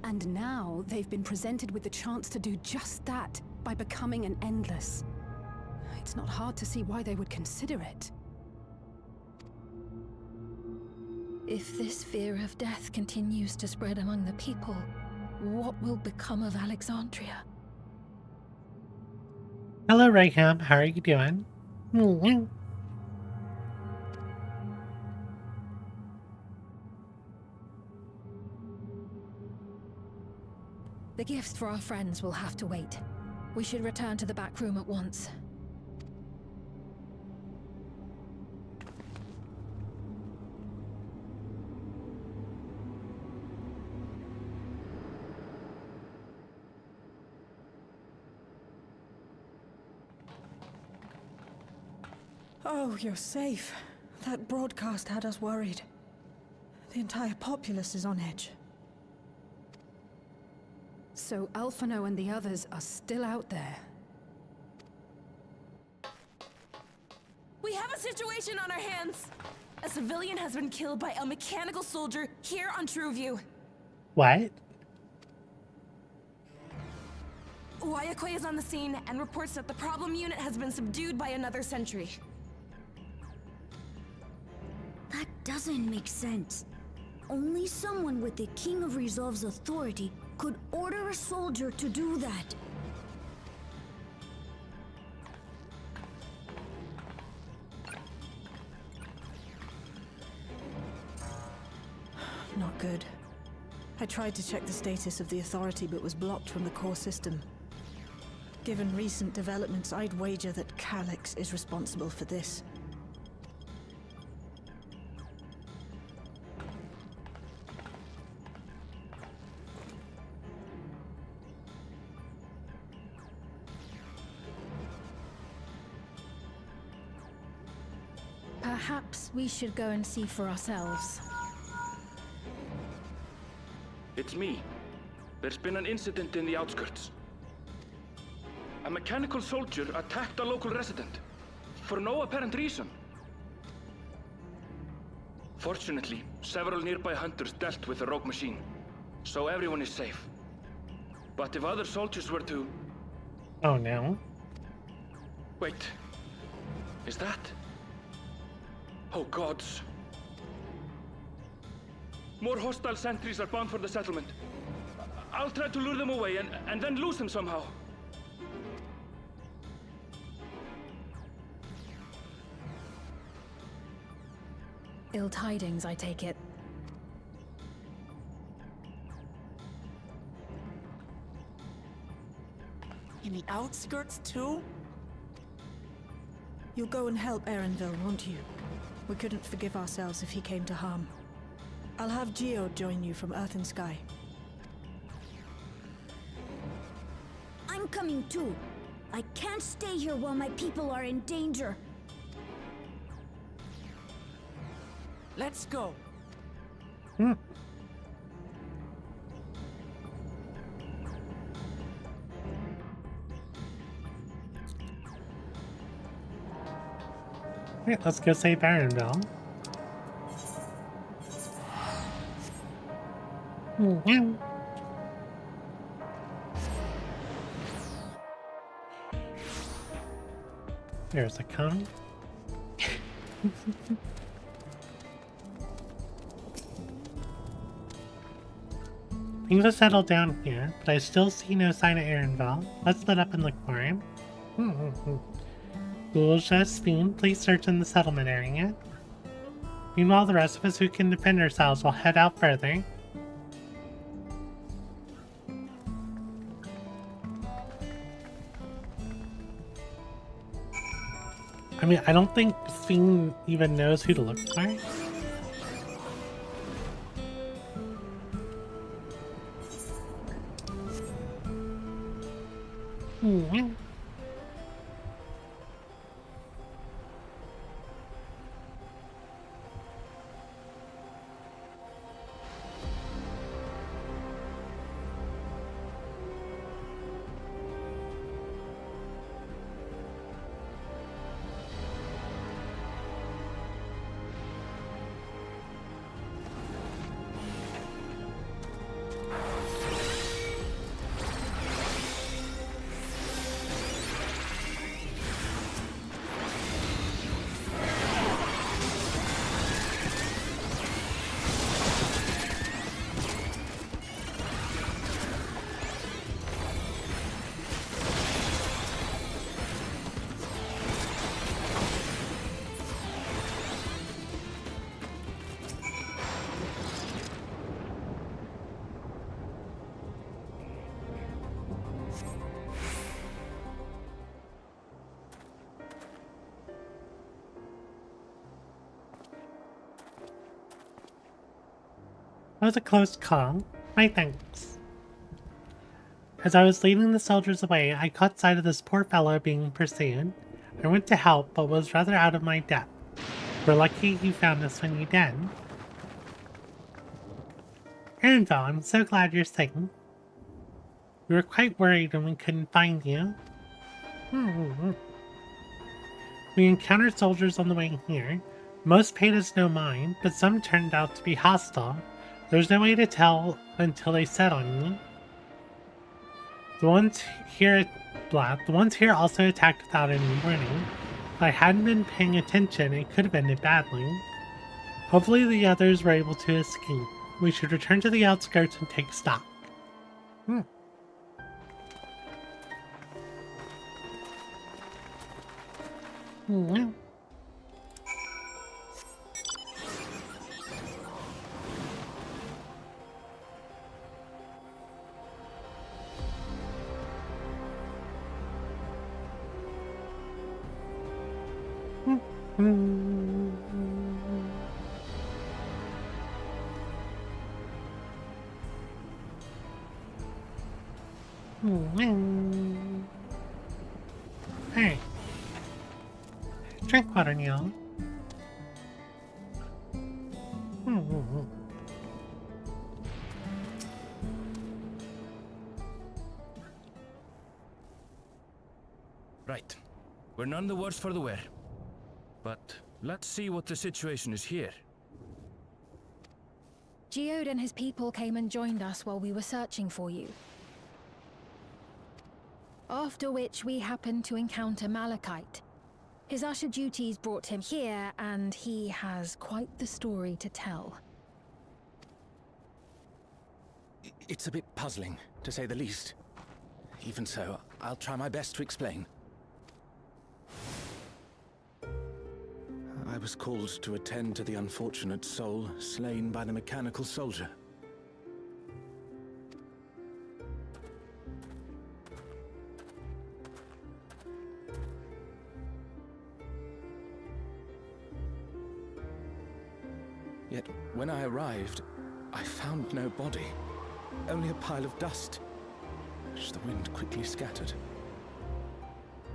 And now they've been presented with the chance to do just that by becoming an Endless. It's not hard to see why they would consider it. If this fear of death continues to spread among the people, what will become of Alexandria? Hello, Rayham. How are you doing? The gifts for our friends will have to wait. We should return to the back room at once. Oh, you're safe. That broadcast had us worried. The entire populace is on edge. So Alphino and the others are still out there. We have a situation on our hands! A civilian has been killed by a mechanical soldier here on Trueview. What? Wayakwe is on the scene and reports that the problem unit has been subdued by another sentry. That doesn't make sense. Only someone with the King of Resolve's authority could order a soldier to do that. Not good. I tried to check the status of the authority but was blocked from the core system. Given recent developments, I'd wager that Calyx is responsible for this. Perhaps we should go and see for ourselves. It's me. There's been an incident in the outskirts. A mechanical soldier attacked a local resident, for no apparent reason. Fortunately, several nearby hunters dealt with the rogue machine, so everyone is safe. But if other soldiers were to... Oh no. Wait. Is that... Oh gods. More hostile sentries are bound for the settlement. I'll try to lure them away and then lose them somehow. Ill tidings, I take it. In the outskirts too? You'll go and help Erenville, won't you? We couldn't forgive ourselves if he came to harm. I'll have Geo join you from Earth and Sky. I'm coming too. I can't stay here while my people are in danger. Let's go. Alright, let's go save Erenville. There's a cone. Things have settled down here, but I still see no sign of Erenville. Let's split up and look for him. Fiend, please search in the settlement area. Meanwhile, the rest of us who can defend ourselves will head out further. I mean, I don't think Fiend even knows who to look for. That was a close call. My thanks. As I was leading the soldiers away, I caught sight of this poor fellow being pursued. I went to help, but was rather out of my depth. We're lucky you found us when you did. Erenville, I'm so glad you're safe. We were quite worried when we couldn't find you. We encountered soldiers on the way here. Most paid us no mind, but some turned out to be hostile. There's no way to tell until they set on you. The ones here also attacked without any warning. If I hadn't been paying attention, it could have ended badly. Hopefully the others were able to escape. We should return to the outskirts and take stock. Hey, drink water, Neil. Right. We're none the worse for the wear. But let's see what the situation is here. Geode and his people came and joined us while we were searching for you. After which we happened to encounter Malachite. His usher duties brought him here, and he has quite the story to tell. It's a bit puzzling, to say the least. Even so, I'll try my best to explain. I was called to attend to the unfortunate soul slain by the mechanical soldier. Yet, when I arrived, I found no body, only a pile of dust, which the wind quickly scattered.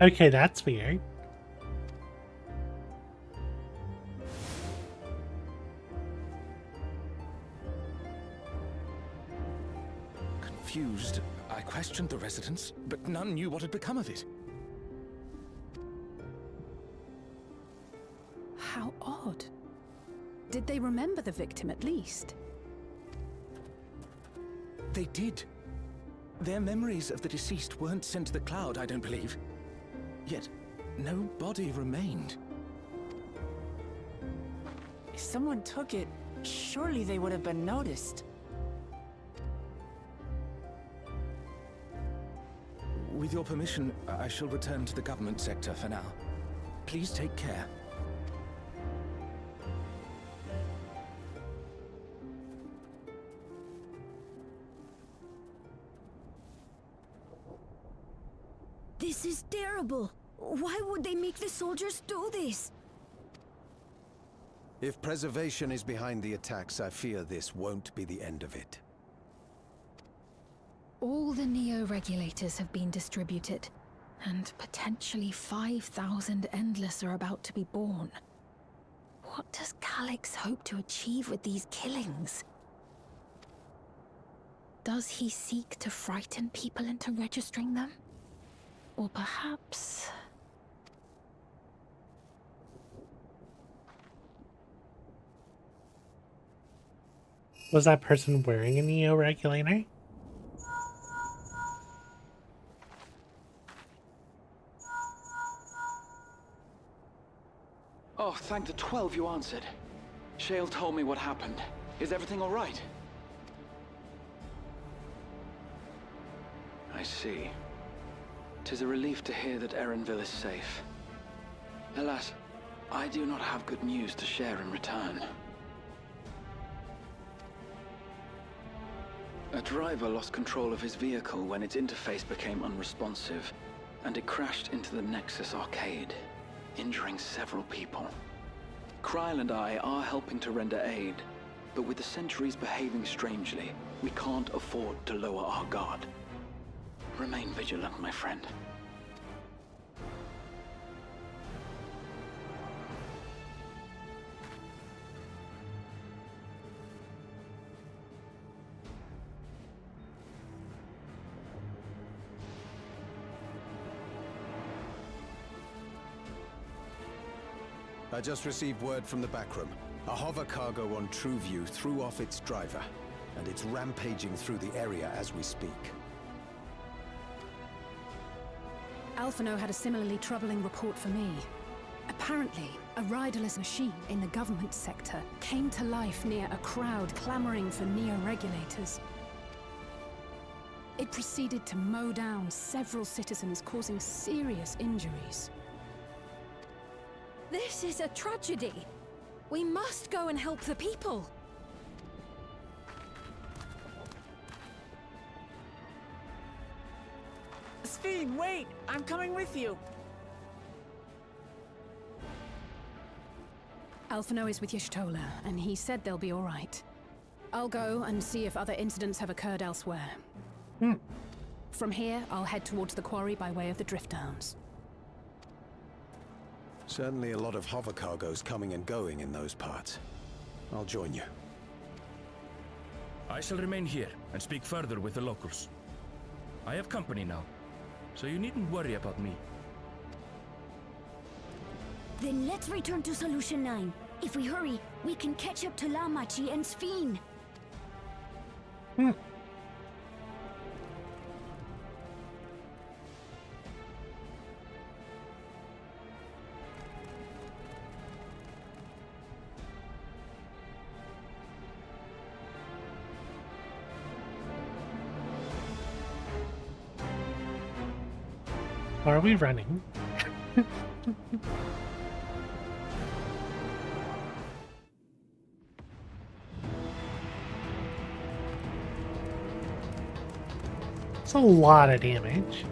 Okay, that's weird. Confused, I questioned the residents, but none knew what had become of it. How odd. Did they remember the victim at least? They did. Their memories of the deceased weren't sent to the cloud, I don't believe. Yet, no body remained. If someone took it, surely they would have been noticed. With your permission, I shall return to the government sector for now. Please take care. This is terrible. Why would they make the soldiers do this? If preservation is behind the attacks, I fear this won't be the end of it. All the Neo-regulators have been distributed, and potentially 5,000 Endless are about to be born. What does Calyx hope to achieve with these killings? Does he seek to frighten people into registering them? Or perhaps... Was that person wearing a Neo-regulator? Oh, thank the 12 you answered. Shale told me what happened. Is everything all right? I see. 'Tis a relief to hear that Erenville is safe. Alas, I do not have good news to share in return. A driver lost control of his vehicle when its interface became unresponsive, and it crashed into the Nexus arcade, injuring several people. Kryl and I are helping to render aid, but with the sentries behaving strangely, we can't afford to lower our guard. Remain vigilant, my friend. I just received word from the backroom. A hover cargo on TrueView threw off its driver, and it's rampaging through the area as we speak. Alphino had a similarly troubling report for me. Apparently, a riderless machine in the government sector came to life near a crowd clamoring for Neo-regulators. It proceeded to mow down several citizens, causing serious injuries. This is a tragedy. We must go and help the people. Sphene, wait! I'm coming with you! Alphino is with Y'shtola, and he said they'll be all right. I'll go and see if other incidents have occurred elsewhere. From here, I'll head towards the quarry by way of the Drift Downs. Certainly a lot of hover cargoes coming and going in those parts. I'll join you. I shall remain here and speak further with the locals. I have company now, so you needn't worry about me. Then let's return to Solution 9. If we hurry, we can catch up to Lamachi and Sphene. Are we running? It's a lot of damage.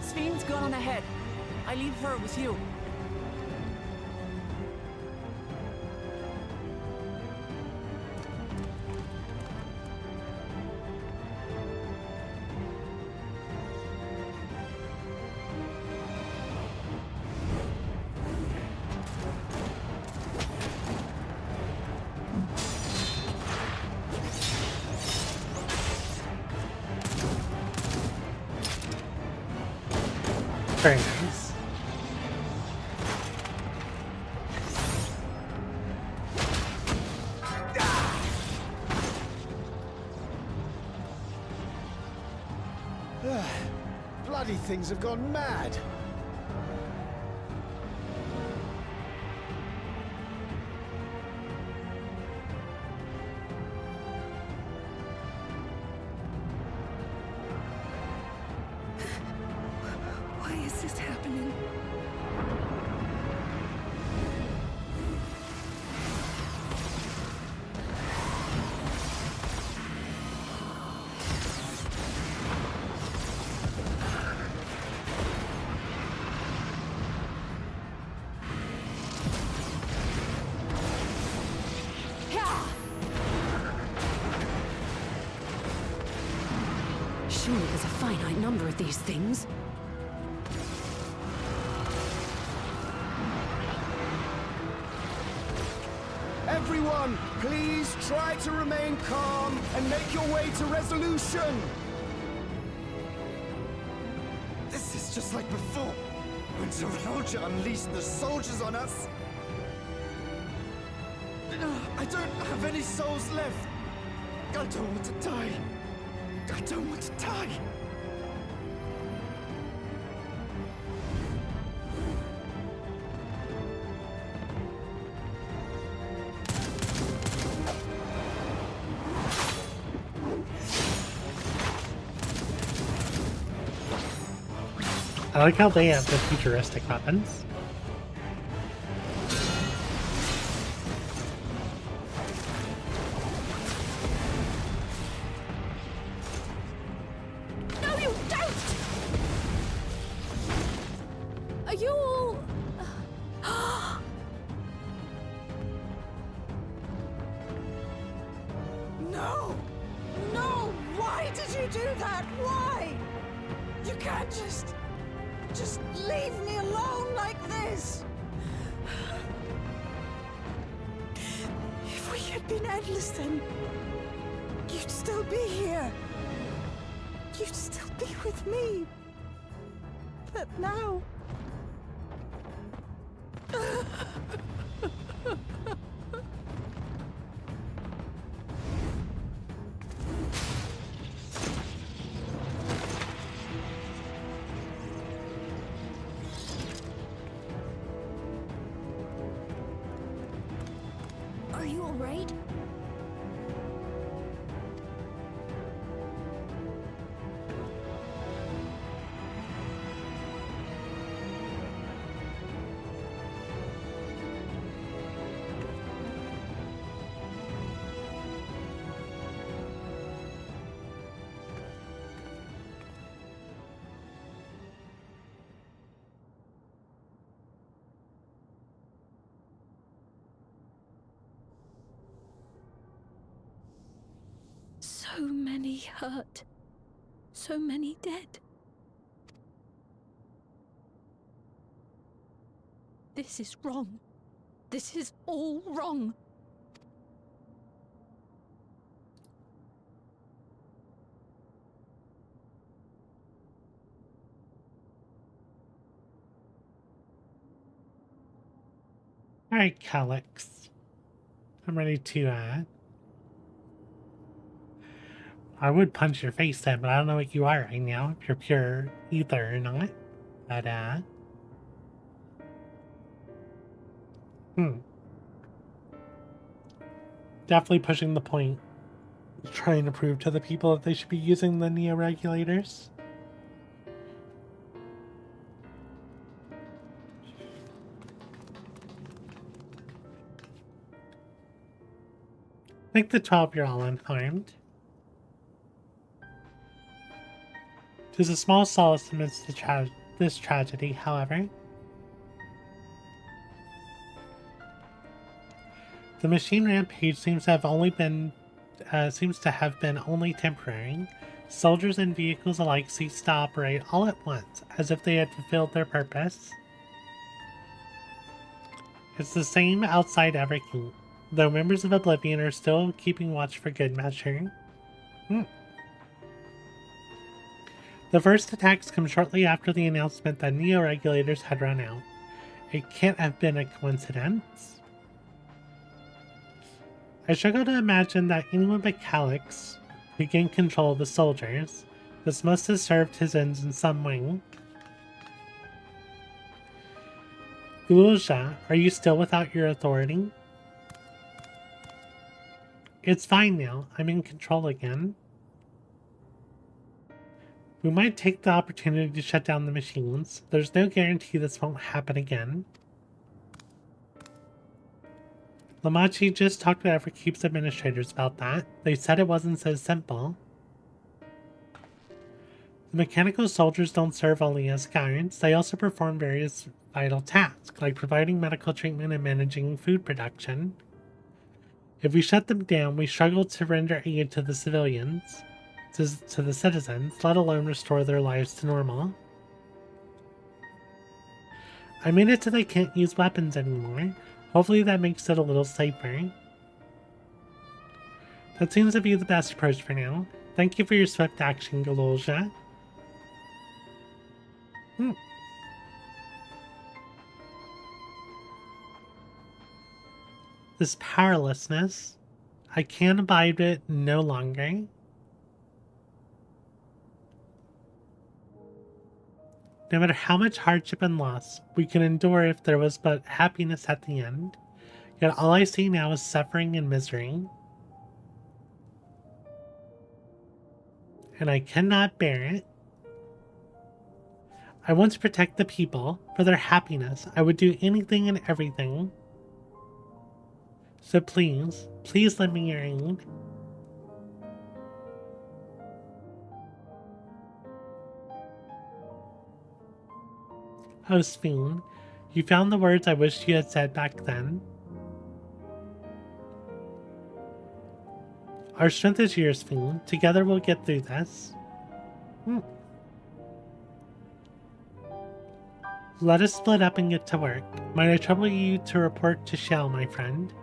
Sven's gone on ahead. I leave her with you. Very nice. Bloody things have gone mad. Why is this happening? Surely there's a finite number of these things. Everyone, please try to remain calm and make your way to resolution. This is just like before, when Tural unleashed the soldiers on us. I don't have any souls left. I don't want to die. I don't want to die. I like how they have the futuristic weapons. No, you don't! Are you all... No! No! Why did you do that? Why? You can't just leave me alone like this! If we had been endless then, you'd still be here. You'd still be with me. But now... Are you alright? So many hurt. So many dead. This is wrong. This is all wrong. Alright, Calyx. I'm ready to, I would punch your face then, but I don't know what you are right now, if you're pure ether or not. But, Definitely pushing the point. Trying to prove to the people that they should be using the neo-regulators. Make the 12-year-old unharmed. 'Tis a small solace amidst this tragedy, however. The machine rampage seems to have been only temporary. Soldiers and vehicles alike ceased to operate all at once, as if they had fulfilled their purpose. It's the same outside Everkeep, though members of Oblivion are still keeping watch for good measure. The first attacks come shortly after the announcement that neo-regulators had run out. It can't have been a coincidence. I struggle to imagine that anyone but Calyx could gain control of the soldiers. This must have served his ends in some way. Gulja, are you still without your authority? It's fine now. I'm in control again. We might take the opportunity to shut down the machines. There's no guarantee this won't happen again. Lamachi just talked to Everkeep's administrators about that. They said it wasn't so simple. The mechanical soldiers don't serve only as guards. They also perform various vital tasks, like providing medical treatment and managing food production. If we shut them down, we struggle to render aid to the civilians, to the citizens, let alone restore their lives to normal. I made it so they can't use weapons anymore. Hopefully that makes it a little safer. That seems to be the best approach for now. Thank you for your swift action, Galolja. This powerlessness, I can't abide it no longer. No matter how much hardship and loss we can endure if there was but happiness at the end, yet all I see now is suffering and misery. And I cannot bear it. I want to protect the people. For their happiness, I would do anything and everything. So please, please lend me your aid. Oh, Sphene, you found the words I wished you had said back then. Our strength is yours, Sphene. Together we'll get through this. Let us split up and get to work. Might I trouble you to report to Shell, my friend?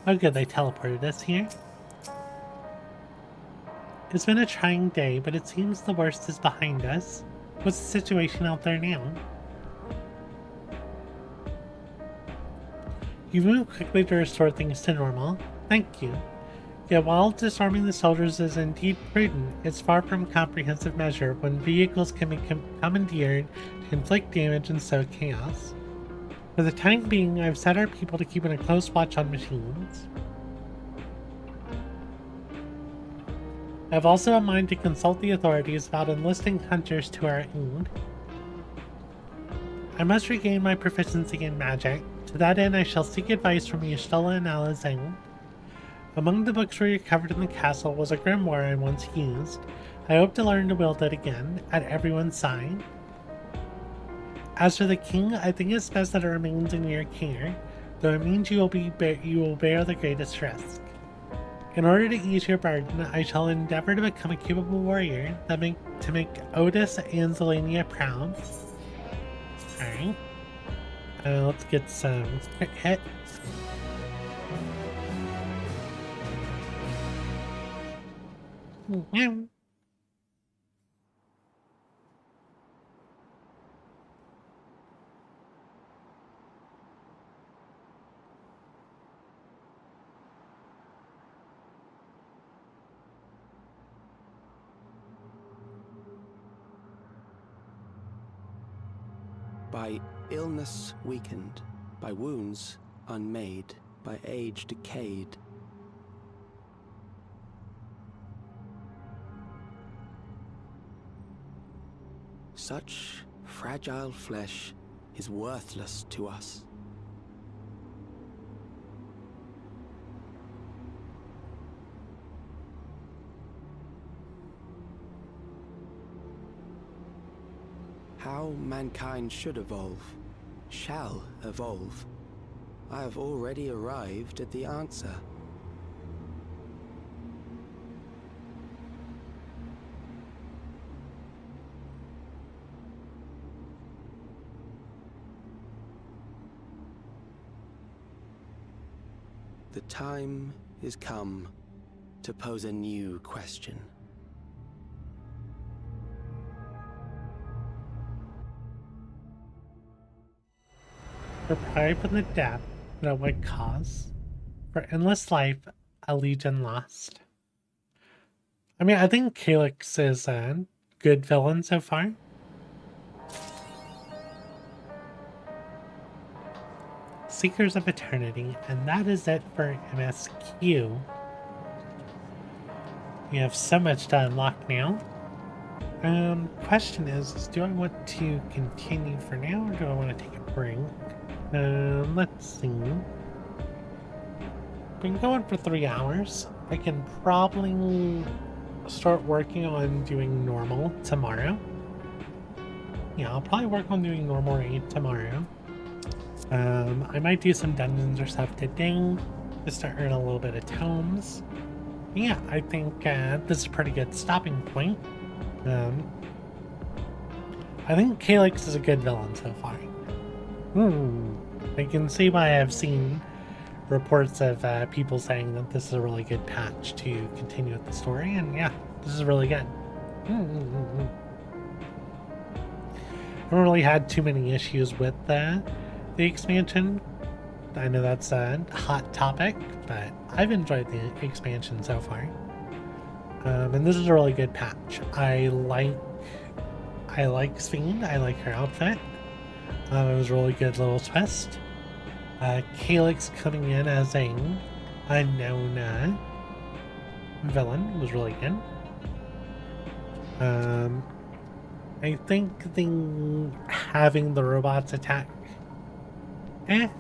Oh good, they teleported us here. It's been a trying day, but it seems the worst is behind us. What's the situation out there now? You moved quickly to restore things to normal. Thank you. Yet while disarming the soldiers is indeed prudent, it's far from comprehensive measure when vehicles can be commandeered to inflict damage and sow chaos. For the time being, I've set our people to keep a close watch on machines. I have also in mind to consult the authorities about enlisting hunters to our aid. I must regain my proficiency in magic. To that end, I shall seek advice from Y'shtola and Alazane. Among the books we recovered in the castle was a grimoire I once used. I hope to learn to wield it again, at everyone's side. As for the king, I think it's best that it remains in your care, though it means you will bear the greatest risk. In order to ease your burden, I shall endeavor to become a capable warrior to make Otis and Zelenia proud. Alright. Let's get some quick hits. by illness weakened, by wounds unmade, by age decayed. Such fragile flesh is worthless to us. How mankind should evolve, shall evolve. I have already arrived at the answer. The time is come to pose a new question. For pride from the death, at what cause? For endless life, a legion lost. I mean, I think Calyx is a good villain so far. Seekers of Eternity, and that is it for MSQ. We have so much to unlock now. Question is do I want to continue for now, or do I want to take a break? Let's see. Been going for 3 hours. I can probably start working on doing normal tomorrow. Yeah, I'll probably work on doing normal raid tomorrow. I might do some dungeons or stuff today just to earn a little bit of tomes. Yeah, I think this is a pretty good stopping point. I think Calyx is a good villain so far. I can see why I've seen reports of people saying that this is a really good patch to continue with the story, and yeah, this is really good. I haven't really had too many issues with the expansion. I know that's a hot topic, but I've enjoyed the expansion so far. And this is a really good patch. I like Sphene. I like her outfit. It was a really good little twist. Calyx coming in as a unknown villain was really good. I think having the robots attack, it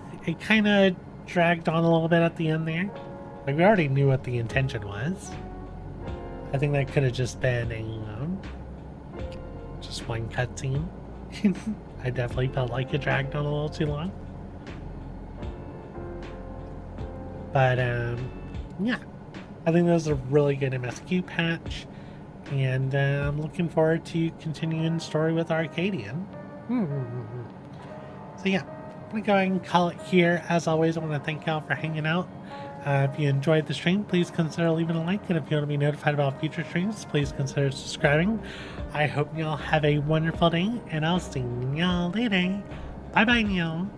kind of dragged on a little bit at the end there. Like, we already knew what the intention was. I think that could have just been just one cutscene. I definitely felt like it dragged on a little too long. But, yeah. I think that was a really good MSQ patch. And I'm looking forward to continuing the story with Arcadian. So yeah, I'm going to go ahead and call it here. As always, I want to thank y'all for hanging out. If you enjoyed the stream, please consider leaving a like. And if you want to be notified about future streams, please consider subscribing. I hope y'all have a wonderful day, and I'll see y'all later. Bye-bye now.